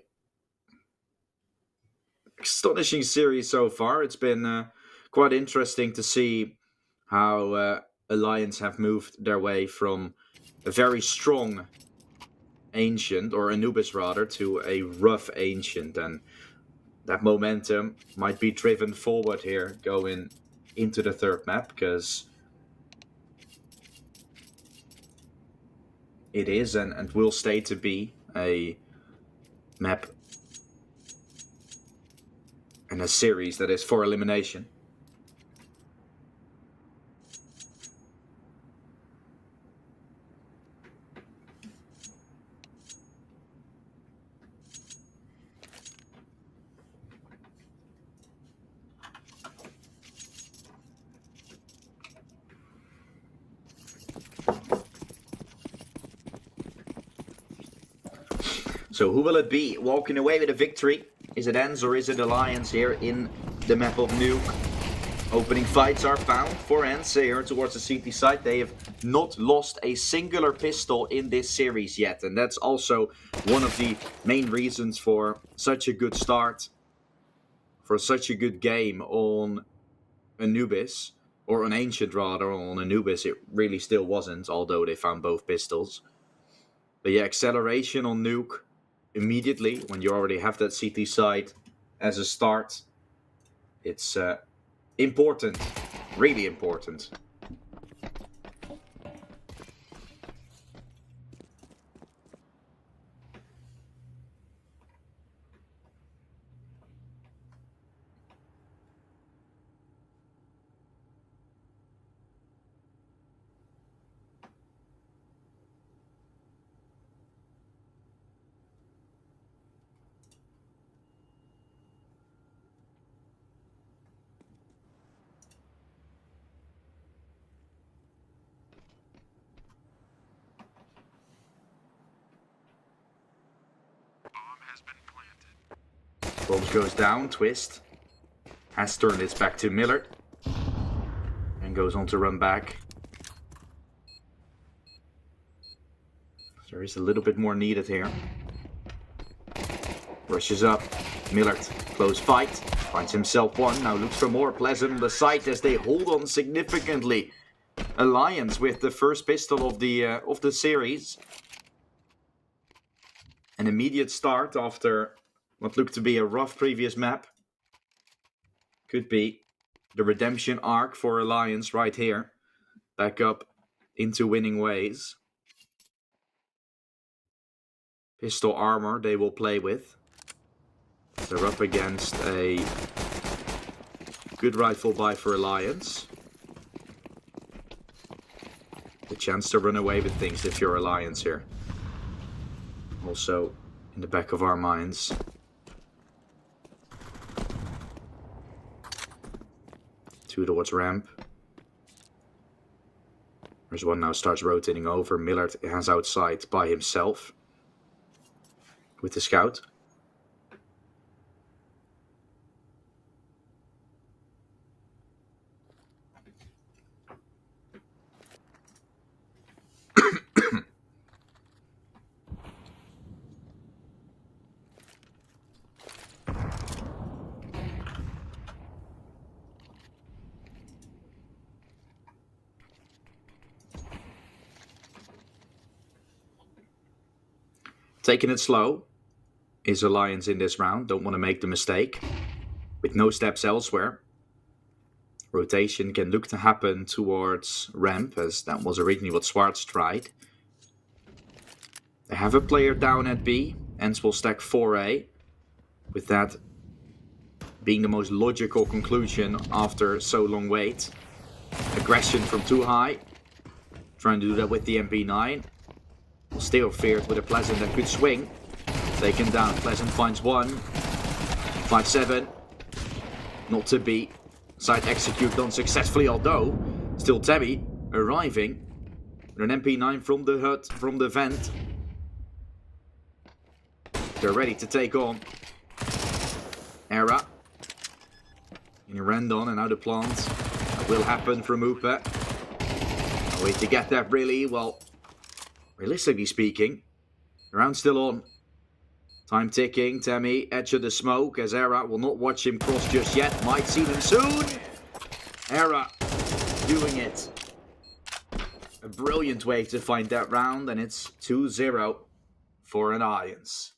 astonishing series so far. It's been quite interesting to see how Alliance have moved their way from a very strong Ancient, or Anubis rather, to a rough Ancient. And that momentum might be driven forward here going into the third map, because it is and will stay to be a map and a series that is for elimination. So who will it be walking away with a victory? Is it ENCE or is it Alliance here in the map of Nuke? Opening fights are found for ENCE here towards the CT side. They have not lost a singular pistol in this series yet. And that's also one of the main reasons for such a good start. For such a good game on Anubis. Or an Ancient rather, on Anubis it really still wasn't. Although they found both pistols. But yeah, acceleration on Nuke. Immediately, when you already have that CT side as a start, it's important, really important. Bombs goes down, Twist. Has turned its back to Miller. And goes on to run back. There is a little bit more needed here. Rushes up. Millard, close fight. Finds himself one. Now looks for more. Pleasant on the side as they hold on significantly. Alliance with the first pistol of the series. An immediate start after what looked to be a rough previous map. Could be the redemption arc for Alliance right here. Back up into winning ways. Pistol armor they will play with. They're up against a good rifle buy for Alliance. The chance to run away with things if you're Alliance here. Also in the back of our minds. Two towards ramp. There's one now starts rotating over. Millard has outside by himself. With the scout. Taking it slow is Alliance in this round. Don't want to make the mistake. With no steps elsewhere. Rotation can look to happen towards ramp, as that was originally what Swartz tried. They have a player down at B. ENCE will stack 4A. With that being the most logical conclusion after so long wait. Aggression from too high. Trying to do that with the MP9. Still feared with a Pleasant that could swing. Taken down. Pleasant finds one. 5-7. Not to be. Side execute done successfully, although still Tabby arriving with an MP9 from the hut, from the vent. They're ready to take on Era. In Randon and now the plant. That will happen from Upe. A way to get that really, well, realistically speaking. The round's still on. Time ticking. Tammy, edge of the smoke as Era will not watch him cross just yet. Might see them soon. Era doing it. A brilliant way to find that round, and it's 2-0 for an ENCE.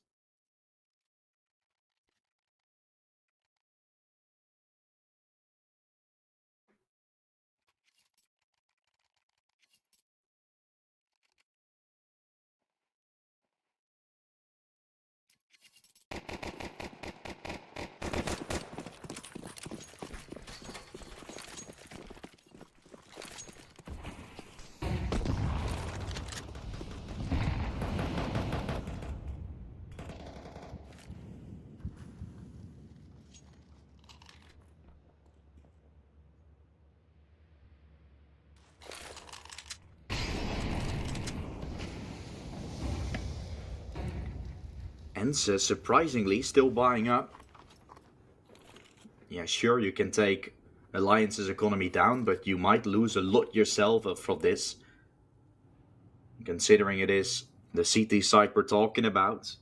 ENCE surprisingly still buying up. Yeah, sure, you can take Alliance's economy down, but you might lose a lot yourself from this. Considering it is the CT site we're talking about.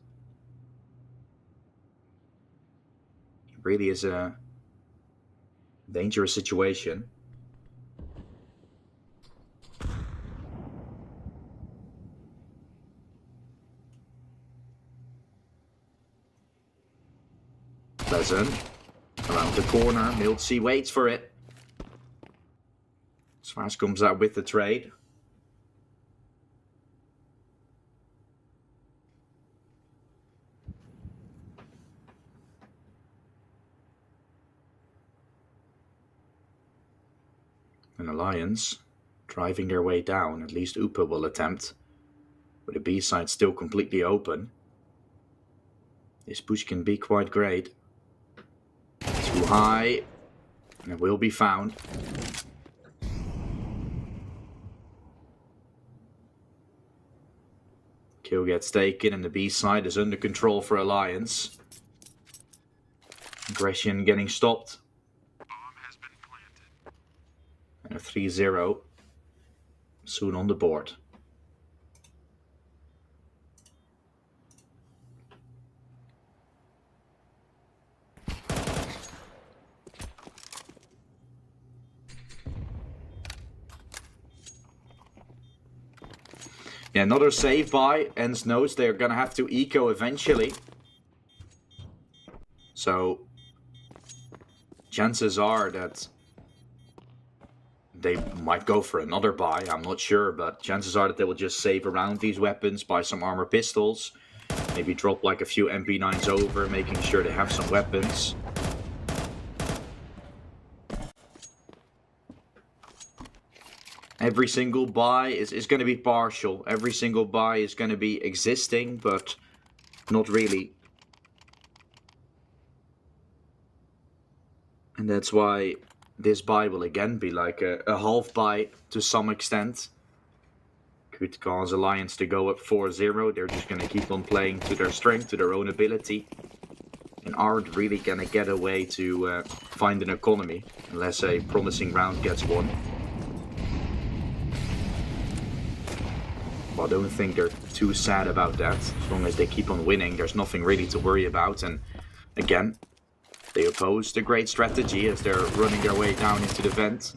It really is a dangerous situation. Pleasant. Around the corner. Miltsy waits for it. Svars comes out with the trade. An Alliance driving their way down. At least Upa will attempt. With the B side still completely open. This push can be quite great. Too high. And it will be found. Kill gets taken and the B side is under control for Alliance. Aggression getting stopped. And a 3-0 soon on the board. Yeah, another save by ENCE knows they're gonna have to eco eventually. So chances are that they might go for another buy, I'm not sure, but chances are that they will just save around these weapons, buy some armor pistols, maybe drop like a few MP9s over, making sure they have some weapons. Every single buy is going to be partial. Every single buy is going to be existing, but not really. And that's why this buy will again be like a half buy to some extent. Could cause Alliance to go up 4-0. They're just going to keep on playing to their strength, to their own ability. And aren't really going to get a way to find an economy. Unless a promising round gets won. Well, I don't think they're too sad about that. As long as they keep on winning, there's nothing really to worry about. And again, they oppose the great strategy as they're running their way down into the vent.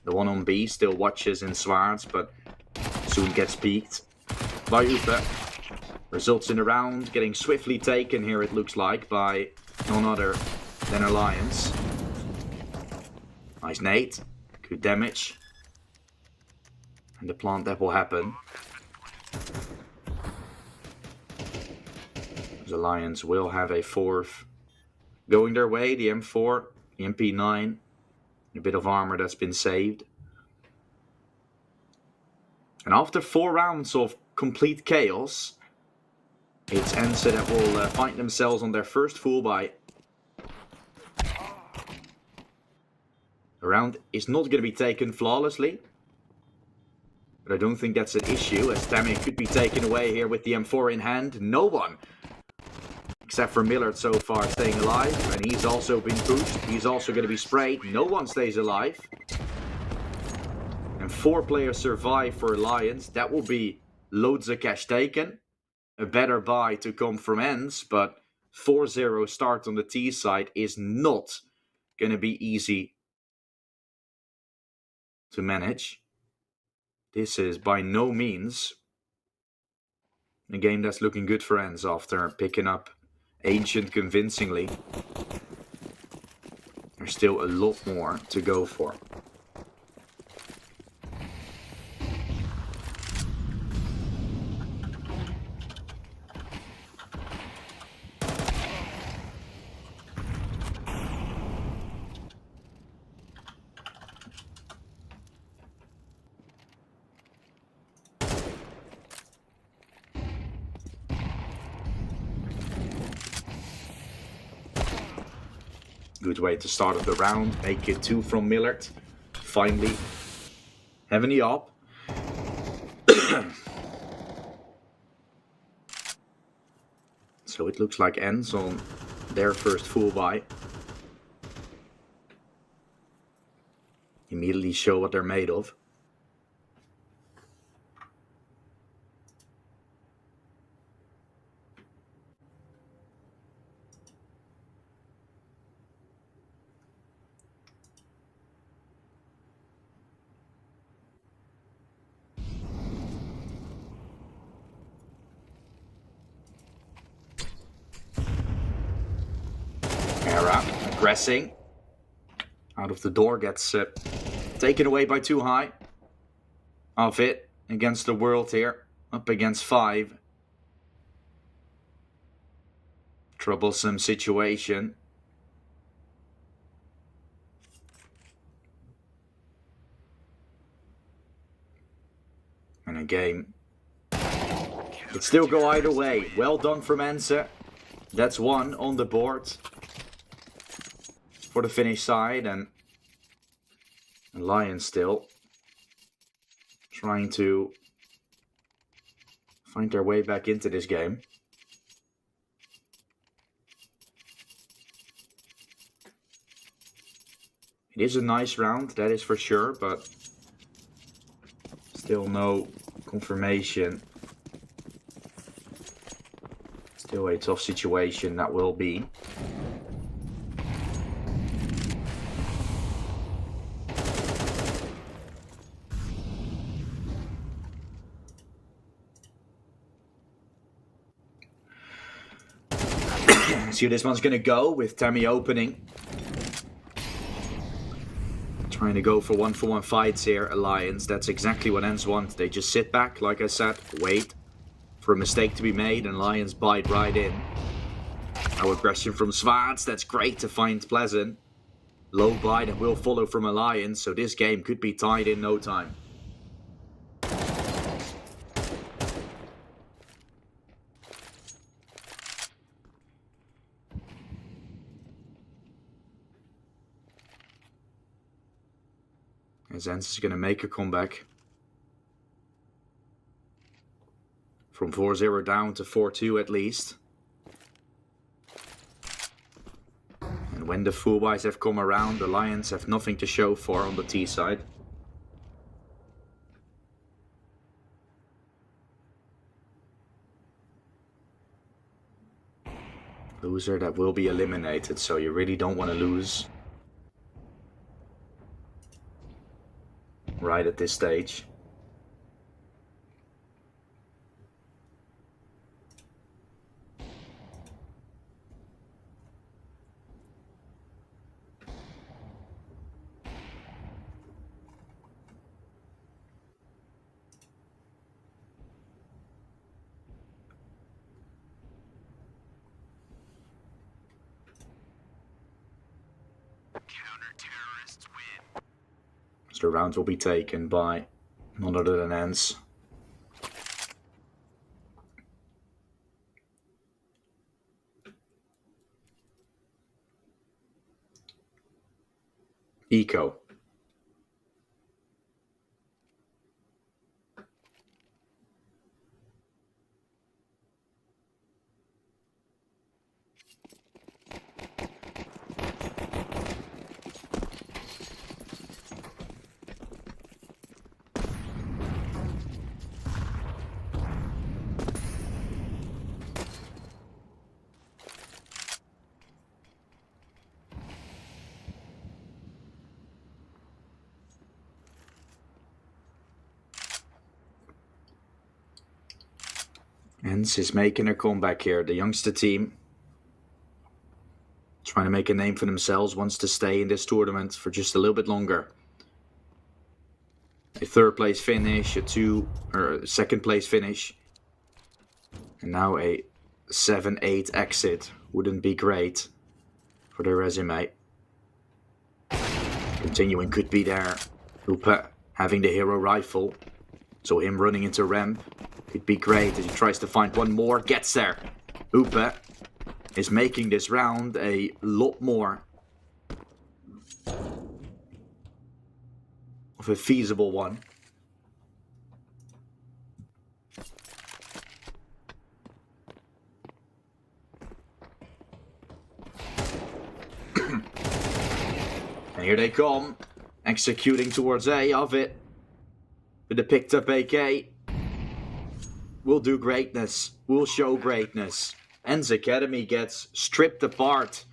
The one on B still watches in Swartz, but soon gets peeked by Upe. Results in a round getting swiftly taken here, it looks like, by none other than Alliance. Nice nade. Good damage. And the plant that will happen. Alliance will have a fourth going their way. The M4, the MP9, a bit of armor that's been saved. And after 4 rounds of complete chaos, it's ENCE that will find themselves on their first full buy. The round is not going to be taken flawlessly, but I don't think that's an issue, as Tammy could be taken away here with the M4 in hand. No one, except for Millard so far, staying alive, and he's also been pushed. He's also going to be sprayed. No one stays alive. And 4 players survive for Alliance. That will be loads of cash taken. A better buy to come from ENCE, but 4-0 start on the T side is not going to be easy to manage. This is by no means a game that's looking good for ENCE after picking up Ancient convincingly. There's still a lot more to go for. Good way to start of the round. Make it 2 from Millard. Finally having the op. So it looks like ENCE on their first full buy. Immediately show what they're made of. Pressing out of the door, gets taken away by too high. Of it against the world here, up against 5. Troublesome situation. And a game. It still go either way. Well done from ENCE. That's 1 on the board for the Finnish side, and Lions still trying to find their way back into this game. It is a nice round, that is for sure, but still no confirmation. Still a tough situation that will be. See how this one's going to go with Tammy opening. Trying to go for one fights here, Alliance. That's exactly what ENCE want. They just sit back, like I said, wait for a mistake to be made, and Lions bite right in. No aggression from Svarts. That's great to find Pleasant. Low bite and will follow from Alliance, so this game could be tied in no time. As ENCE is going to make a comeback. From 4-0 down to 4-2 at least. And when the full buys have come around, the Lions have nothing to show for on the T side. Loser that will be eliminated, so you really don't want to lose right at this stage. So the round will be taken by none other than ENCE. Eco. ENCE is making a comeback here. The youngster team, trying to make a name for themselves, wants to stay in this tournament for just a little bit longer. A third place finish, a second place finish, and now a 7-8 exit wouldn't be great for their resume. Continuing could be there. Upa having the hero rifle, so him running into ramp could be great as he tries to find one more, gets there. Upa is making this round a lot more of a feasible one. And here they come, executing towards A of it. With the picked up AK. We'll do greatness. We'll show greatness. ENCE Academy gets stripped apart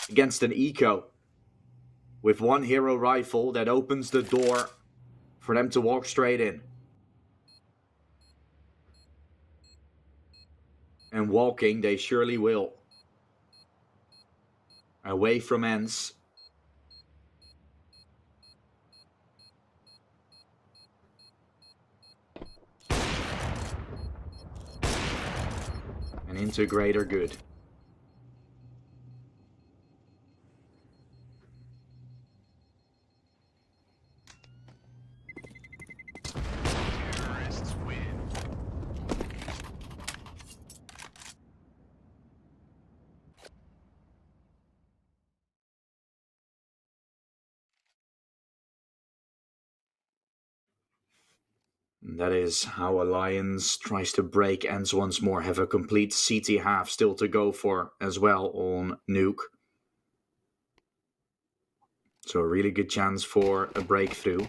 against an eco. With one hero rifle that opens the door for them to walk straight in. And walking they surely will. Away from ENCE. And into greater good. That is how Alliance tries to break ENCE once more. Have a complete CT half still to go for as well on Nuke. So a really good chance for a breakthrough.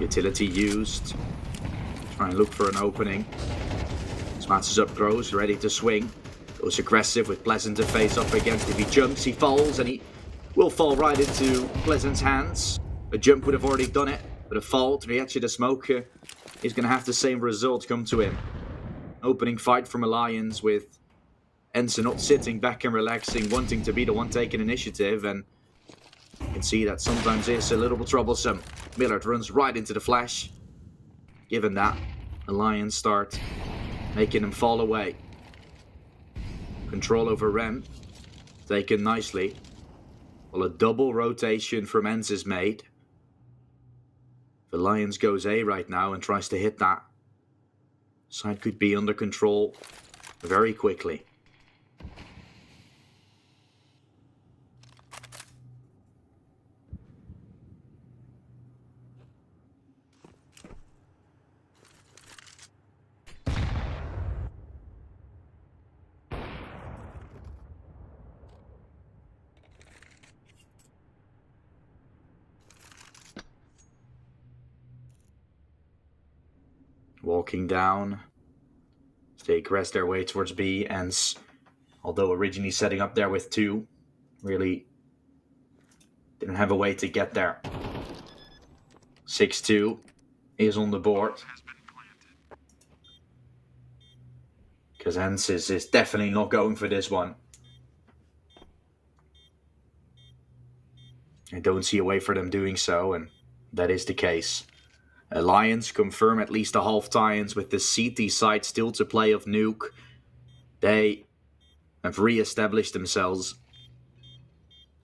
Utility used. Try and look for an opening. Smatches up throws, ready to swing. Goes aggressive with Pleasant to face up against. If he jumps, he falls, and he will fall right into Pleasant's hands. A jump would have already done it, but a fall to the edge of the smoke is going to have the same result come to him. Opening fight from Alliance with ENCE not sitting back and relaxing, wanting to be the one taking initiative, and you can see that sometimes it's a little bit troublesome. Millard runs right into the flash. Given that, Alliance start making him fall away. Control over ramp, taken nicely. Well, a double rotation from ENCE is made. The Lions goes A right now and tries to hit that. Side could be under control very quickly. Walking down. They crest their way towards B. ENCE, although originally setting up there with 2, really didn't have a way to get there. 6-2 is on the board. Because ENCE is definitely not going for this one. I don't see a way for them doing so, and that is the case. Alliance confirm at least the half tie-ins with the CT side still to play of Nuke. They have re-established themselves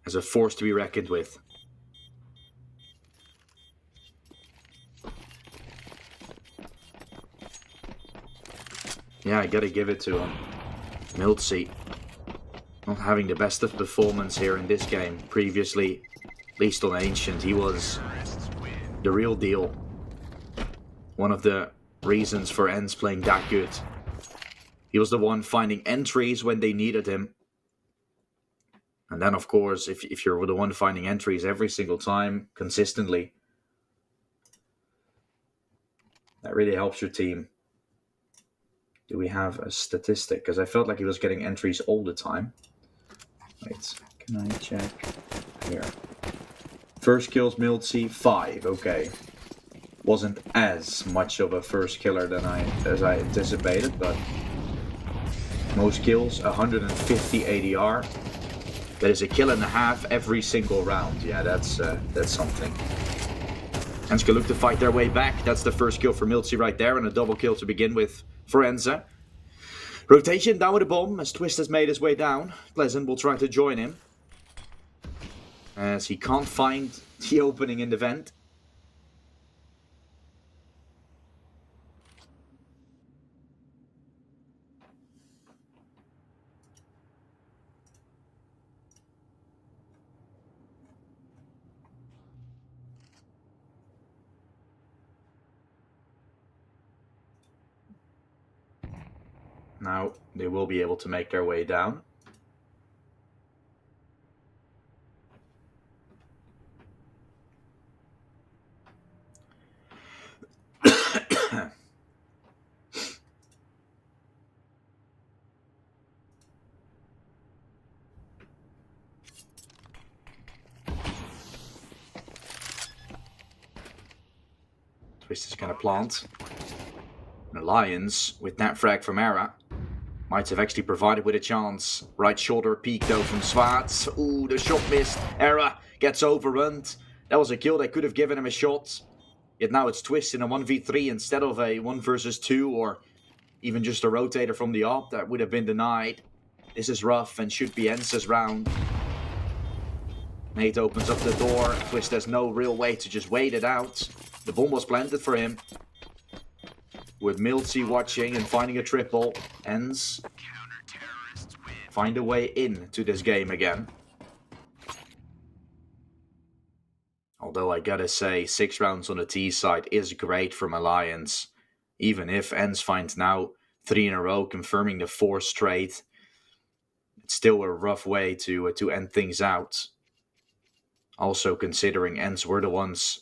as a force to be reckoned with. Yeah, I gotta give it to him. ENCE not having the best of performance here in this game. Previously, at least on Ancient, he was the real deal. One of the reasons for ENCE playing that good. He was the one finding entries when they needed him. And then, of course, if you're the one finding entries every single time, consistently, that really helps your team. Do we have a statistic? Because I felt like he was getting entries all the time. Wait, can I check? Here. First kills, ENCE, 5. Okay. Wasn't as much of a first killer as I anticipated, but most kills, 150 ADR. That is a kill and a half every single round. Yeah, that's something. ENCE can look to fight their way back. That's the first kill for ENCE right there, and a double kill to begin with for ENCE. Rotation down with a bomb as Twist has made his way down. Pleasant will try to join him, as he can't find the opening in the vent. Now they will be able to make their way down. Twist is going to plant. An Alliance with that frag from Era might have actually provided with a chance. Right shoulder peek though from Zwaards. Ooh, the shot missed. Era gets overrun. That was a kill that could have given him a shot. Yet now it's Twist in a 1v3 instead of a 1 versus 2 or even just a rotator from the op that would have been denied. This is rough and should be ENCE's round. Nate opens up the door. Twist has no real way to just wait it out. The bomb was planted for him. With ENCE watching and finding a triple, ENCE find a way into this game again. Although I gotta say, 6 rounds on the T side is great from Alliance. Even if ENCE finds now 3 in a row, confirming the 4 straight, it's still a rough way to end things out. Also considering ENCE were the ones,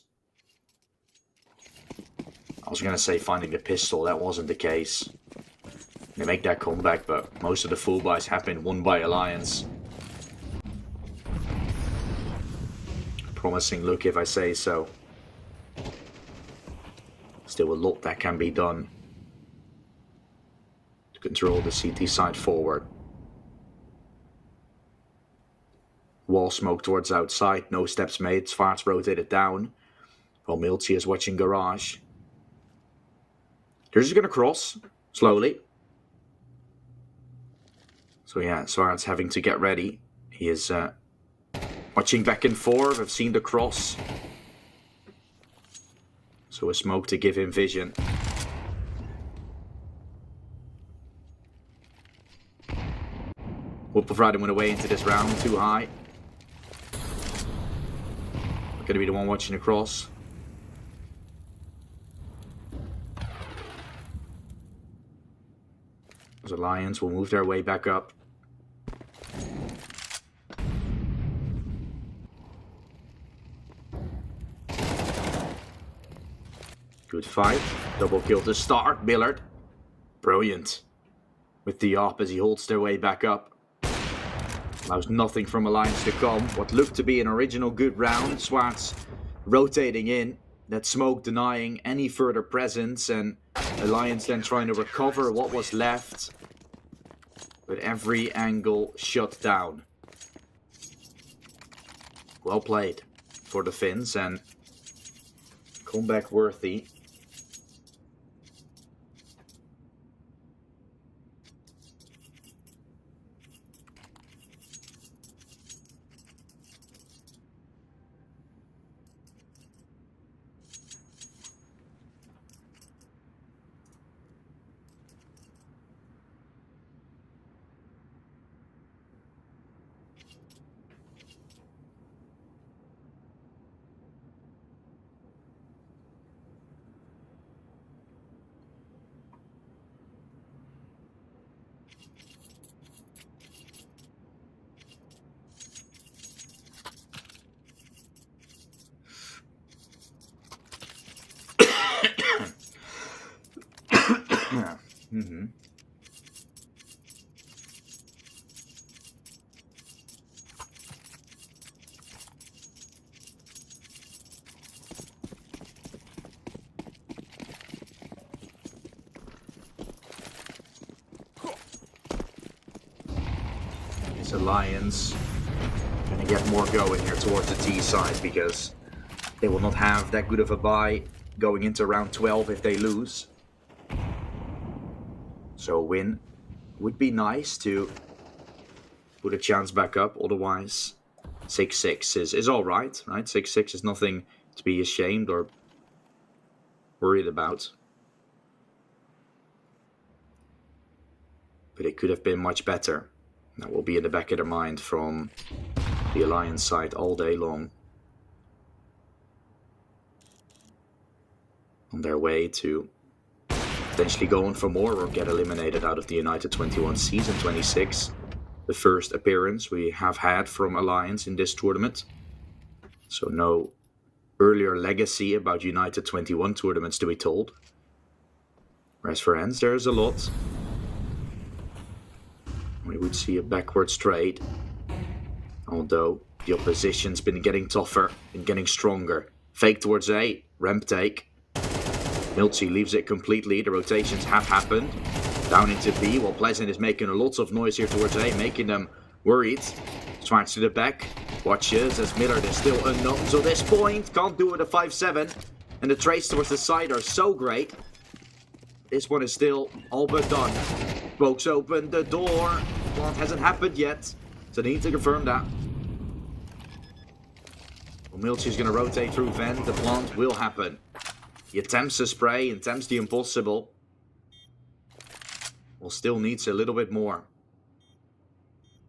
I was going to say finding the pistol, that wasn't the case. They make that comeback, but most of the full buys have been won by Alliance. Promising look if I say so. Still a lot that can be done to control the CT side forward. Wall smoke towards outside, no steps made, Zwaards rotated down. While ENCE is watching garage. They're just going to cross, slowly. So yeah, Zwaards having to get ready. He is watching back and forth. I've seen the cross. So a smoke to give him vision. Will provide him with a way into this round, too high. Going to be the one watching the cross. Those Alliance will move their way back up. Good fight. Double kill to start. Billard. Brilliant. With the op as he holds their way back up. Allows nothing from Alliance to come. What looked to be an original good round. Zwaards rotating in. That smoke denying any further presence. And Alliance then trying to recover what was left. With every angle shut down. Well played for the Finns. And Comeback worthy. Mm-hmm. This Alliance gonna get more going here towards the T side because they will not have that good of a buy going into round 12 if they lose. So a win would be nice to put a chance back up. Otherwise, 6-6 is alright, right? 6-6 is nothing to be ashamed or worried about. But it could have been much better. That will be in the back of their mind from the Alliance side all day long. On their way to potentially going for more or get eliminated out of the United21 Season 26. The first appearance we have had from Alliance in this tournament. So no earlier legacy about United21 tournaments to be told. Whereas for ENCE there's a lot. We would see a backwards trade. Although the opposition's been getting tougher and getting stronger. Fake towards A, ramp take. Miltsy leaves it completely, the rotations have happened. Down into B, while Pleasant is making a lot of noise here towards A, making them worried. Smarts to the back, watches as Miller is still unknown to this point. Can't do it a 5-7. And the trades towards the side are so great. This one is still all but done. Pokes open the door. Plant hasn't happened yet, so they need to confirm that. Well, Miltsy is going to rotate through vent, the plant will happen. He attempts a spray, attempts the impossible. Well, still needs a little bit more.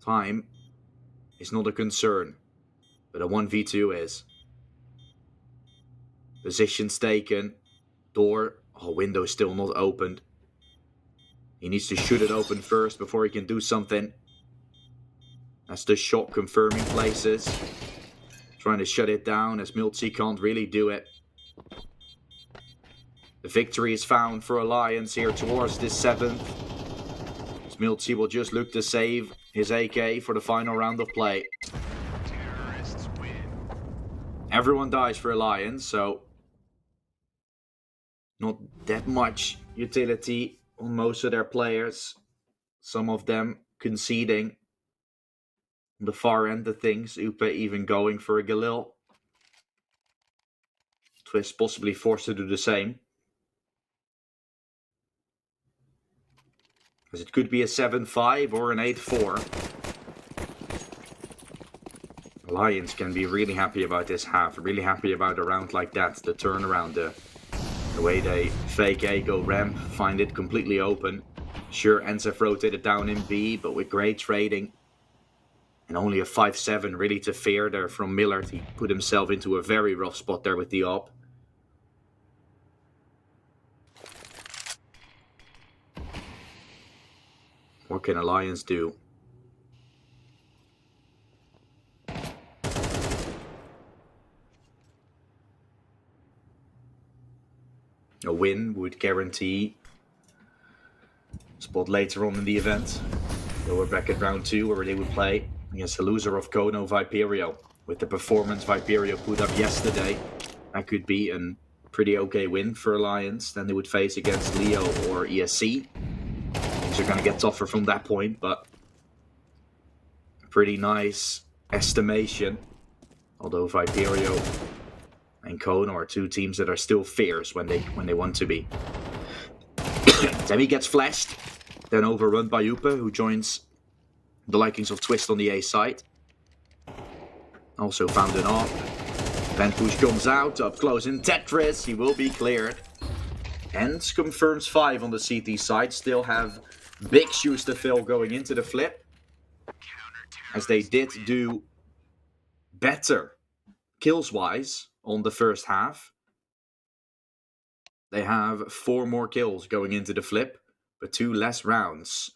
Time is not a concern, but a 1v2 is. Position's taken. Door, window still not opened. He needs to shoot it open first before he can do something. That's the shot confirming places. Trying to shut it down as Miltsy can't really do it. The victory is found for Alliance here towards this 7th. Miltsy will just look to save his AK for the final round of play. Terrorists win. Everyone dies for Alliance, so not that much utility on most of their players. Some of them conceding on the far end of things. Upe even going for a Galil. Twist possibly forced to do the same. As it could be a 7-5 or an 8-4. Alliance can be really happy about this half. Really happy about a round like that. The turnaround, the way they fake A, go ramp, find it completely open. Sure, ENCE have rotated down in B, but with great trading. And only a 5-7 really to fear there from Millard. He put himself into a very rough spot there with the op. What can Alliance do? A win would guarantee spot later on in the event. So we're back at round 2 where they would play against the loser of Kono Viperio. With the performance Viperio put up yesterday, that could be a pretty okay win for Alliance. Then they would face against Leo or ESC. Things are going to get tougher from that point, but a pretty nice estimation. Although Viperio and Kona are two teams that are still fierce when they want to be. Demi gets flashed, then overrun by Upe, who joins the likings of Twist on the A side. Also found an op. Push comes out, up close in Tetris, he will be cleared. ENCE confirms 5 on the CT side, still have big shoes to fill going into the flip. As they did do better kills-wise on the first half. They have 4 more kills going into the flip, but 2 less rounds.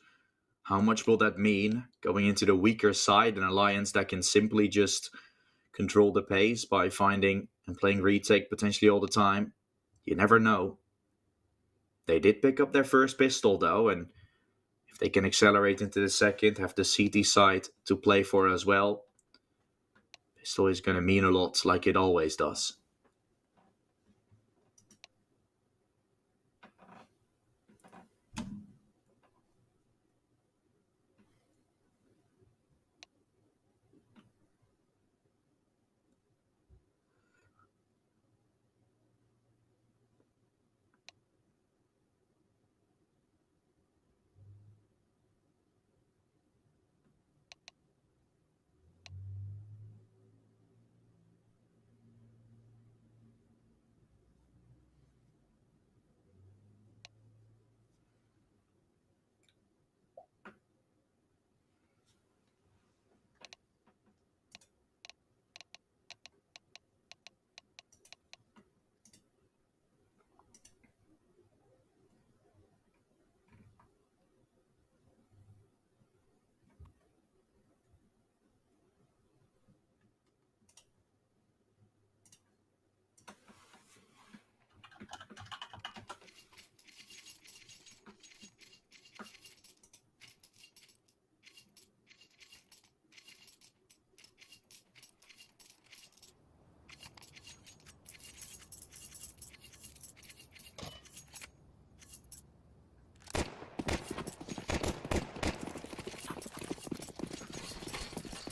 How much will that mean going into the weaker side, an alliance that can simply just control the pace by finding and playing retake potentially all the time? You never know. They did pick up their first pistol though, and if they can accelerate into the second, have the CT side to play for as well, pistol is going to mean a lot, like it always does.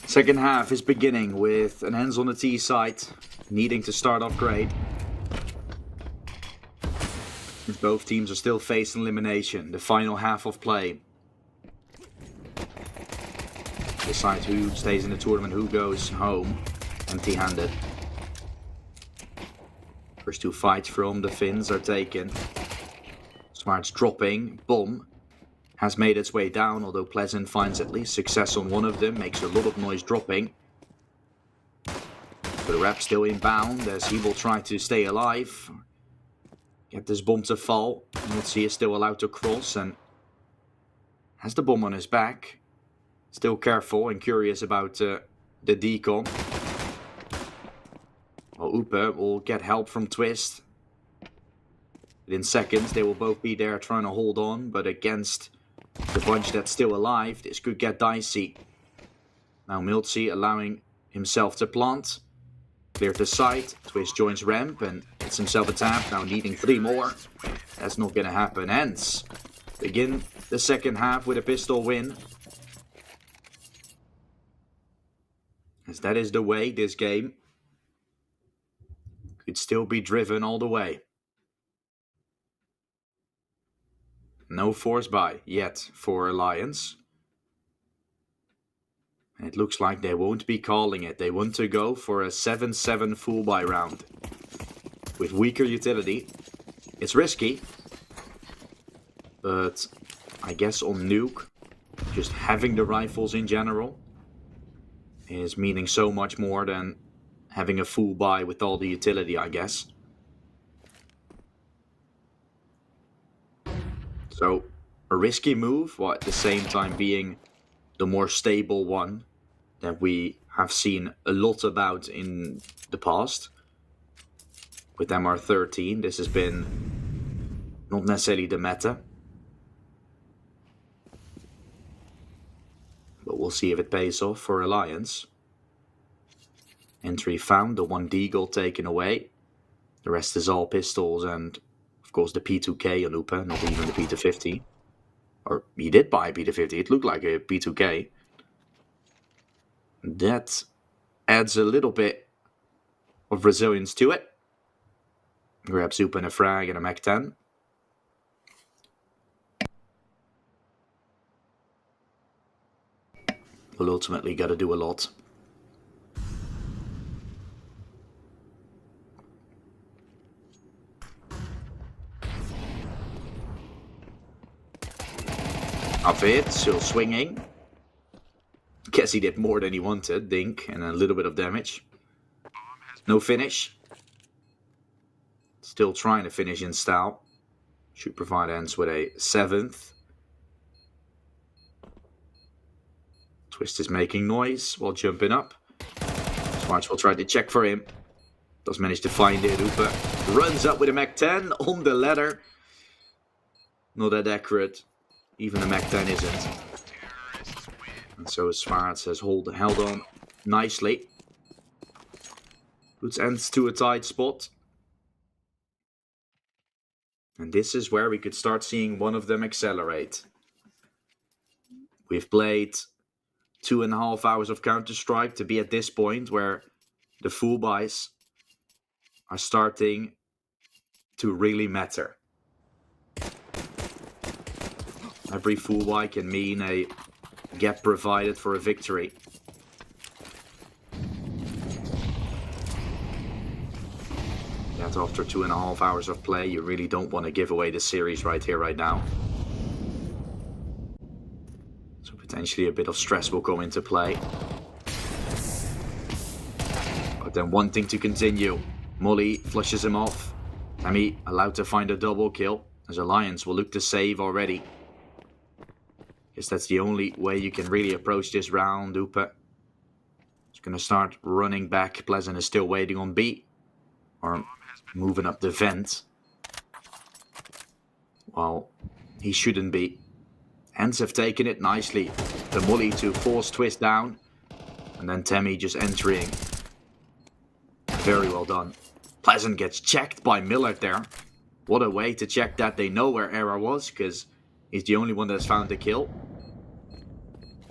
Second half is beginning with an ENCE on the T side, needing to start off great. Both teams are still facing elimination, the final half of play. Decide who stays in the tournament, who goes home empty-handed. First 2 fights from the Finns are taken. Smart's dropping, bomb. Has made its way down, although Pleasant finds at least success on one of them, makes a lot of noise dropping. But the rep still inbound as he will try to stay alive. Get this bomb to fall. Nazi is still allowed to cross and has the bomb on his back. Still careful and curious about the decon. Well, Upe will get help from Twist. Within seconds, they will both be there trying to hold on, but against the bunch that's still alive, this could get dicey. Now Miltzy allowing himself to plant. Cleared the site, Twist joins ramp and gets himself a tap, now needing 3 more. That's not gonna happen. ENCE begin the second half with a pistol win. As that is the way this game could still be driven all the way. No force buy yet for Alliance. And it looks like they won't be calling it. They want to go for a 7-7 full buy round. With weaker utility. It's risky. But I guess on Nuke, just having the rifles in general is meaning so much more than having a full buy with all the utility, I guess. So, a risky move, while at the same time being the more stable one that we have seen a lot about in the past. With MR13, this has been not necessarily the meta. But we'll see if it pays off for Alliance. Entry found, the 1 deagle taken away. The rest is all pistols and, of course, the P2K on Upe, not even the P250. Or he did buy a P250, it looked like a P2K. That adds a little bit of resilience to it. Grabs Oop and a frag and a Mach 10. Will ultimately got to do a lot. Up it, still swinging. Guess he did more than he wanted, dink, and a little bit of damage. No finish. Still trying to finish in style. Should provide ENCE with a 7th. Twist is making noise while jumping up. Smarts will try to check for him. Does manage to find it. Upa runs up with a Mach 10 on the ladder. Not that accurate. Even a Mach 10 isn't. And so Smarts has held on nicely. Puts ENCE to a tight spot. And this is where we could start seeing one of them accelerate. We've played 2.5 hours of Counter-Strike to be at this point where the full buys are starting to really matter. Every full buy can mean a gap provided for a victory. Yet after 2.5 hours of play, you really don't want to give away the series right here, right now. So potentially a bit of stress will come into play. But then wanting to continue. Molly flushes him off. Tammy allowed to find a double kill, as Alliance will look to save already. Guess that's the only way you can really approach this round. Upa is going to start running back. Pleasant is still waiting on B. Or moving up the vent. Well, he shouldn't be. ENCE have taken it nicely. The Molly to force twist down. And then Tammy just entering. Very well done. Pleasant gets checked by Millard there. What a way to check that. They know where Era was, because he's the only one that's found the kill.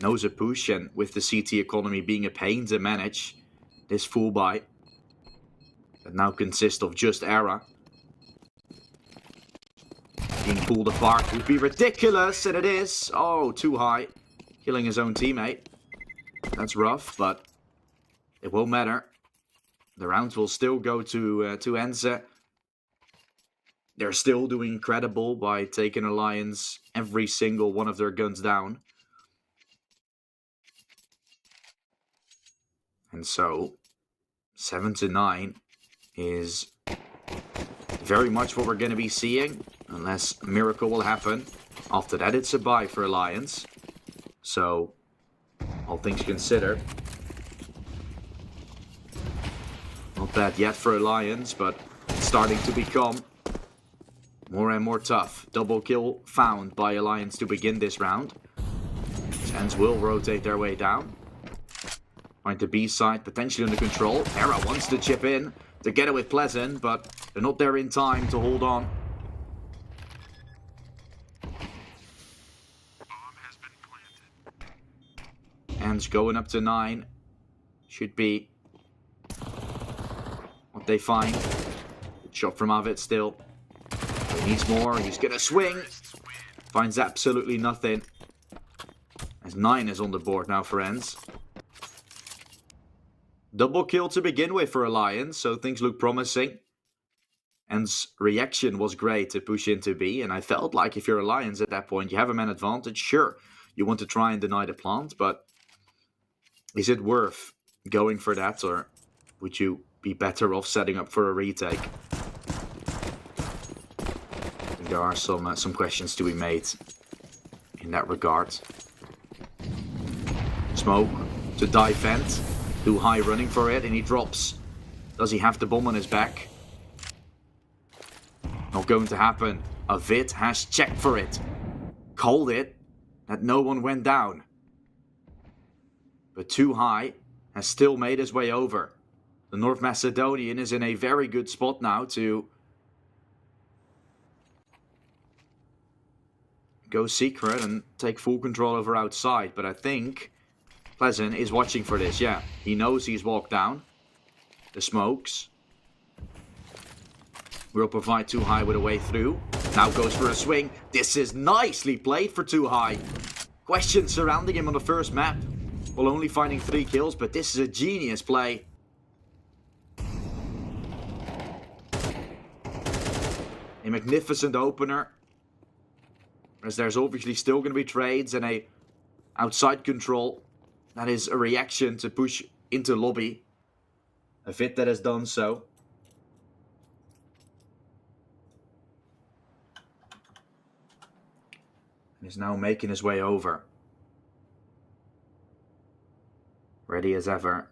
Knows a push, and with the CT economy being a pain to manage, this full buy that now consists of just Era being pulled apart would be ridiculous, and it is. Oh, too high. Killing his own teammate. That's rough, but it won't matter. The rounds will still go to ENCE. They're still doing incredible by taking Alliance every single one of their guns down. And so, 7-9 is very much what we're going to be seeing, unless a miracle will happen. After that, it's a bye for Alliance. So, all things considered, not bad yet for Alliance, but it's starting to become more and more tough. Double kill found by Alliance to begin this round. ENCE will rotate their way down. Find the B side potentially under control. Era wants to chip in to get it with Pleasant, but they're not there in time to hold on. ENCE going up to 9. Should be what they find. Good shot from Avid still. He needs more. He's going to swing. Finds absolutely nothing. As 9 is on the board now for ENCE. Double kill to begin with for Alliance, so things look promising. ENCE's reaction was great to push into B, and I felt like if you're Alliance at that point, you have a man advantage. Sure, you want to try and deny the plant, but is it worth going for that, or would you be better off setting up for a retake? There are some questions to be made in that regard. Smoke to dive vent. Too high running for it, and he drops. Does he have the bomb on his back? Not going to happen. Avid has checked for it. Called it that no one went down. But too high has still made his way over. The North Macedonian is in a very good spot now to go secret and take full control over outside. But I think Pleasant is watching for this, yeah. He knows he's walked down the smokes. will provide Too High with a way through. Now goes for a swing. This is nicely played for Too High. Questions surrounding him on the first map. While only finding 3 kills, but this is a genius play. A magnificent opener. As there's obviously still going to be trades and a outside control. That is a reaction to push into lobby. A Fit that has done so. He's now making his way over. Ready as ever.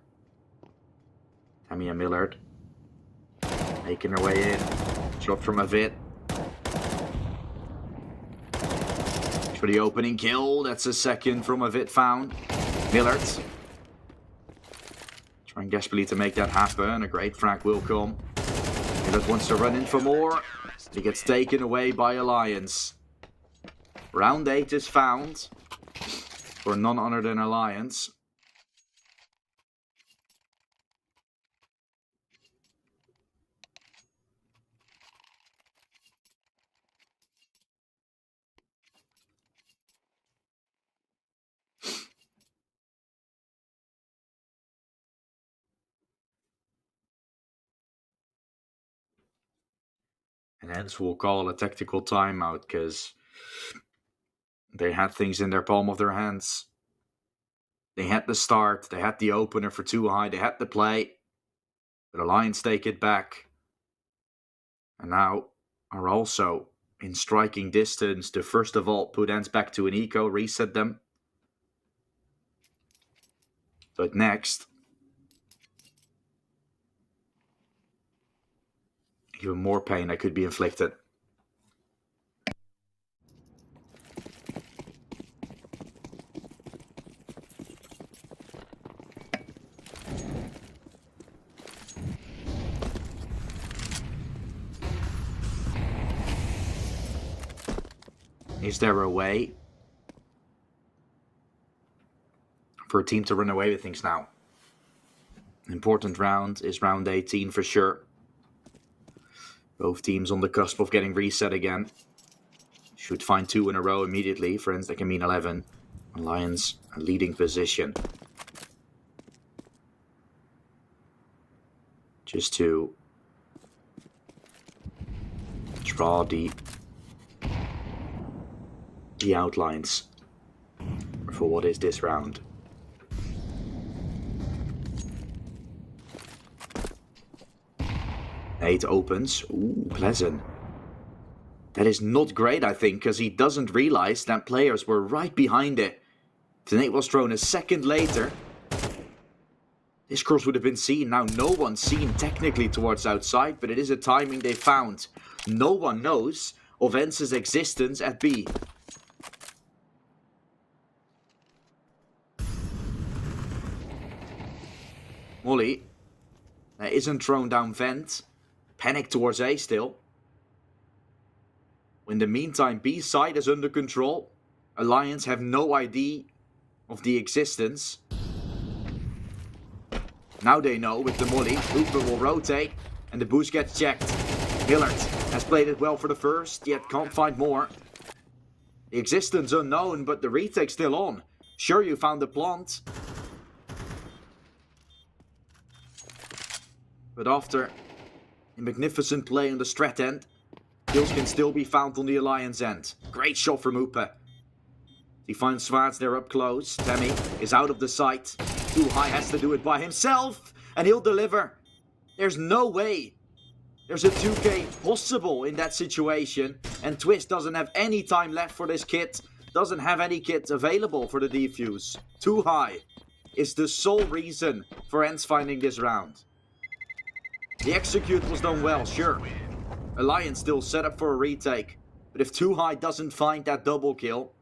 Tamia Millard. Making her way in. Shot from a Fit. For the opening kill. That's a second from a Fit found. Millard. Trying desperately to make that happen. A great frag will come. Millard wants to run in for more. He gets taken away by Alliance. Round 8 is found for none other than Alliance. And hence we'll call a tactical timeout because they had things in their palm of their hands. They had the start, they had the opener for Too High, they had the play. But Alliance take it back. And now are also in striking distance to first of all put ENCE back to an eco, reset them. But next, even more pain that could be inflicted. Is there a way for a team to run away with things now? Important round is round 18 for sure. Both teams on the cusp of getting reset again. Should find 2 in a row immediately. For ENCE, that can mean 11. Alliance, a leading position. Just to draw the outlines for what is this round. Eight opens. Ooh, Pleasant. That is not great, I think, because he doesn't realize that players were right behind it. The nade was thrown a second later. This cross would have been seen. Now no one's seen technically towards outside, but it is a timing they found. No one knows of ENCE's existence at B. Molly. That isn't thrown down vent. Panic towards A still. In the meantime, B side is under control. Alliance have no idea of the existence. Now they know with the molly. Hooper will rotate and the boost gets checked. Millard has played it well for the first, yet can't find more. The existence unknown, but the retake still on. Sure, you found the plant. But after a magnificent play on the strat end, kills can still be found on the Alliance end. Great shot from Hooper. He finds Zwaards there up close. Tammy is out of the sight. Too High has to do it by himself. And he'll deliver. There's no way there's a 2k possible in that situation. And Twist doesn't have any time left for this kit. Doesn't have any kit available for the defuse. Too High is the sole reason for ENCE finding this round. The execute was done well, sure. Alliance still set up for a retake. But if Too High doesn't find that double kill,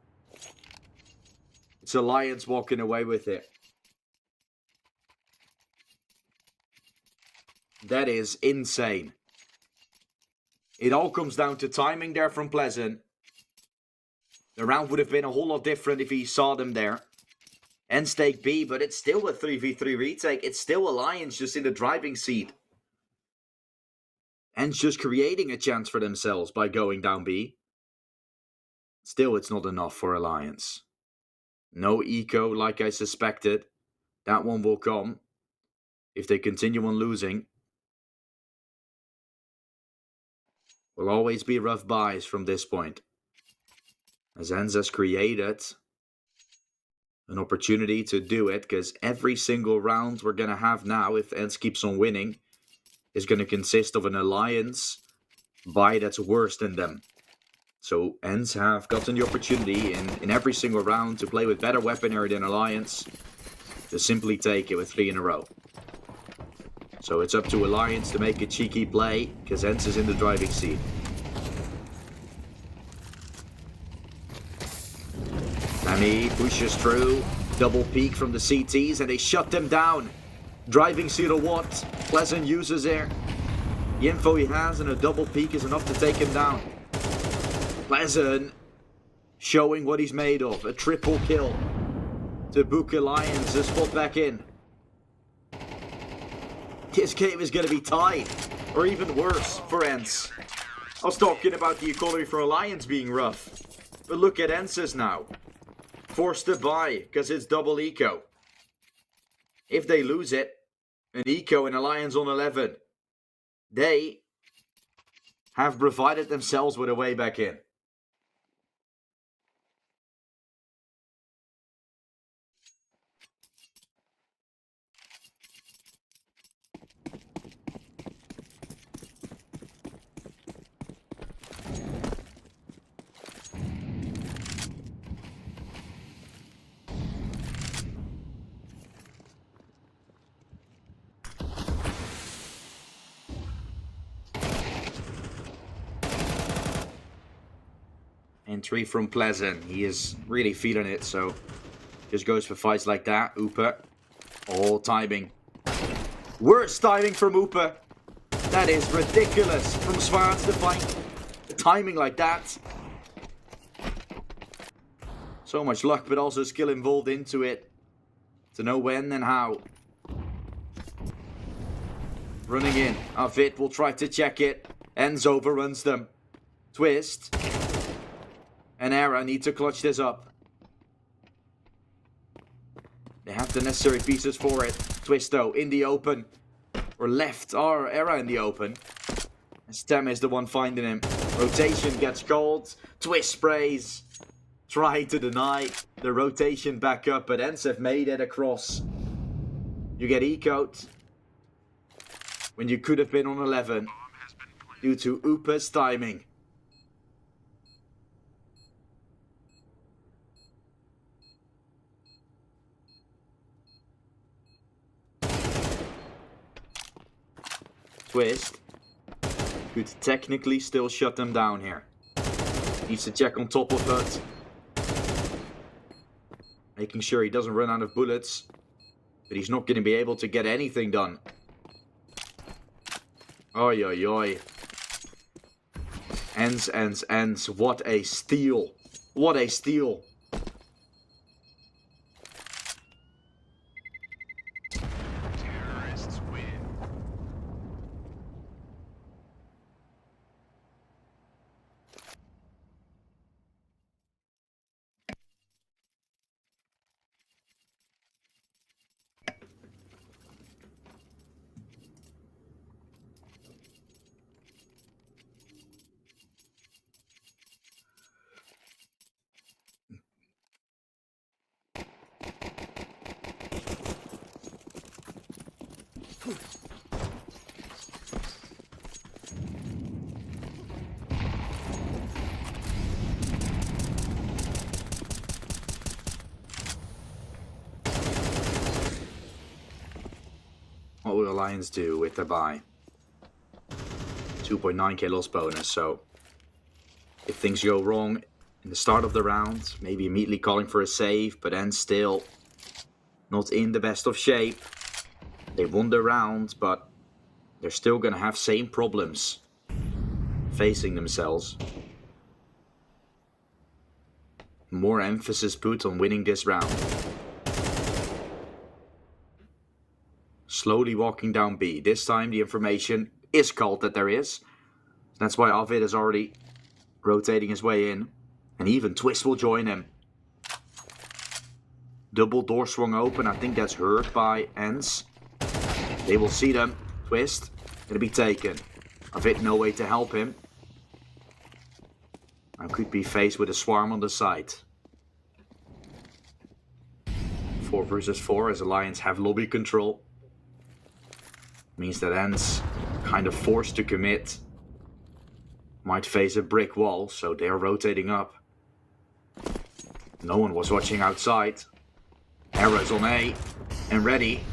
it's Alliance walking away with it. That is insane. It all comes down to timing there from Pleasant. The round would have been a whole lot different if he saw them there. ENCE take B, but it's still a 3v3 retake. It's still Alliance just in the driving seat. ENCE just creating a chance for themselves by going down B. Still, it's not enough for Alliance. No eco like I suspected. That one will come if they continue on losing. Will always be rough buys from this point, as ENCE has created an opportunity to do it, because every single round we're going to have now, if ENCE keeps on winning, is going to consist of an Alliance buy that's worse than them. So ENCE have gotten the opportunity in every single round to play with better weaponry than Alliance, to simply take it with 3 in a row. So it's up to Alliance to make a cheeky play, because ENCE is in the driving seat. Sammy pushes through, double peek from the CTs, and they shut them down. Driving seat of what? Pleasant uses there. The info he has and a double peek is enough to take him down. Pleasant showing what he's made of. A triple kill to book Alliance a spot back in. This game is going to be tied, or even worse for ENCE. I was talking about the economy for Alliance being rough, but look at ENCE's now. Forced to buy, because it's double eco. If they lose it, an eco and Alliance on 11, they have provided themselves with a way back in. Entry from Pleasant. He is really feeling it, so just goes for fights like that. Upa. All timing. Worst timing from Upa. That is ridiculous. From Zwaarts to find timing like that. So much luck, but also skill involved into it. To know when and how. Running in. Avit will try to check it. ENCE overruns them. Twist. And Era need to clutch this up. They have the necessary pieces for it. Twist though, in the open. Or left, or Era in the open. And Stem is the one finding him. Rotation gets called. Twist sprays. Try to deny the rotation back up, but ENCE have made it across. You get ecoed when you could have been on 11 due to Upa's timing. Twist could technically still shut them down here. Needs to check on top of it. Making sure he doesn't run out of bullets. But he's not going to be able to get anything done. Oi, oi, oi. ENCE. What a steal. What a steal. What will Alliance do with the buy? 2.9k loss bonus, so if things go wrong in the start of the round, maybe immediately calling for a save, but then still not in the best of shape. They won the round, but they're still going to have same problems facing themselves. More emphasis put on winning this round. Slowly walking down B. This time the information is called that there is. That's why Arvid is already rotating his way in. And even Twist will join him. Double door swung open. I think that's heard by ENCE. They will see them. Twist. Gonna be taken. Arvid no way to help him. I could be faced with a swarm on the side. 4 versus 4 as Alliance have lobby control. Means that ENCE kind of forced to commit. Might face a brick wall, so they're rotating up. No one was watching outside. Arrows on A and ready.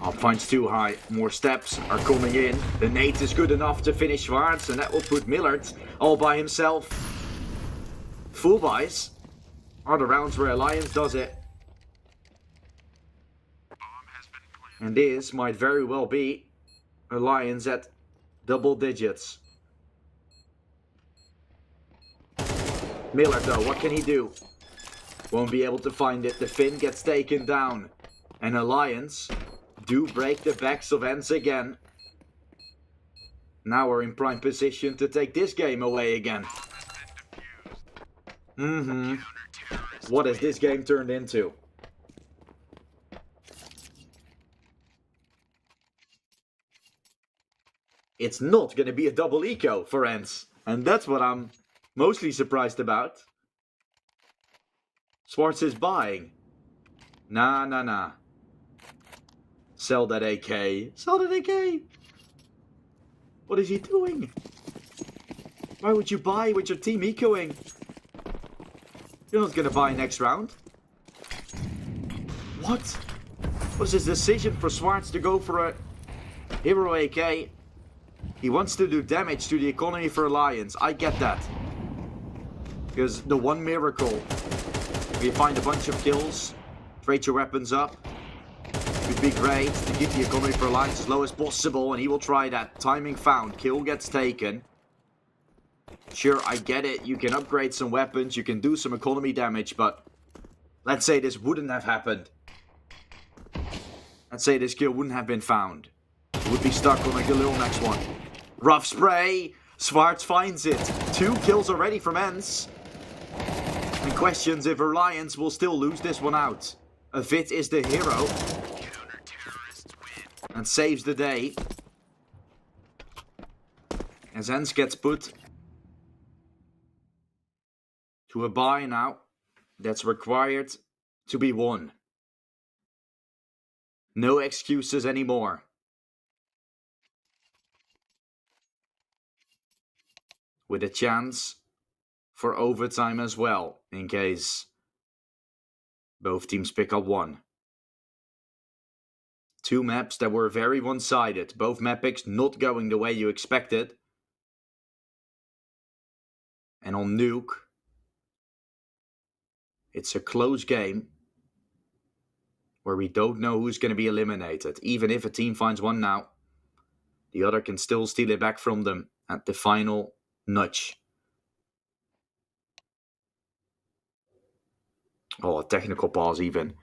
Up finds too high. More steps are coming in. The nade is good enough to finish Schwarz, and that will put Millard all by himself. Full buys are the rounds where Alliance does it. And this might very well be Alliance at double digits. Millard though, what can he do? Won't be able to find it. The Finn gets taken down. And Alliance do break the backs of ENCE again. Now we're in prime position to take this game away again. What has this game turned into? It's not going to be a double eco for ENCE. And that's what I'm mostly surprised about. Schwarz is buying. Nah. Sell that AK. Sell that AK. What is he doing? Why would you buy with your team ecoing? You're not going to buy next round. What? Was his decision for Schwarz to go for a hero AK? He wants to do damage to the economy for Alliance. I get that. Because the one miracle, you find a bunch of kills, trade your weapons up, would be great to keep the economy for Alliance as low as possible, and he will try that. Timing found. Kill gets taken. Sure, I get it. You can upgrade some weapons, you can do some economy damage, but let's say this wouldn't have happened. Let's say this kill wouldn't have been found. It would be stuck on a Galil next one. Rough spray. Schwarz finds it. 2 kills already from ENCE. And questions if Alliance will still lose this one out. Avit is the hero. And saves the day. As ENCE gets put to a buy now. That's required to be won. No excuses anymore. With a chance for overtime as well, in case both teams pick up one. 2 maps that were very one-sided. Both map picks not going the way you expected. And on Nuke, it's a close game where we don't know who's going to be eliminated. Even if a team finds one now, the other can still steal it back from them at the final nudge. Oh, a technical pause even.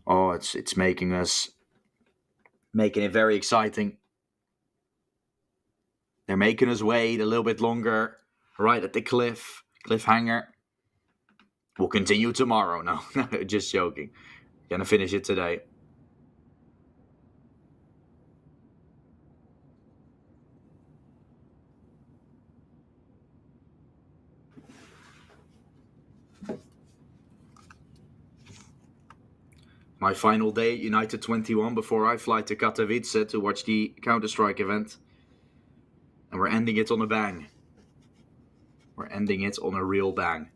Oh, it's making it very exciting. They're making us wait a little bit longer. Right at the cliffhanger. We'll continue tomorrow. No, just joking. Gonna finish it today. My final day at United21 before I fly to Katowice to watch the Counter-Strike event. And we're ending it on a bang. We're ending it on a real bang.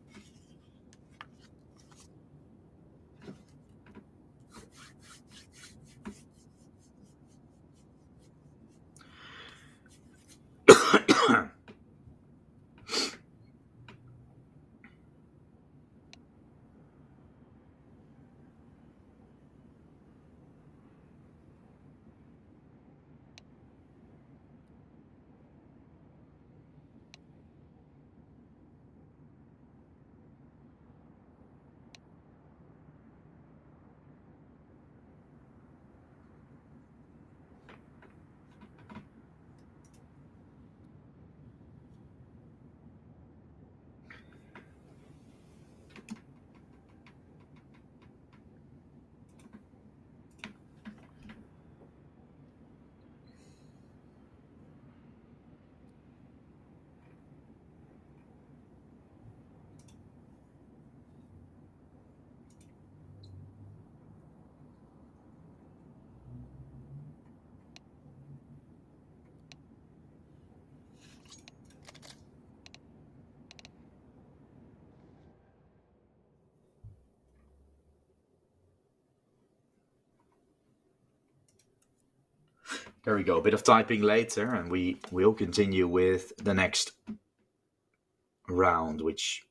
There we go. A bit of typing later, and we will continue with the next round, which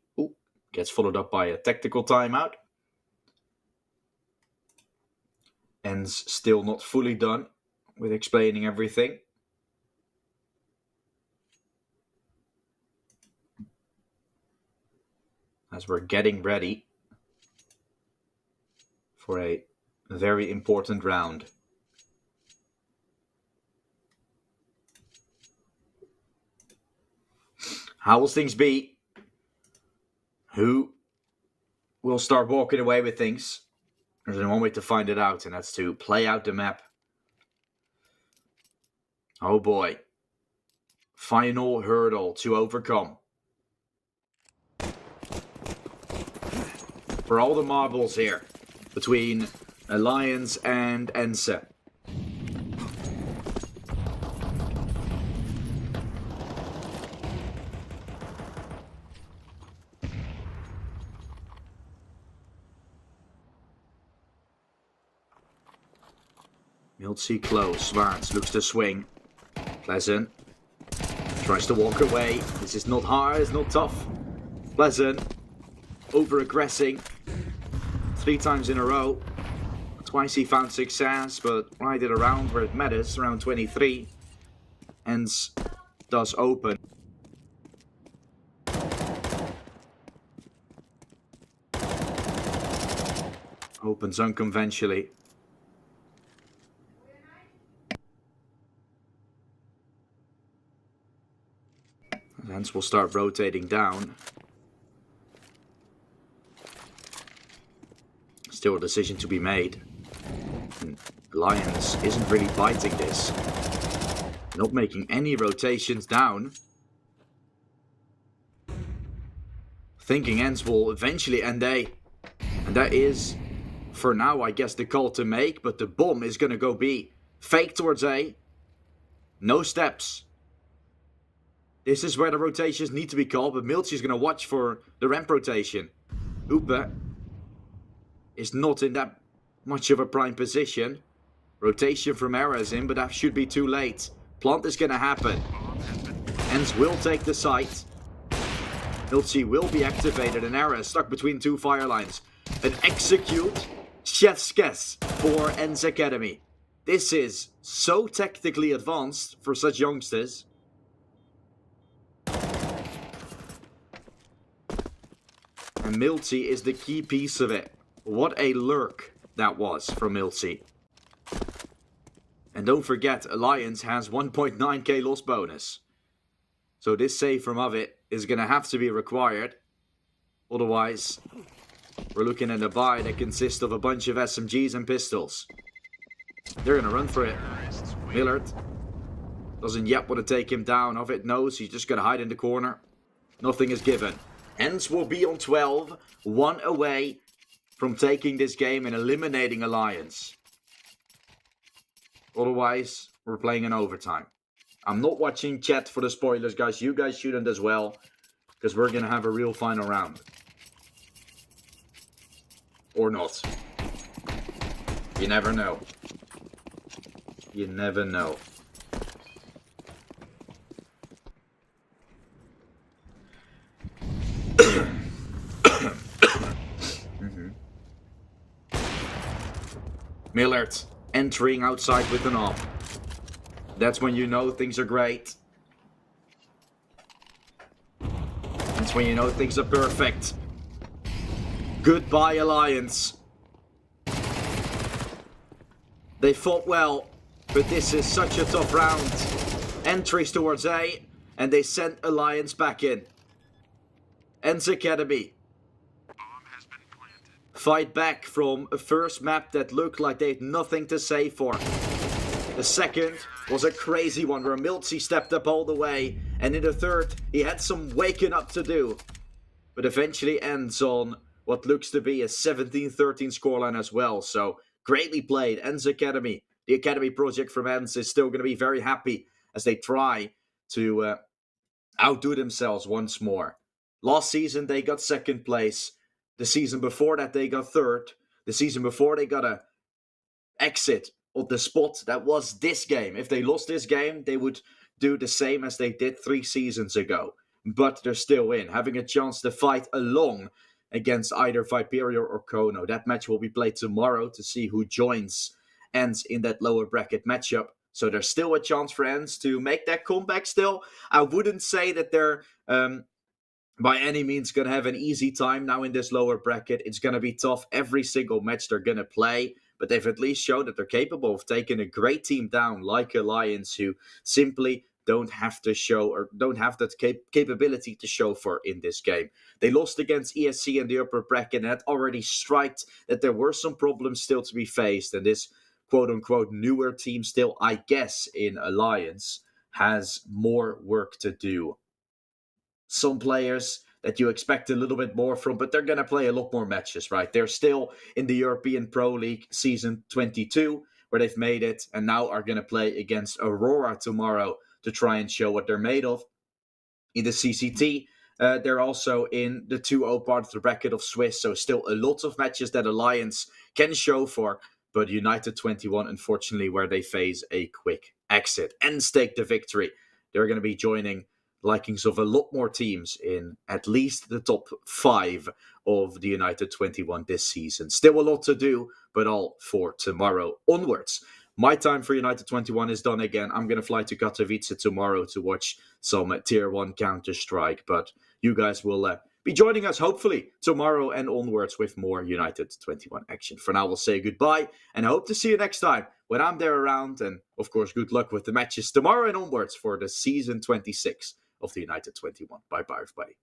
gets followed up by a tactical timeout. ENCE still not fully done with explaining everything. As we're getting ready for a very important round. How will things be? Who will start walking away with things? There's only one way to find it out, and that's to play out the map. Oh boy. Final hurdle to overcome. For all the marbles here between Alliance and ENCE. Miltsy close. Zwaarts looks to swing. Pleasant tries to walk away. This is not hard, it's not tough. Pleasant over-aggressing 3 times in a row. Twice he found success, but right at around where it matters, around 23. ENCE does open. Opens unconventionally. ENCE will start rotating down. Still a decision to be made. And Alliance isn't really biting this. Not making any rotations down. Thinking ENCE will eventually end A. And that is, for now, I guess the call to make. But the bomb is going to go B. Fake towards A. No steps. This is where the rotations need to be called, but Miltsy is going to watch for the ramp rotation. Upe is not in that much of a prime position. Rotation from Era is in, but that should be too late. Plant is going to happen. ENCE will take the site. Miltsy will be activated, and Era is stuck between 2 fire lines. An execute chef's kiss for ENCE Academy. This is so tactically advanced for such youngsters. And Miltsy is the key piece of it. What a lurk that was from Miltsy. And don't forget, Alliance has 1.9k loss bonus. So this save from Ovid is going to have to be required. Otherwise, we're looking at a buy that consists of a bunch of SMGs and pistols. They're going to run for it. Millard doesn't yet want to take him down. Ovid knows he's just going to hide in the corner. Nothing is given. ENCE will be on 12, 1 away from taking this game and eliminating Alliance. Otherwise, we're playing in overtime. I'm not watching chat for the spoilers, guys. You guys shouldn't as well, because we're going to have a real final round. Or not. You never know. You never know. Millard entering outside with an op. That's when you know things are great. That's when you know things are perfect. Goodbye, Alliance. They fought well, but this is such a tough round. Entries towards A, and they sent Alliance back in. ENCE Academy fight back from a first map that looked like they had nothing to say for. The second was a crazy one where Miltsy stepped up all the way, and in the third he had some waking up to do. But eventually ends on what looks to be a 17-13 scoreline as well. So greatly played, ENCE Academy. The Academy project from ENCE is still going to be very happy as they try to outdo themselves once more. Last season they got 2nd place. The season before that they got 3rd. The season before they got a exit of the spot that was this game. If they lost this game, they would do the same as they did 3 seasons ago. But they're still in, having a chance to fight along against either Viperia or Kono. That match will be played tomorrow to see who joins ENCE in that lower bracket matchup. So there's still a chance for ENCE to make that comeback still. I wouldn't say that they're by any means going to have an easy time now in this lower bracket. It's going to be tough every single match they're going to play. But they've at least shown that they're capable of taking a great team down like Alliance, who simply don't have to show or don't have that capability to show for in this game. They lost against ESC in the upper bracket, and that already striked that there were some problems still to be faced. And this quote-unquote newer team still, I guess, in Alliance has more work to do. Some players that you expect a little bit more from, but they're going to play a lot more matches, right? They're still in the European Pro League season 22, where they've made it, and now are going to play against Aurora tomorrow to try and show what they're made of. In the CCT, they're also in the 2-0 part of the bracket of Swiss, so still a lot of matches that Alliance can show for, but United21, unfortunately, where they face a quick exit and stake the victory. They're going to be joining likings of a lot more teams in at least the top 5 of the United21 this season. Still a lot to do, but all for tomorrow onwards. My time for United21 is done again. I'm going to fly to Katowice tomorrow to watch some Tier 1 Counter-Strike, but you guys will be joining us hopefully tomorrow and onwards with more United21 action. For now, we'll say goodbye and I hope to see you next time when I'm there around. And of course, good luck with the matches tomorrow and onwards for the season 26 of the United21. Bye-bye, everybody.